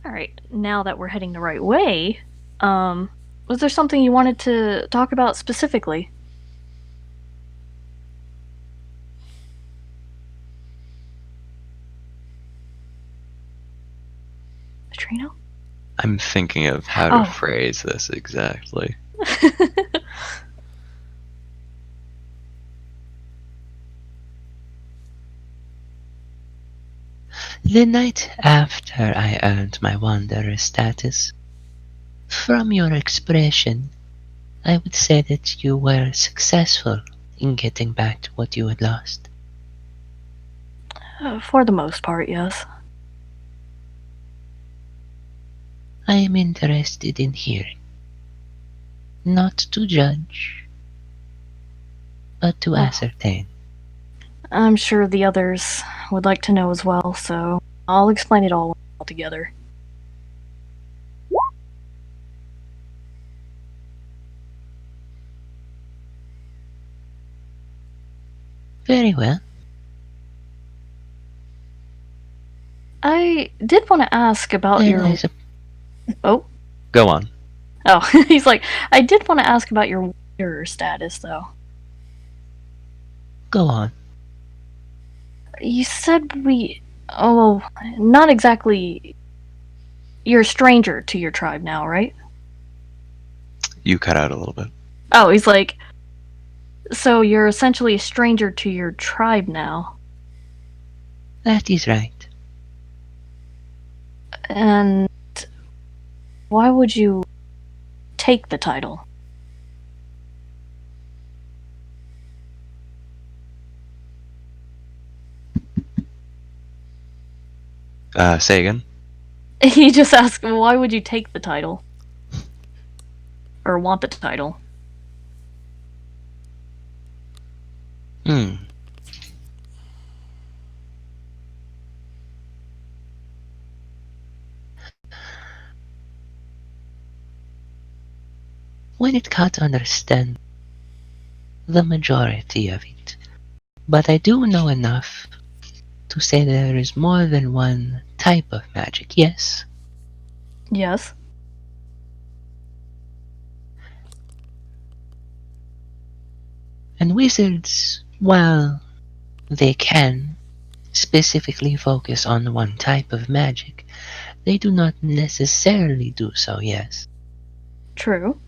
Alright, now that we're heading the right way, was there something you wanted to talk about specifically? Trino? I'm thinking of how to Oh. phrase this exactly. The night after I earned my wanderer status, from your expression, I would say that you were successful in getting back to what you had lost. For the most part, yes. I am interested in hearing. Not to judge, but to ascertain. I'm sure the others would like to know as well, so I'll explain it all together. Very well. I did want to ask about Then your... I sup- Oh, Go on. he's like, I did want to ask about your wanderer status, though. Go on. You said Oh, not exactly... You're a stranger to your tribe now, right? You cut out a little bit. Oh, he's like... So you're essentially a stranger to your tribe now. That is right. And... Why would you take the title? Say again? He just asked, why would you take the title? Or want the title? When it can't understand the majority of it. But I do know enough to say there is more than one type of magic, yes? Yes. And wizards, while they can specifically focus on one type of magic, they do not necessarily do so, yes. True.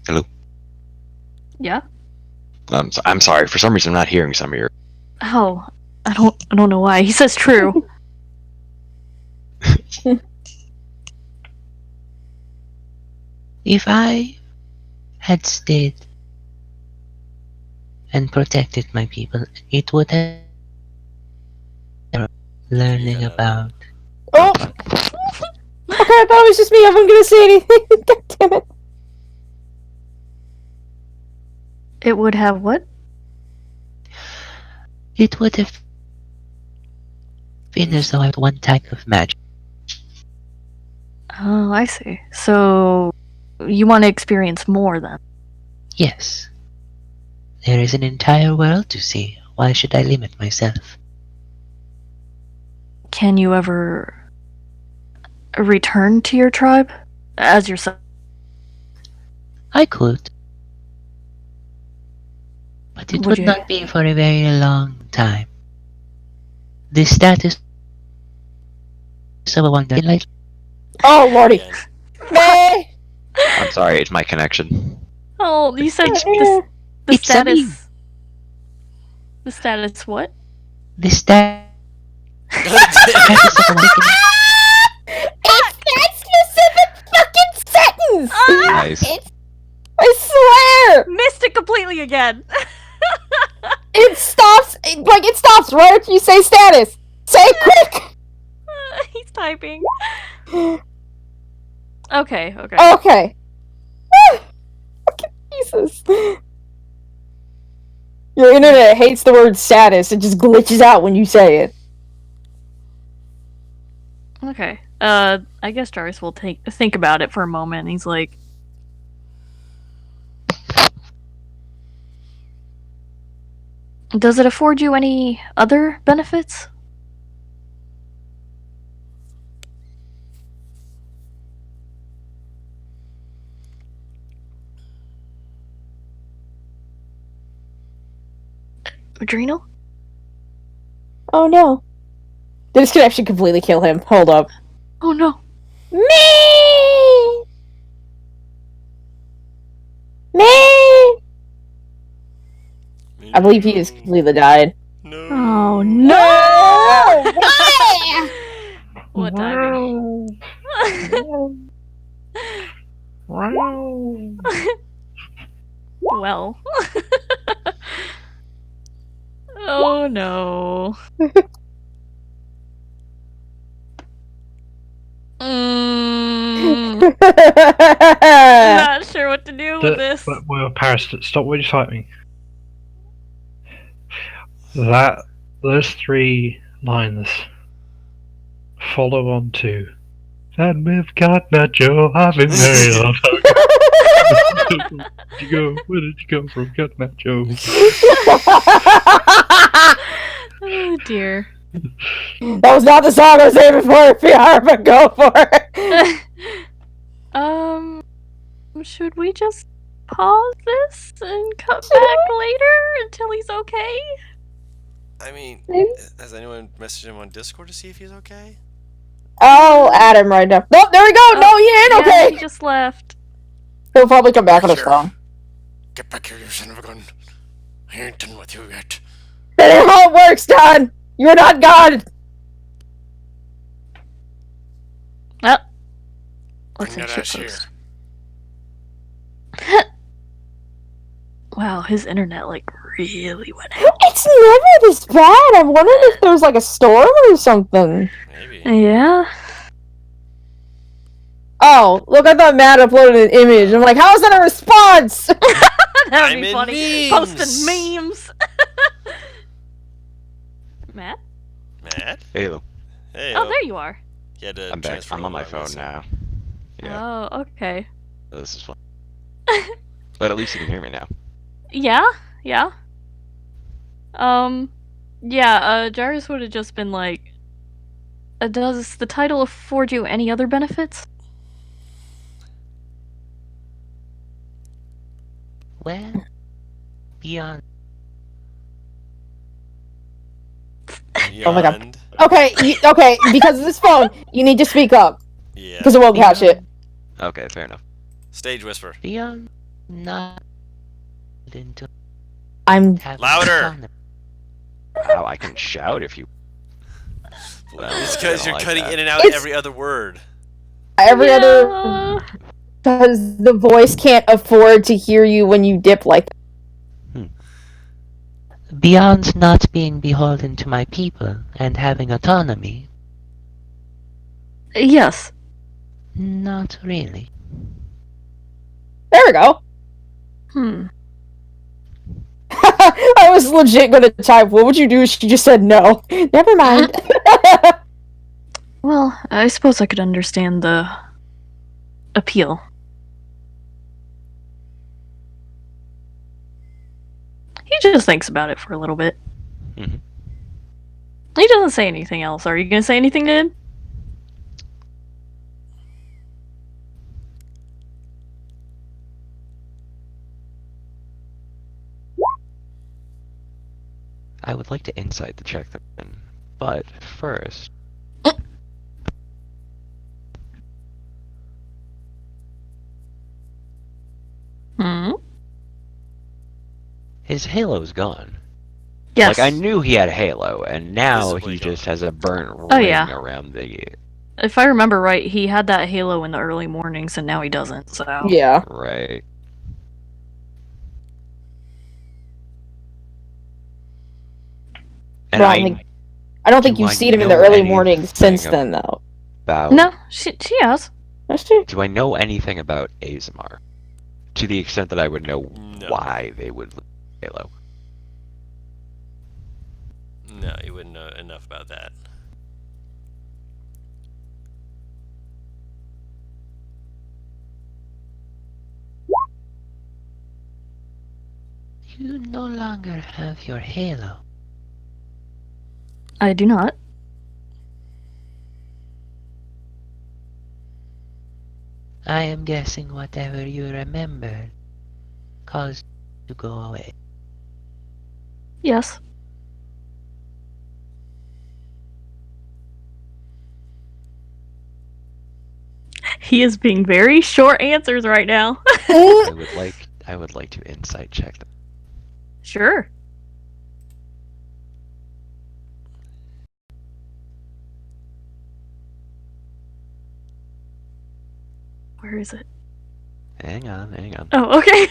Hello. Yeah. I'm sorry. For some reason, I'm not hearing some of your. Oh, I don't know why. He says true. If I had stayed and protected my people, it would have learning about. Oh! Okay, I thought it was just me. I wasn't gonna say anything. God damn it. It would have what? It would have been as though I had one type of magic. Oh, I see. So, you want to experience more then? Yes. There is an entire world to see. Why should I limit myself? Can you ever return to your tribe as yourself? I could. But it would not be for a very long time. The status of a wonder light. Oh, lordy. Nay! I'm sorry, it's my connection. Oh, you said the It's status. me. The status what? The status of a wonder. It's that specific fucking sentence! Nice. I swear! Missed it completely again. It stops right after you say status. Say it quick! He's typing. Okay. Okay. Fucking Jesus. Your internet hates the word status. It just glitches out when you say it. Okay. I guess Jarvis will think about it for a moment. He's like, does it afford you any other benefits? Adrenal? Oh no. This could actually completely kill him. Hold up. Oh no. Me! I believe he has completely died. No. Oh no! What timing? Well. Oh no. I'm not sure what to do with this. Well, Paris, stop what you're typing. Those three lines follow on to. And we've got Nacho, I've been very long time. Where did you go? Where did you come from? Got Nacho. Oh dear. That was not the song I was aiming for, PR, but go for it. Should we just pause this and come back later until he's okay? I mean, has anyone messaged him on Discord to see if he's okay? I'll add him right now. Oh, there we go! No, he ain't okay! He just left. He'll probably come back on a song. Get back here, you son of a gun. I ain't done with you yet. That ain't how it works, Don! You're not God! Well, Bring that ass here. Wow, his internet like really went out. It's never this bad. I'm wondering if there's like a storm or something. Maybe. Yeah. Oh, look, I thought Matt uploaded an image. I'm like, how is that a response? That would be funny. Memes. Posting memes. Matt? Matt? Hey, Hey. Oh, there you are. You had to I'm back. transfer I'm on my over, phone so- now. Yeah, Oh, okay. this is fun. But at least you can hear me now. Yeah. Yeah, Jarvis would have just been like, does the title afford you any other benefits? Well, beyond. Oh my god. Beyond. Okay, because of this phone, you need to speak up. Yeah. Because it won't catch it. Okay, fair enough. Stage whisper. Beyond not into I'm having Louder! autonomy. Wow, I can shout if you. It's I because don't you're like cutting that. in and out It's- every other word. every other Yeah. because the voice can't afford to hear you when you dip like Beyond not being beholden to my people and having autonomy, Yes. not really. There we go. Hmm. I was legit gonna type, what would you do if she just said no? Never mind. Well, I suppose I could understand the appeal. He just thinks about it for a little bit. Mhm. He doesn't say anything else. Are you gonna say anything to him? I would like to insight the check them in, but first, Hmm. His halo's gone. Yes. like, I knew he had a halo, and now Visibly he gone. just has a burnt Oh, ring yeah. around the. If I remember right, he had that halo in the early mornings, and now he doesn't. So Yeah. Right. And Well, I don't think do you've I seen him in the know early mornings since anything then, though. about. no, she has. That's true. Do I know anything about Azamar? To the extent that I would know No. why they would lose Halo. No, you wouldn't know enough about that. You no longer have your halo. I do not. I am guessing whatever you remembered caused you to go away. Yes. He is being very short answers right now. I would like to insight check them. Sure. Where is it? Hang on. Oh, okay.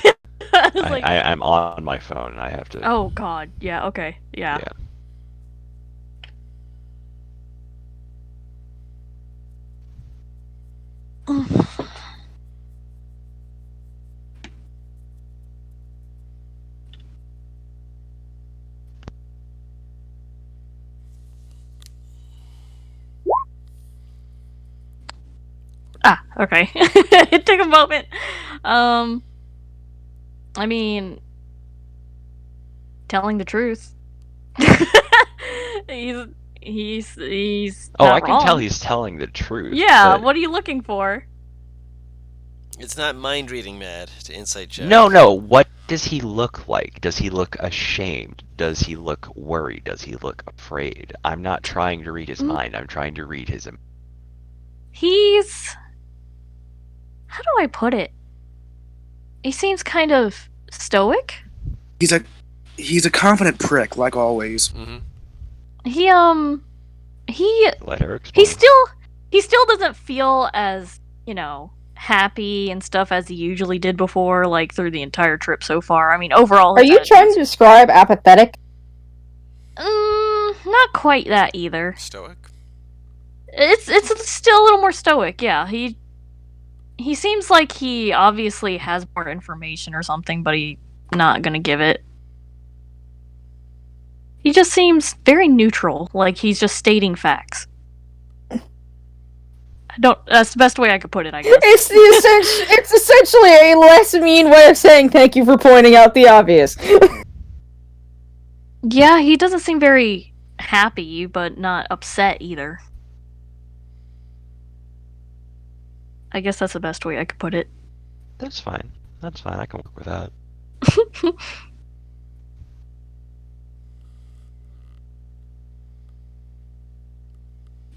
I was like, I'm on my phone. I have to. oh god, yeah, okay, yeah. Yeah. Ah, okay. It took a moment. I mean, telling the truth. he's Oh, not I can tell wrong. he's telling the truth. Yeah, but- what are you looking for? It's not mind reading, Mad, to insight check. No. What does he look like? Does he look ashamed? Does he look worried? Does he look afraid? I'm not trying to read his mind. I'm trying to read his. He's, how do I put it? He seems kind of stoic. He's a confident prick, like always. Mm-hmm. He Let her explain. he still doesn't feel as, happy and stuff as he usually did before, like through the entire trip so far. I mean, overall. Are his you trying to attitude's- describe apathetic? Not quite that either. Stoic. It's still a little more stoic. Yeah, he seems like he obviously has more information or something, but he's not gonna give it. He just seems very neutral, like he's just stating facts. That's the best way I could put it, I guess. It's essentially a less mean way of saying thank you for pointing out the obvious. Yeah, he doesn't seem very happy, but not upset either. I guess that's the best way I could put it. That's fine. I can work with that.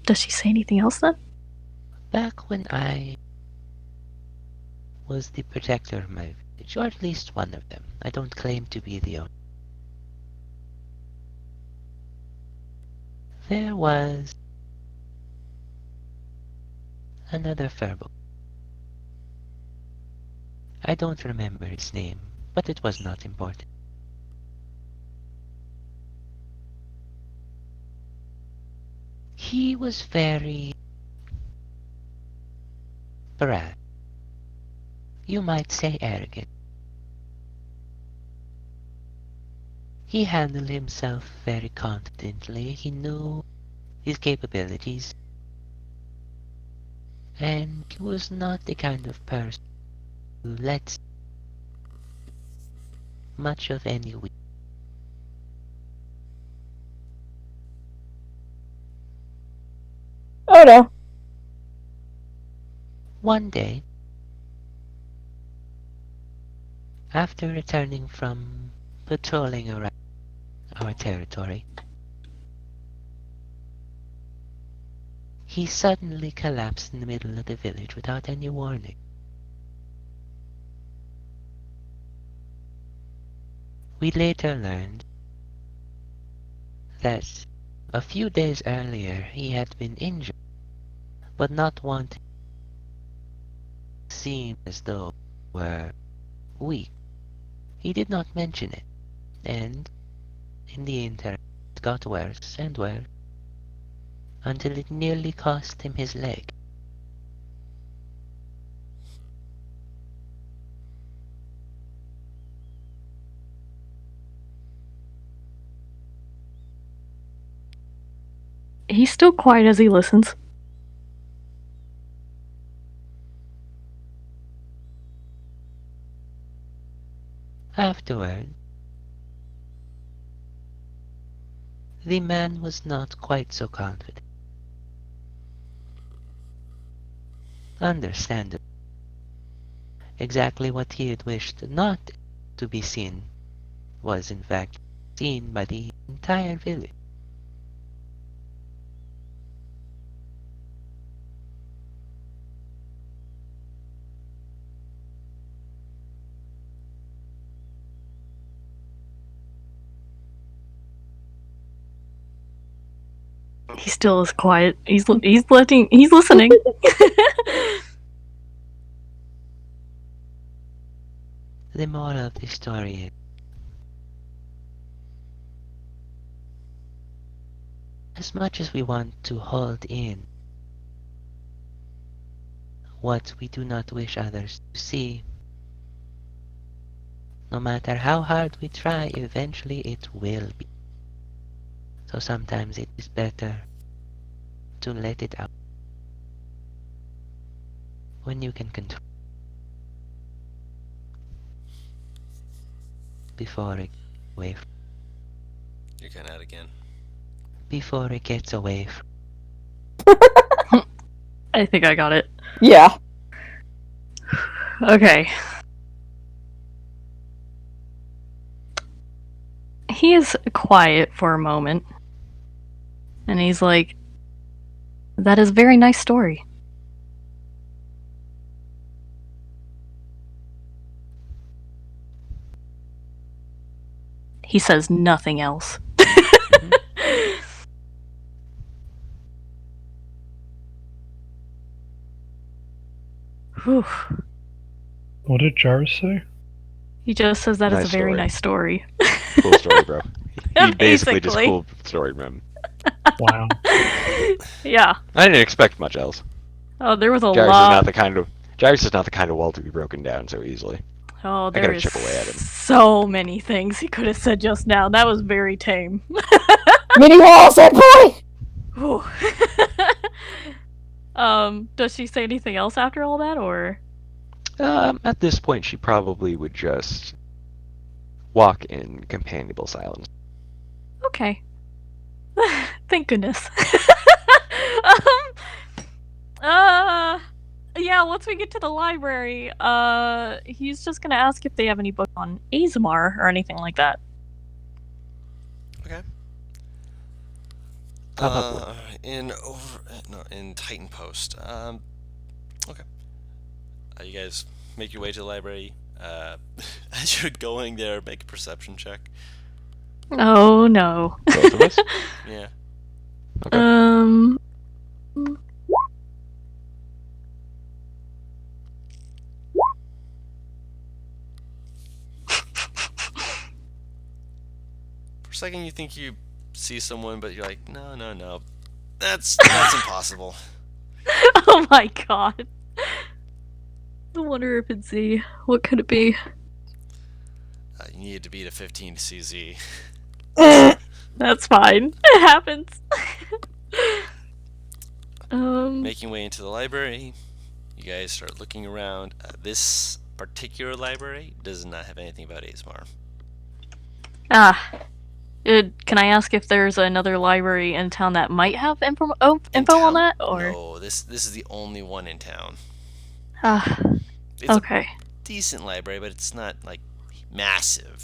Does she say anything else then? Back when I was the protector of my village, or at least one of them. I don't claim to be the only. There was another furbolg. I don't remember his name, but it was not important. He was very brash. You might say arrogant. He handled himself very confidently. He knew his capabilities. And he was not the kind of person who lets much of any weak. Oh no. One day, after returning from patrolling around our territory, he suddenly collapsed in the middle of the village without any warning. We later learned that a few days earlier he had been injured, but not wanting to seem as though he were weak. He did not mention it, and in the interim it got worse and worse until it nearly cost him his leg. He's still quiet as he listens. Afterward, the man was not quite so confident. Understandable. Exactly what he had wished not to be seen was in fact seen by the entire village. He still is quiet. He's listening. The moral of the story is, as much as we want to hold in what we do not wish others to see, no matter how hard we try, eventually it will be. So sometimes it is better to let it out when you can control before it gets away from, You're kind of out again. before it gets away from. I think I got it. Yeah. Okay. He is quiet for a moment. And he's like, that is a very nice story. He says nothing else. Whew. What did Jarvis say? He just says that is Nice a very story. nice story. Cool story, bro. He basically just Basically. cool story, man. Wow. Yeah. I didn't expect much else. Oh, there was a Jairus is lot. not the kind of Jairus is not the kind of wall to be broken down so easily. Oh, gotta there is chip away at him. so many things he could have said just now. That was very tame. Mini walls, that boy! Whew. Does she say anything else after all that, or? At this point, she probably would just walk in companionable silence. Okay. Thank goodness. Yeah, once we get to the library, he's just gonna ask if they have any books on Azmar or anything like that. Okay. Probably. In Titan Post. Okay. You guys make your way to the library. As you're going there, make a perception check. Oh no. Both of us? Yeah. Okay. For a second, you think you see someone, but you're like, no, that's impossible. Oh my god. I wonder if it's Z. What could it be? You needed to beat a 15 to see Z. That's fine. It happens. Making way into the library, you guys start looking around. This particular library does not have anything about Azmar. Can I ask if there's another library in town that might have info on that? Or No, this is the only one in town. It's okay. a decent library, but it's not like massive.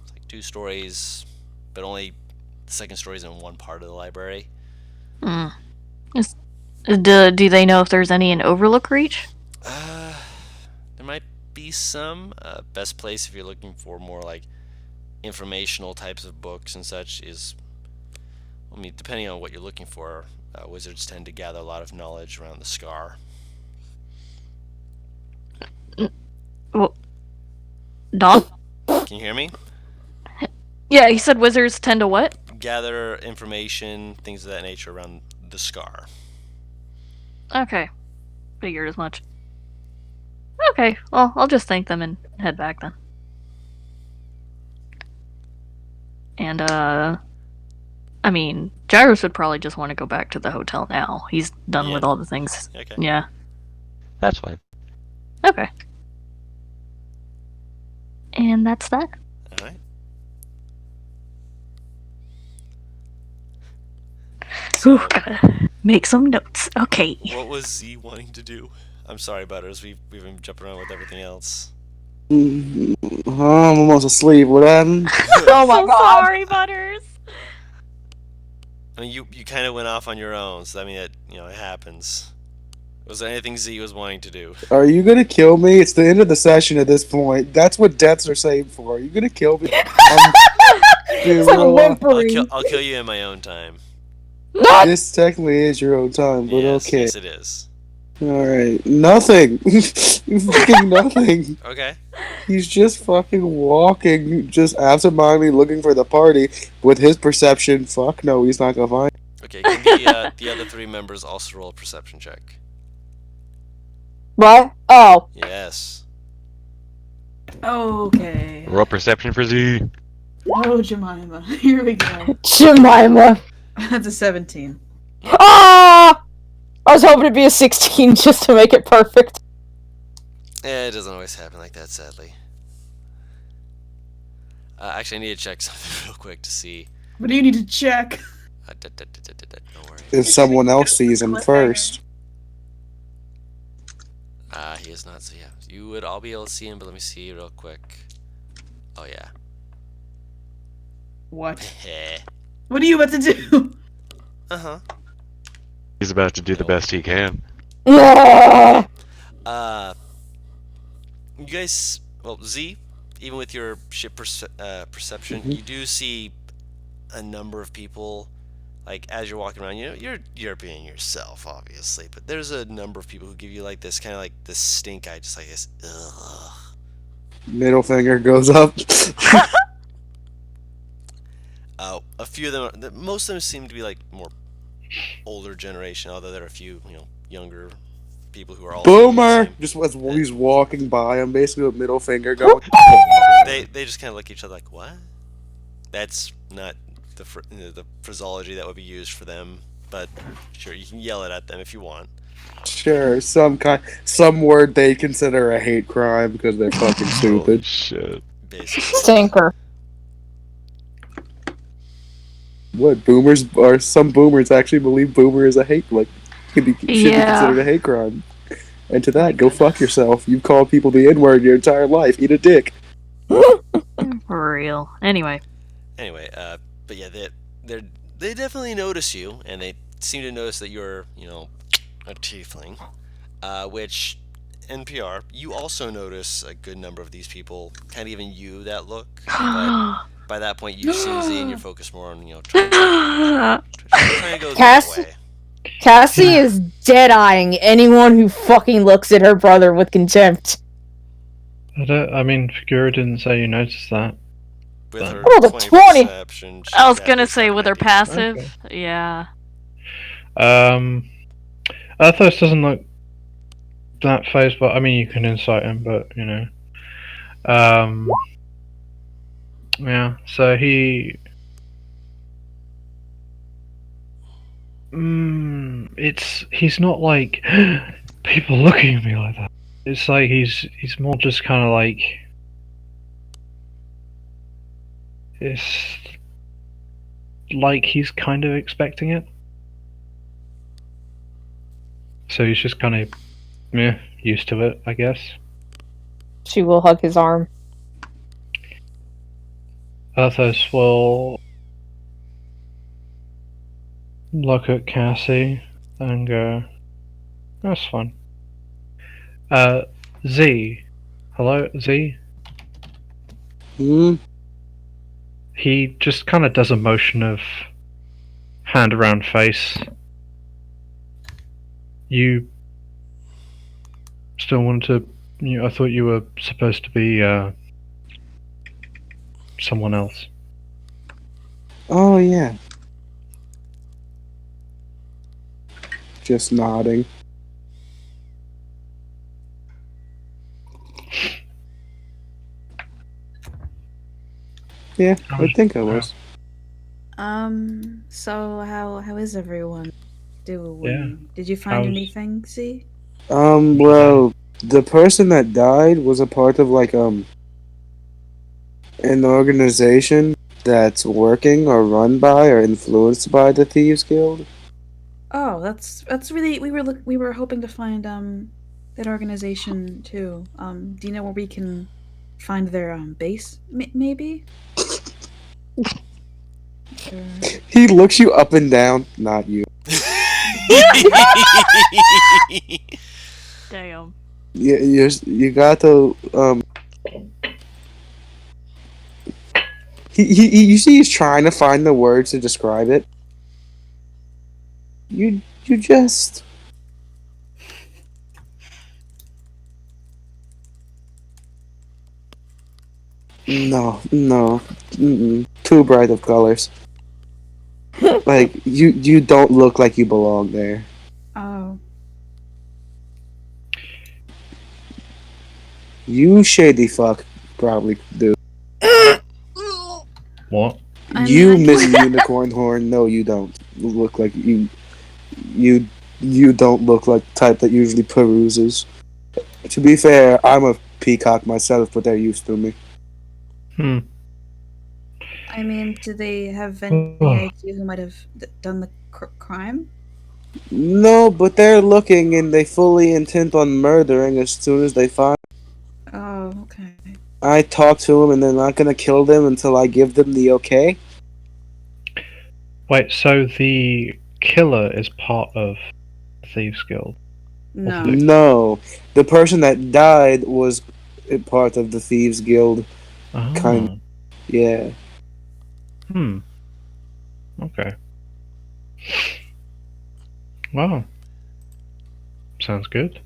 It's like 2 stories, but only the second story is in one part of the library. Do they know if there's any in Overlook Reach? There might be some. Best place if you're looking for more like informational types of books and such is, I mean, depending on what you're looking for, wizards tend to gather a lot of knowledge around the Scar. Well, Don? Can you hear me? Yeah, he said wizards tend to what? Gather information, things of that nature around the Scar. Okay. Figured as much. Okay, well, I'll just thank them and head back then. And, I mean, Gyros would probably just want to go back to the hotel now. He's done with all the things. Okay. Yeah. That's fine. Okay. And that's that. Alright. Ooh, gotta make some notes. Okay. What was Z wanting to do? I'm sorry, Butters. We've been jumping around with everything else. I'm almost asleep. What happened? Oh my So god. sorry, Butters. I mean, you kind of went off on your own, so I mean, it happens. Was there anything Z was wanting to do? Are you gonna kill me? It's the end of the session at this point. That's what deaths are saved for. Are you gonna kill me? It's like whimpering. I'll kill you in my own time. This technically is your own time, but okay. Yes, it is. Alright. Nothing. Fucking nothing. Okay. He's just fucking walking, just absentmindedly looking for the party. With his perception, fuck no, he's not gonna find. Okay, can the other 3 members also roll a perception check? What? Oh. Yes. Okay. Roll perception for Z. Oh, Jemima. Here we go. Jemima. That's a 17. Ah! I was hoping to be a 16 just to make it perfect. It doesn't always happen like that, sadly. Actually, I need to check something real quick to see. What do you need to check? Don't worry. If someone else sees him first. He is not, so yeah. You would all be able to see him, but let me see real quick. Oh, yeah. What? Heh. What are you about to do? Uh-huh. He's about to do the best he can. Yeah. You guys, well, Z, even with your ship perception, you do see a number of people, like, as you're walking around, you're being yourself, obviously, but there's a number of people who give you, like, this kind of, like, this stink eye, just like this, ugh. Middle finger goes up. A few of them, most of them seem to be, like, more older generation, although there are a few, younger people who are also Boomer! the Just as he's walking by him, basically with middle finger going. same. They just kind of look at each other like, what? That's not the phraseology that would be used for them, but sure, you can yell it at them if you want. Sure, some word they consider a hate crime because they're fucking stupid. Holy shit. Basically. Stinker. What boomers are? Some boomers actually believe boomer is a hate, like can be should be considered a hate crime. And to My that, go fuck goodness. yourself. You've called people the N-word your entire life. Eat a dick. For real. Anyway. Anyway, but yeah, they definitely notice you, and they seem to notice that you're, a tiefling. Which, NPR, you also notice a good number of these people kind of giving you that look, but by that point you've seen Z and you're focused more on trying to go that Cassie, way. Cassie is dead-eyeing anyone who fucking looks at her brother with contempt. I mean, Figura didn't say you noticed that. With her rolled a 20 20. perception, I was she's gonna it's got say an with her idea. passive. Yeah. Athos doesn't look that phased, but I mean, you can insight him, but yeah. So he's not like people looking at me like that. It's like he's more just kind of like it's like he's kind of expecting it. So he's just kind of used to it, I guess. She will hug his arm. Athos will look at Cassie and go, "That's fun." Z, hello, Z. Hmm? He just kind of does a motion of hand around face. You still want to? I thought you were supposed to be someone else. Oh, yeah. Just nodding. Yeah, I think I was. So how is everyone doing? Yeah. Did you find How's- anything, Z? Well, the person that died was a part of, like, an organization that's working or run by or influenced by the Thieves Guild. Oh, that's really we were hoping to find that organization too. Do you know where we can find their base? Maybe. Or... He looks you up and down, not you. Damn. You got to you see he's trying to find the words to describe it. You just no too bright of colors. Like you don't look like you belong there. Oh. You shady fuck probably do. What? You Miss Unicorn Horn, no you don't look like you don't look like the type that usually peruses. To be fair, I'm a peacock myself, but they're used to me. I mean, do they have any idea who might have done the crime? No, but they're looking and they fully intent on murdering as soon as they find. Oh, okay. I talk to them and they're not gonna kill them until I give them the okay. Wait, so the killer is part of the Thieves Guild? No. No, the person that died was a part of the Thieves Guild. Oh. Kind, yeah. Okay. Wow. Sounds good.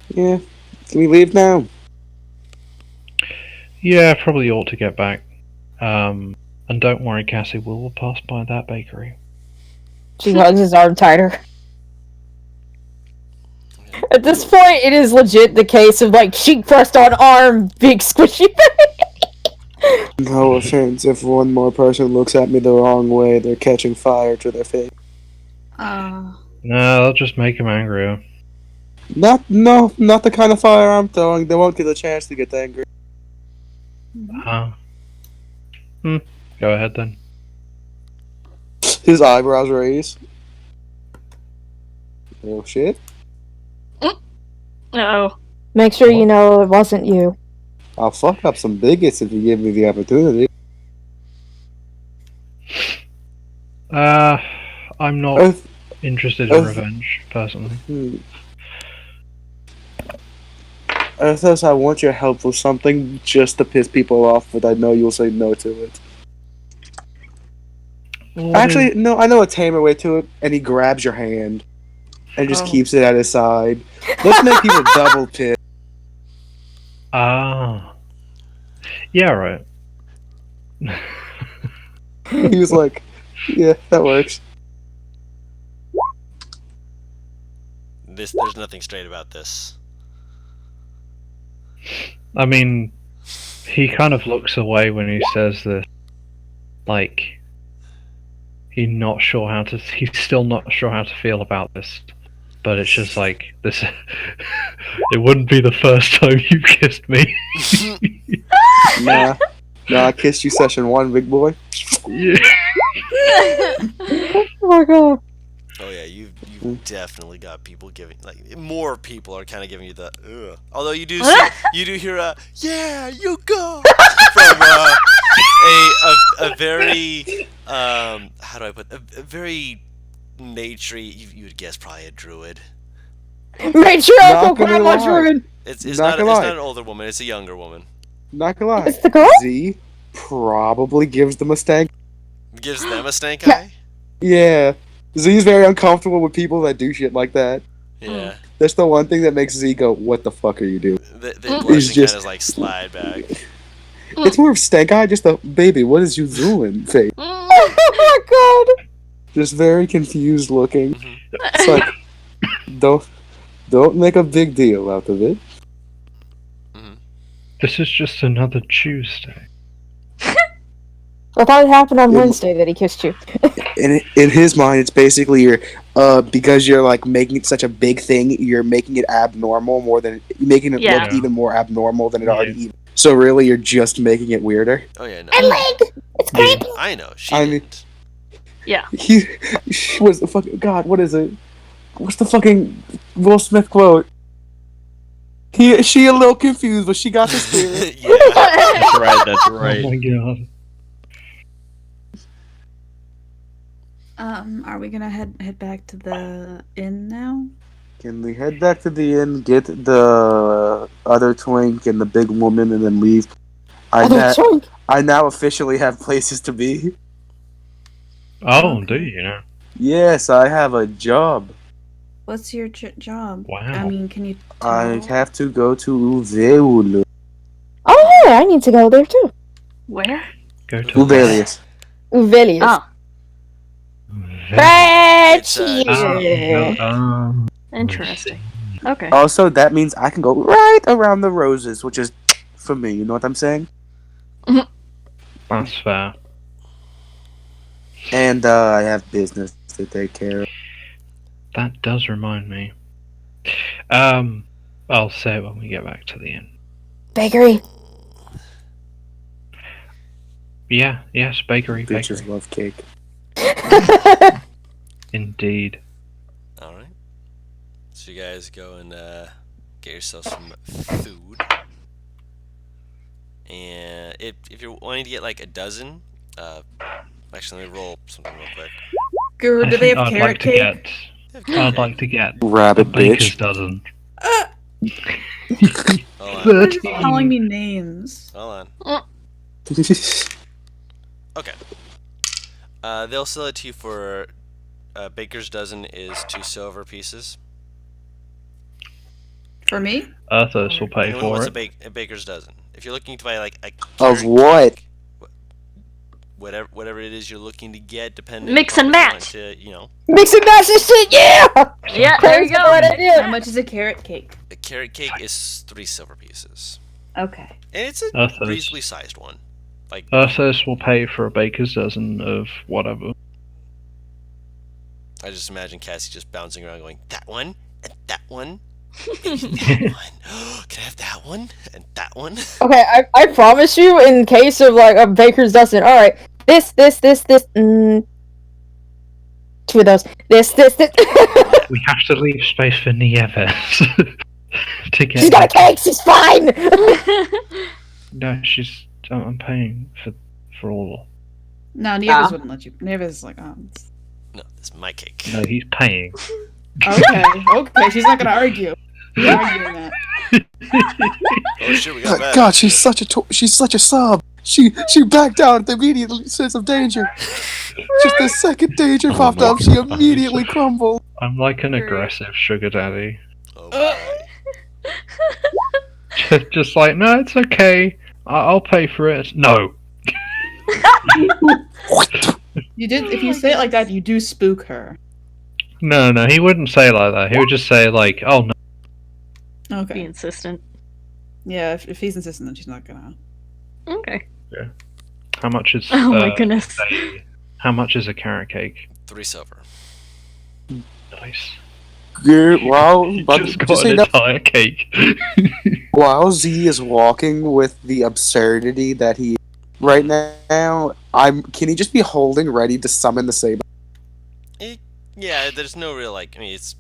Yeah. Can we leave now? Yeah, probably ought to get back. And don't worry, Cassie, we'll pass by that bakery. She hugs his arm tighter. At this point, it is legit the case of, like, cheek pressed on arm, big squishy. No offense, if one more person looks at me the wrong way, they're catching fire to their face. No, that'll just make him angrier. Not the kind of fire I'm throwing. They won't get a chance to get angry. Go ahead then. His eyebrows raise. Oh shit. Oh. Make sure you know it wasn't you. I'll fuck up some bigots if you give me the opportunity. I'm not Earth, interested in revenge, personally. Arthos, I want your help with something just to piss people off, but I know you'll say no to it. Actually, no, I know a tamer way to it, and he grabs your hand and just keeps it at his side. Let's make people double pissed. Ah. Yeah, right. He was like, yeah, that works. There's nothing straight about this. I mean, he kind of looks away when he says this. Like, he's still not sure how to feel about this. But it's just like, this. It wouldn't be the first time you kissed me. Nah, I kissed you session 1, big boy. Yeah. Oh my god. Oh yeah, you've definitely got people giving, like, more people are kind of giving you the ugh. Although you do hear a yeah, you go from a very how do I put a very naturey, you would guess probably a druid. Matriarchal grandma druid. It's not an older woman, it's a younger woman. Not gonna lie. It's the girl? Z probably gives them a stank. Gives them a stank eye? Yeah. Z's very uncomfortable with people that do shit like that. Yeah. That's the one thing that makes Z go, what the fuck are you doing? They blush and kind of like slide back. It's more of stank eye, just a baby, what is you doing face. Oh my god. Just very confused looking. It's like, don't make a big deal out of it. This is just another Tuesday. I thought it happened on Wednesday that he kissed you. In his mind, it's basically because you're like making it such a big thing, you're making it abnormal more than making it look even more abnormal than it already is. So really, you're just making it weirder. Oh yeah, no. And leg, it's creepy. I know. Yeah. He was the fucking God. What is it? What's the fucking Will Smith quote? She a little confused, but she got the spirit. Yeah. That's right. That's right. Oh my god. Are we gonna head back to the inn now? Can we head back to the inn, get the other twink and the big woman, and then leave? I now officially have places to be. Oh, do you know? Yes, I have a job. What's your job? Wow. I mean, can you tell? I have to go to Uveulu. Oh yeah, I need to go there too. Where? Go to Uvelius. Uvelius. Oh. Right It's, here. Interesting. Okay. Also, that means I can go right around the roses, which is for me. You know what I'm saying? That's fair. And I have business to take care of. That does remind me. I'll say it when we get back to the inn. Bakery. Yeah, yes, bakery. Bitches love cake. Indeed. All right. So you guys go and get yourself some food. And if you're wanting to get like a dozen, actually let me roll something real quick. Guru, do they have carrot cake? I'd like to get Rabbit a baker's bitch. dozen. Hold They're on. just calling me names. Hold on. Okay. They'll sell it to you for a baker's dozen is 2 silver pieces. For me? Arthos will pay Anyone for wants it. a baker's dozen. If you're looking to buy like a Of carrot what? cake, whatever it is you're looking to get, depending Mix upon and if you want match. to, you know, Mix and match this shit, yeah! Yeah, there you go. How much is a carrot cake? a carrot cake is 3 silver pieces, Okay. and it's a Arthos. reasonably sized one. Like Arthos will pay for a baker's dozen of whatever. I just imagine Cassie just bouncing around, going that one and that one. Maybe that one. Can I have that one and that one? Okay, I promise you, in case of like a baker's dozen, alright, this, 2 of those. This. We have to leave space for Nieves. to get. She's got a cake. She's fine. No, I'm paying for all. No, Nieves Ah. wouldn't let you. Nieves is like, oh. No, this is my cake. No, he's paying. Okay. She's not gonna argue. She's not arguing that. Oh shit, we got bad. God, she's such a sub. She backed out at the immediate sense of danger. Just the second danger Oh popped my up, she God. immediately crumbled. I'm like an Great. aggressive sugar daddy. Oh boy. Just like, no, it's okay. I'll pay for it. No. You did. If you say it like that, you do spook her. No, he wouldn't say it like that. He would just say like, oh no. Be Okay. insistent. Yeah. If he's insistent, then she's not gonna. Okay. How much is? Oh my goodness. How much is a carrot cake? 3 silver. Nice. Just Got say an no. entire cake. While Z is walking with the absurdity that he right now, can he just be holding ready to summon the saber? Yeah, there's no real I mean, it's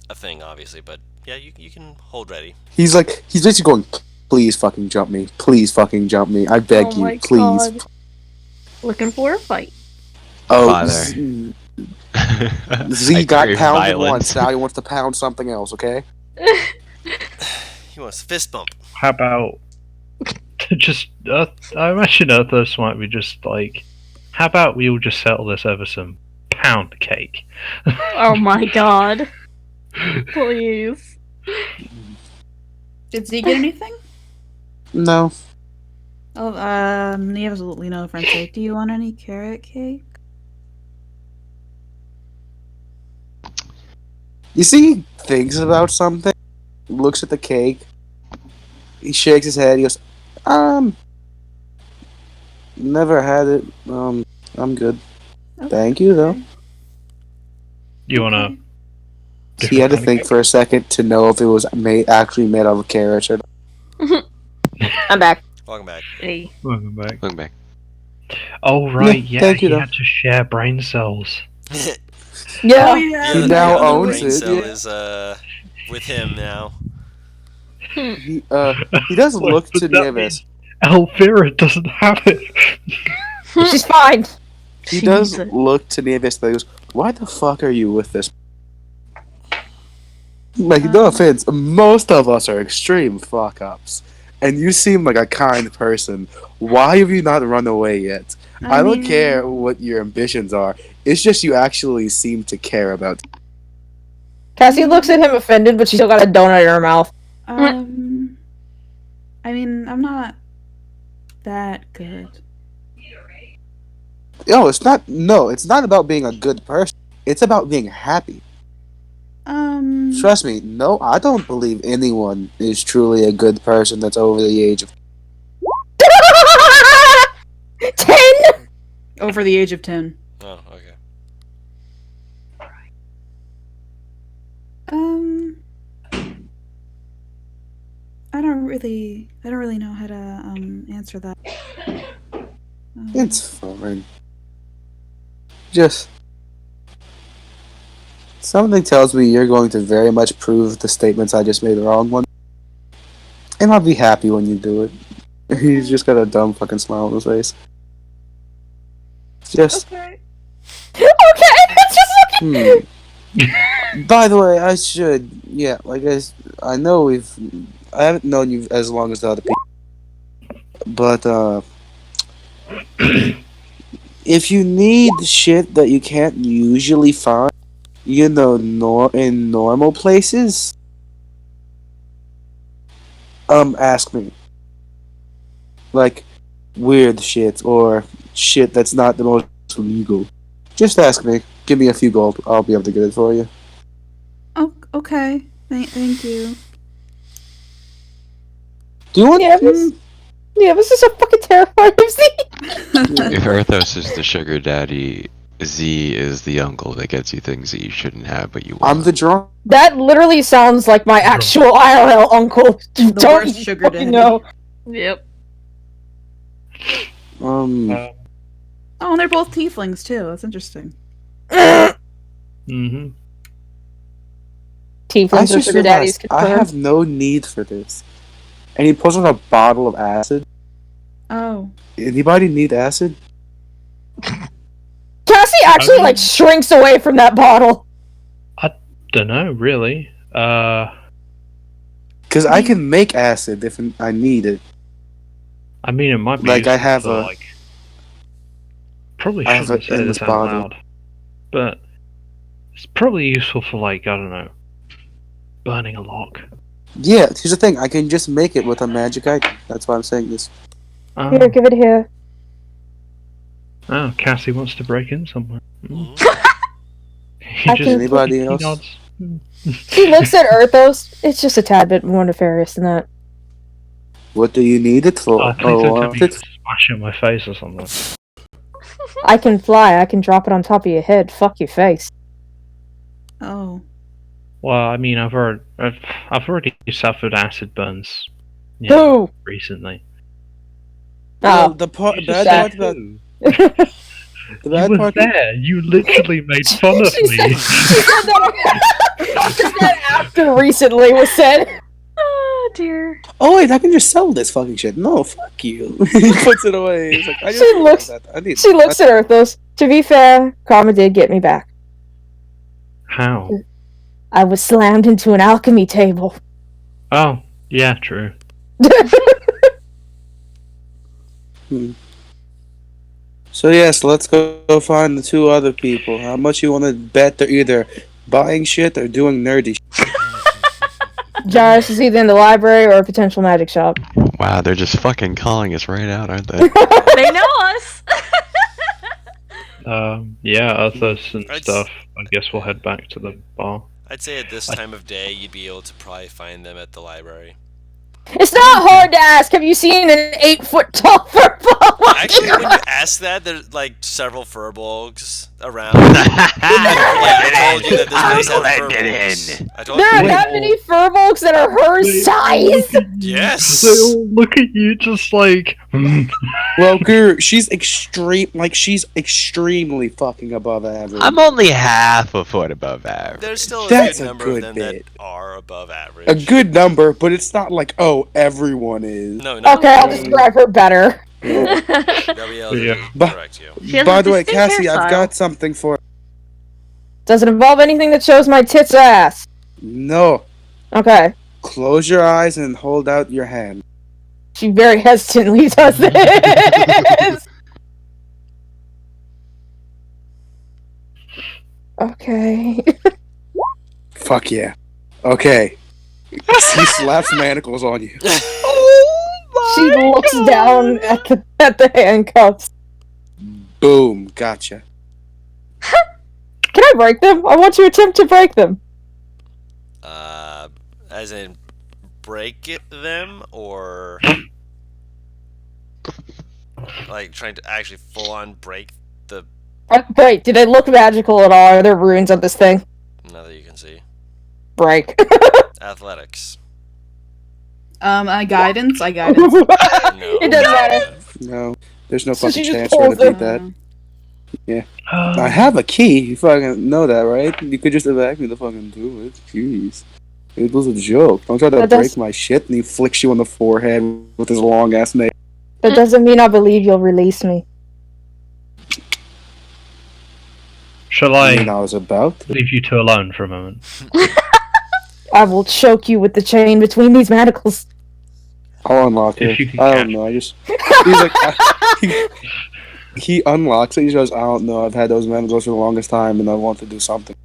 a thing, obviously, but yeah, you can hold ready. He's basically going, please fucking jump me. Please fucking jump me. I beg Oh you, my please. God. Looking for a fight. Oh, Father. Z I got crave pounded violence. once, now he wants to pound something else, okay? He wants a fist bump. How about just? I imagine Earthos might be just like, how about we all just settle this over some pound cake? Oh my God. Please. Did Z get anything? No. Oh, Nieves will lean over and say, "Do you want any carrot cake?" You see, he thinks about something, looks at the cake, he shakes his head, he goes, never had it, I'm good. Okay. Thank you, though. You wanna? He had to think for a second to know if it was actually made out of carrots or not. I'm back. Welcome back. Hey. Welcome back. Look back. Oh right, yeah. thank you, He though. had to share brain cells. Yeah. Yeah, He the now other owns brain it, cell yeah. is with him now. He does What look does to that Nieves. Elvira doesn't have it. She's fine. He does Jesus. look to Nieves and he goes, why the fuck are you with this? Like, no offense, most of us are extreme fuck-ups. And you seem like a kind person. Why have you not run away yet? I don't care what your ambitions are. It's just you actually seem to care about. Cassie looks at him offended, but she still got a donut in her mouth. I mean, I'm not that good. No, it's not about being a good person. It's about being happy. Trust me, no, I don't believe anyone is truly a good person that's over the age of 10. Over the age of 10. Oh, okay. I don't really know how to answer that. It's fine. Just something tells me you're going to very much prove the statements I just made the wrong one. And I'll be happy when you do it. He's just got a dumb fucking smile on his face. Just Okay. Okay, that's just looking. By the way, I should I know I haven't known you as long as the other people. But if you need shit that you can't usually find, in normal places, ask me. Like, weird shit, or shit that's not the most legal. Just ask me. Give me a few gold. I'll be able to get it for you. Oh, okay. Thank you. Do you want... This is so fucking terrifying to see. If Arthos is the sugar daddy, Z is the uncle that gets you things that you shouldn't have, but you want. I'm the drunk. That literally sounds like my actual IRL uncle. The Don't worst you sugar fucking daddy. know. Yep. Oh, and they're both tieflings too. That's interesting. Mm-hmm. I Tieflings or just sugar daddies realized I have confirmed. no need for this. And he pulls out a bottle of acid. Oh. Anybody need acid? Cassie actually mean- like shrinks away from that bottle. Don't know, really. Because I can make acid if I need it. I mean, it might be Like, I useful have for, a- like... Probably I have shouldn't it say in this this out bottle. loud. But it's probably useful for, like, I don't know, burning a lock. Yeah, here's the thing. I can just make it with a magic item. That's why I'm saying this. Oh, Here, give it here. oh, Cassie wants to break in somewhere. Mhm. He I just can- Anybody he else? nods. She looks at Erthos. It's just a tad bit more nefarious than that. What do you need it for? Oh, please don't tell want me you it? smash it in my face or something. I can fly. I can drop it on top of your head. Fuck your face. Oh. Well, I mean, I've already suffered acid burns. Who? Recently. Well, Oh. the You just bad said part about who? the You bad were part. there. You literally made fun of She me. said that after recently was said. Oh dear. Oh wait, I can just sell this fucking shit. No, fuck you. He puts it away. He's like, I just She realized looks- that. I need. She looks at Erthos. To be fair, karma did get me back. How? I was slammed into an alchemy table. Oh, yeah, true. So yes, let's go find the two other people. How much you want to bet they're either buying shit or doing nerdy shit? Jairus is either in the library or a potential magic shop. Wow, they're just fucking calling us right out, aren't they? They know us. Yeah, Arthos and I'd stuff. I guess we'll head back to the bar. I'd say at this time of day, you'd be able to probably find them at the library. It's not hard to ask. Have you seen an 8-foot tall furball? Actually, when you ask that, there's like several furbolgs around. I told you that this place had furbolgs. I told There are you. that many furbolgs that are her size? Yes. They all look at you just like. Well, Guru, she's extremely fucking above average. I'm only half a foot above average. There's still a That's good a number good of them bit. that are above average. A good number, but it's not like, oh, everyone is. No, no. Okay, I'll describe her better. They'll be able to Yeah. correct you. She has By a the way, distinct Cassie, I've hairstyle. got something for. Does it involve anything that shows my tits or ass? No. Okay. Close your eyes and hold out your hand. She very hesitantly does this. Okay. Fuck yeah. Okay. He slaps manacles on you. She looks down at the handcuffs. Boom. Gotcha. Can I break them? I want to attempt to break them. As in, break them, or like trying to actually full on break the. Wait, do they look magical at all? Are there runes on this thing? Now that you can see. Break. Athletics. I guidance. No. It doesn't matter. No. There's no So she fucking just chance for her to pulls beat that. Uh, I have a key. You fucking know that, right? You could just evac me to fucking do it. Jeez. It was a joke. Don't try to That break does- my shit, and he flicks you on the forehead with his long ass nail. That doesn't mean I believe you'll release me. Shall I I mean, I was about to. leave you two alone for a moment? I will choke you with the chain between these manacles. I'll unlock it. If you can I catch don't know. I just. He's like. He unlocks it. He goes, I don't know. I've had those manacles for the longest time, and I want to do something.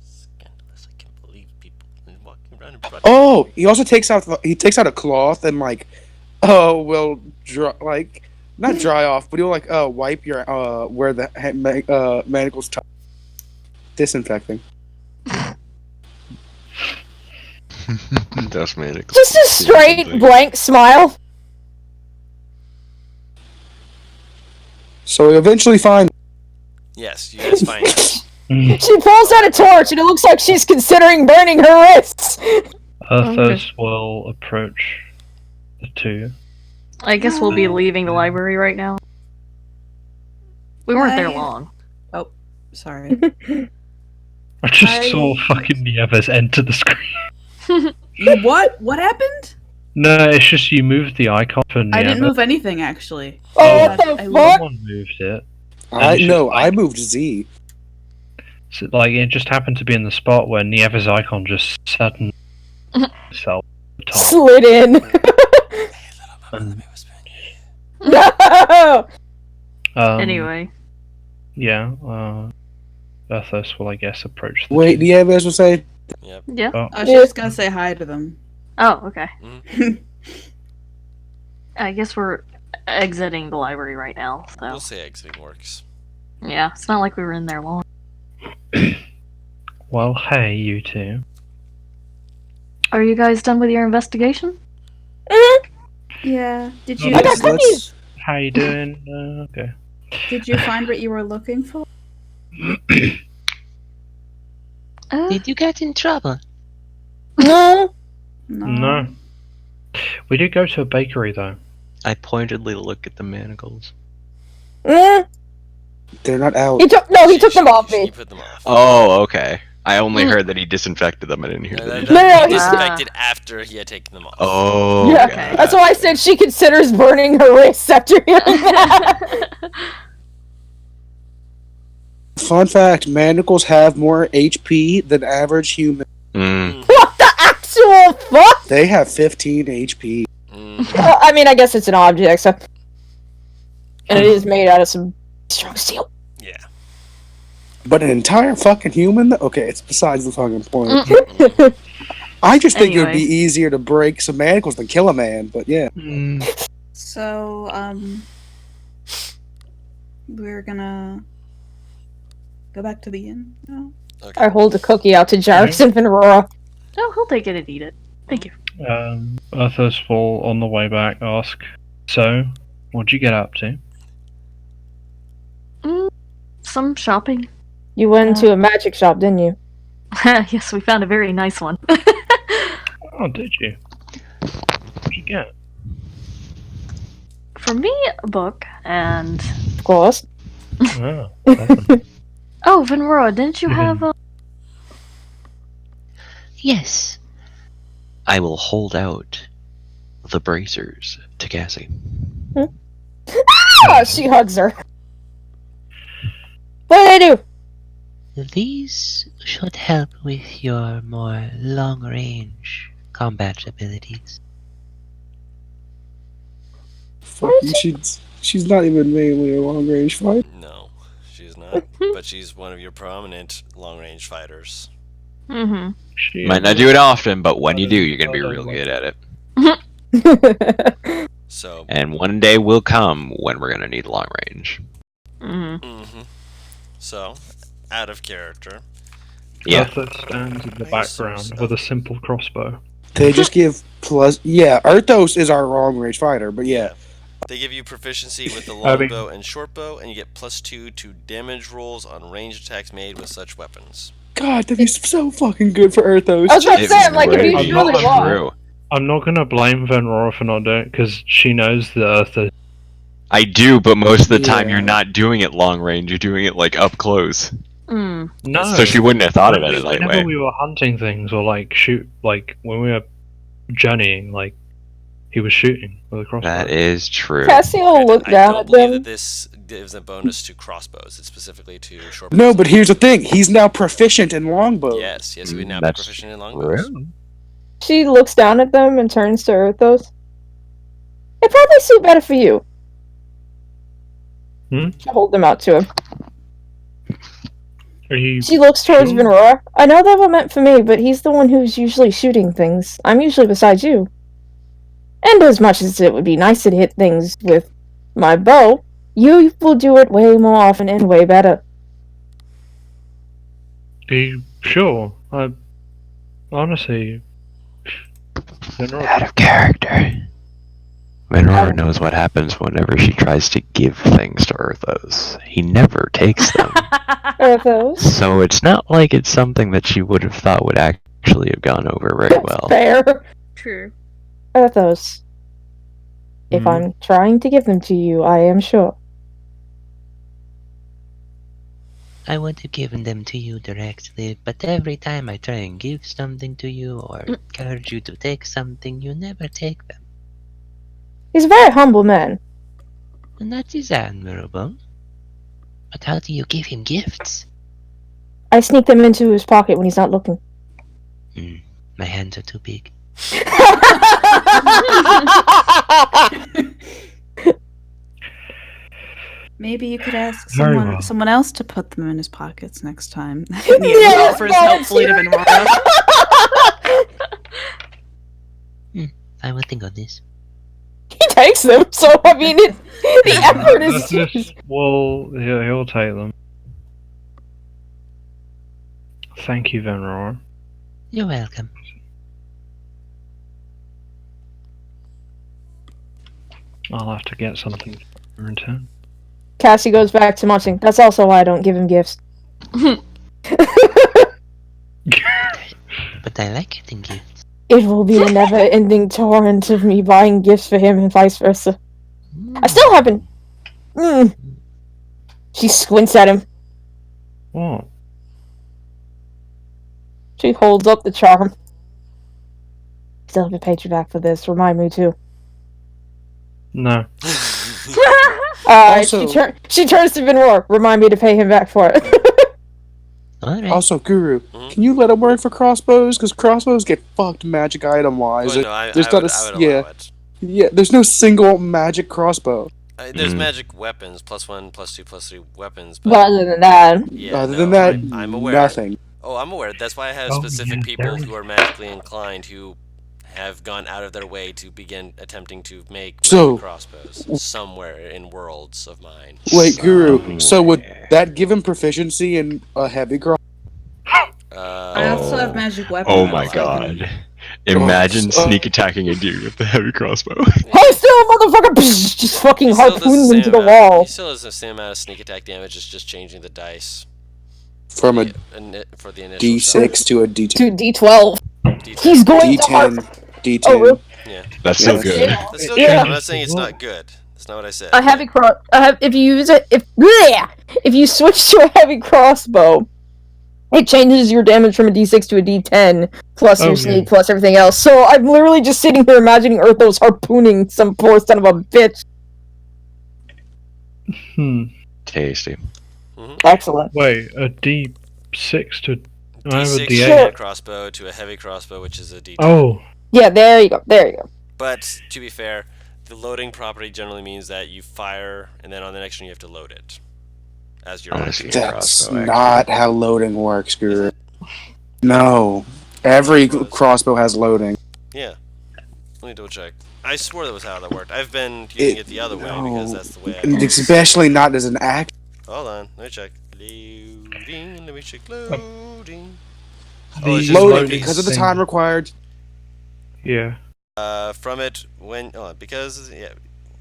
Scandalous! I can't believe people walking around in front. Oh, he also takes out a cloth and like, oh, will dry, like not dry off, but he'll like wipe your where the manacles touch, disinfecting. Dust manacles. Just a straight blank smile. So we eventually find. Yes, you guys find it. She pulls out a torch and it looks like she's considering burning her wrists. Arthos will approach the two. I guess we'll be leaving the library right now. We weren't there Hi. long. sorry. I just saw fucking Nieves enter the screen. What? What happened? No, it's just you moved the icon for Nieves. I didn't move anything actually. Oh, what the I fuck? Someone moved it. I it's just no, I like- moved Z. So, like, it just happened to be in the spot where Nieves' icon just suddenly itself at the top. Slid in. Um, No! Anyway. Yeah, Earthos will, I guess, approach the Wait, two. Nieves was saying. Yeah. Oh, I was just gonna say hi to them. Oh, okay. Mhm. I guess we're exiting the library right now, so. We'll say exiting works. Yeah, it's not like we were in there long. well, hey, you two. Are you guys done with your investigation? Yeah. Did Oh, you I got Yes, let's. How you doing? Okay. did you find what you were looking for? Did you get in trouble? No. No. We did go to a bakery, though. I pointedly look at the manacles. Mm. They're not out. He took them off You me. put them off. Oh, okay. I only heard that he disinfected them. I didn't hear No, that. that, he- No, that, no, he he's- disinfected after he had taken them off. Oh, Yeah, okay. that's why I said she considers burning her wrist after hearing that. Fun fact: manacles have more HP than average human. Mm. What the actual fuck? They have 15 HP. Mm. I mean, I guess it's an object, so. And it is made out of some strong steel. Yeah. But an entire fucking human? Okay, it's besides the fucking point. I just think it would be Anyway. easier to break some manacles than kill a man, but yeah. So, we're gonna go back to the inn now. Okay. I hold a cookie out to Jarvis and Venrora. Oh, he'll take it and eat it. Thank you. Earthos will, on the way back, ask, so, what'd you get up to? Some shopping. You went to a magic shop, didn't you? Yes, we found a very nice one. Oh, did you? What'd you get? For me, a book, and... Of course. Oh, lovely. Oh, Venrora, didn't you have a... Yes. I will hold out the bracers to Cassie. Ah, she hugs her. What do they do? These should help with your more long-range combat abilities. Fuck you, she's not even mainly a long range fighter. No, she's not. But she's one of your prominent long-range fighters. Mm-hmm. She Might not do it often, but when you do, you're gonna be real good at it. So. And one day will come when we're gonna need long range. Mm-hmm. Mm-hmm. So, out of character. Yeah. Earthos stands in the Why so background slow? with a simple crossbow. They just give plus. Yeah, Arthos is our long range fighter, but yeah. They give you proficiency with the I mean- longbow and shortbow, and you get +2 to damage rolls on ranged attacks made with such weapons. God, that'd be so fucking good for Arthos. I was about to It's say, I'm like, if you really really not want. true. I'm not gonna blame Venrora for not doing it, because she knows that Earthos... I do, but most of the time Yeah. you're not doing it long range. You're doing it like up close. Mm. No! So she wouldn't have thought of it Whenever anyway. we were hunting things, or like shoot, like when we were journeying, like he was shooting with a crossbow. That is true. Cassie will look I down don't at believe them. that this gives a bonus to crossbows. It's specifically to short No, bows. but here's the thing: he's now proficient in longbow. Yes, he would now be That's proficient in longbows. true. She looks down at them and turns to Earthos. It probably suit better for you. She'll hold them out to him. Are you? She looks towards sure? Venrora. I know they were meant for me, but he's the one who's usually shooting things. I'm usually beside you. And as much as it would be nice to hit things with my bow, you will do it way more often and way better. Are you sure? I honestly. Venrora- Out of character. Venrora knows what happens whenever she tries to give things to Earthos. He never takes them. Earthos. So it's not like it's something that she would have thought would actually have gone over very well. Fair. True. Earthos. If I'm trying to give them to you, I am sure. I would have given them to you directly, but every time I try and give something to you or encourage you to take something, you never take them. He's a very humble man. And that is admirable. But how do you give him gifts? I sneak them into his pocket when he's not looking. My hands are too big. Maybe you could ask Very well. someone else to put them in his pockets next time. Yeah, offers helpfully to Venrara. I will think on this. He takes them, so I mean, the effort is. Well, he'll take them. Thank you, Venror. You're welcome. I'll have to get something in return. Cassie goes back to munching. That's also why I don't give him gifts. But I like getting gifts. It will be a never-ending torrent of me buying gifts for him and vice versa. I still haven't. She squints at him. What? She holds up the charm. Still haven't paid you back for this. Remind me too. No. Also- she turns to Venror. Remind me to pay him back for it. Alright. Also, Guru, can you let him work for crossbows? Because crossbows get fucked magic item-wise. Oh, no, I There's would not a allow yeah, it. yeah. There's no single magic crossbow. There's magic weapons, +1, +2, +3 weapons. But But other than that, yeah, Other no, than that, I'm aware. nothing. Oh, I'm aware. That's why I have Oh, specific yeah, people there who are magically inclined who have gone out of their way to begin attempting to make So- magic crossbows somewhere in worlds of mine. Wait, Guru. So would that give him proficiency in a heavy cross? I also have magic weapons. Oh my so I can- god. Imagine Oh. sneak attacking a dude with the heavy crossbow. hold still, motherfucker! Psh, just fucking He still does harpoon the him to same the amount- wall. He still has the same amount of sneak attack damage. It's just changing the dice From a for the initial D6 to a D10. To D12. D10. He's going to D10. harp. D10. Oh, really? Yeah, That's so Yes. good. that's still Yeah. good. I'm not saying it's not good. That's not what I said. A heavy cross. If you use it, if you switch to a heavy crossbow, it changes your damage from a D6 to a D10 plus Oh, your sneak yeah. plus everything else. So I'm literally just sitting here imagining Urthos harpooning some poor son of a bitch. Tasty. Excellent. Wait, a D6 to. I have a D6 D8. Sure. crossbow to a heavy crossbow, which is a D10. Oh, Yeah, there you go. There you go. But to be fair, the loading property generally means that you fire, and then on the next one you have to load it as your I wanna action. see That's crossbow, not how loading works, Guru. No. Every crossbow has loading. Yeah. Let me double check. I swore that was how that worked. I've been using it the other way because that's the way I And especially not as an act. Hold on, let me check. Loading, let me check loading. The it's just Loading one because piece. of the time required. yeah. From it when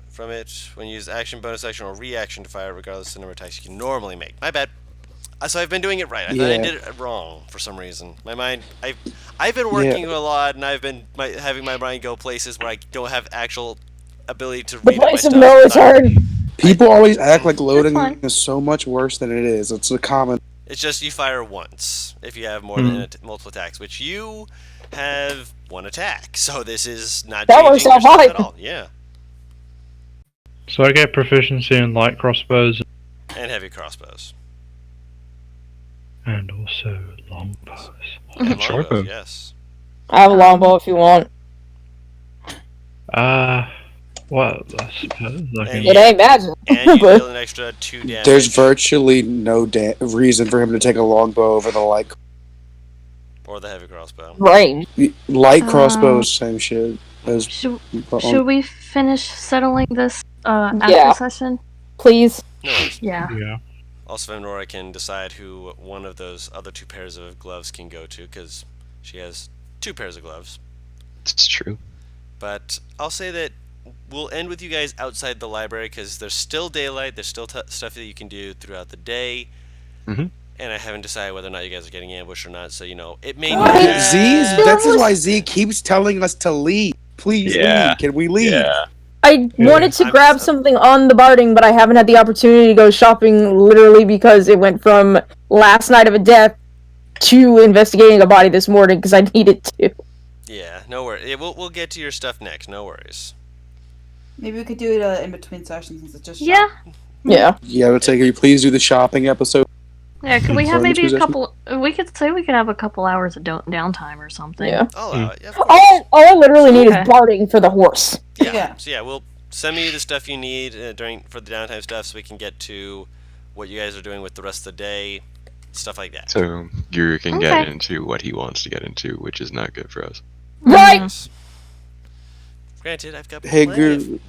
from it when you use action, bonus action, or reaction to fire, regardless of the number of attacks you can normally make. My bad. So I've been doing it right. I thought I Yeah. did it wrong for some reason. My mind, I've been working a lot, and I've been having my mind go places where I don't have actual ability to The read my place of stuff. no return. People always act like loading fine. is so much worse than it is. It's a common. It's just you fire once if you have more than multiple attacks, which you have one attack. So this is not That changing works your out stuff fine. at all. Yeah, So I get proficiency in light crossbows and heavy crossbows. and also longbows. And Short longbows, bow. yes. I have a longbow if you want. Well, I suppose I can. It ain't magic. And you But- deal an extra 2 damage. There's virtually no reason for him to take a longbow over the light. Or the heavy crossbow. Range. Light crossbows, same shit. As, Should we finish settling this after Yeah. session? Please. No worries. Yeah. Yeah. Also, Venrora can decide who one of those other 2 pairs of gloves can go to, because she has 2 pairs of gloves. It's true. But I'll say that we'll end with you guys outside the library, because there's still daylight, there's still stuff that you can do throughout the day. Mhm. And I haven't decided whether or not you guys are getting ambushed or not, so, it may What? be... Z, that's why Z keeps telling us to leave. Please Yeah. leave. Can we leave? Yeah. I wanted to I'm grab just- something on the Barding, but I haven't had the opportunity to go shopping literally because it went from last night of a death to investigating a body this morning because I needed to. Yeah, no worries. Yeah, we'll get to your stuff next. No worries. Maybe we could do it in between sessions since it's just Yeah. Yeah. Yeah, I would say, can you please do the shopping episode? Yeah, could we have Sorry, maybe a which possession? couple? We could say we could have a couple hours of downtime or something. Yeah. I'll allow it. Yeah, of course. All I literally need Okay. is Barding for the horse. Yeah. So yeah, we'll send me the stuff you need for the downtime stuff, so we can get to what you guys are doing with the rest of the day, stuff like that. So Guru can Okay. get into what he wants to get into, which is not good for us. Right. Yes. Granted, I've got Hey, plenty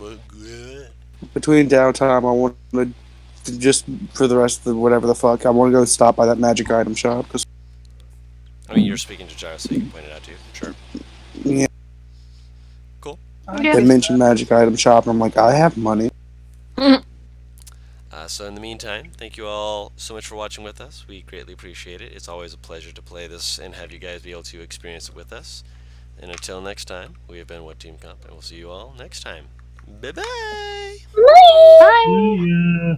Between downtime, I want to just for the rest of the whatever the fuck, I want to go stop by that magic item shop because I mean, you're speaking to Gyro, so you can point it out to you. Sure. yeah, Yeah. they mentioned magic item shop, and I'm like, I have money. So in the meantime, thank you all so much for watching with us. We greatly appreciate it. It's always a pleasure to play this and have you guys be able to experience it with us. And until next time, we have been What Team Comp, and we'll see you all next time. Bye-bye! Bye. Yeah.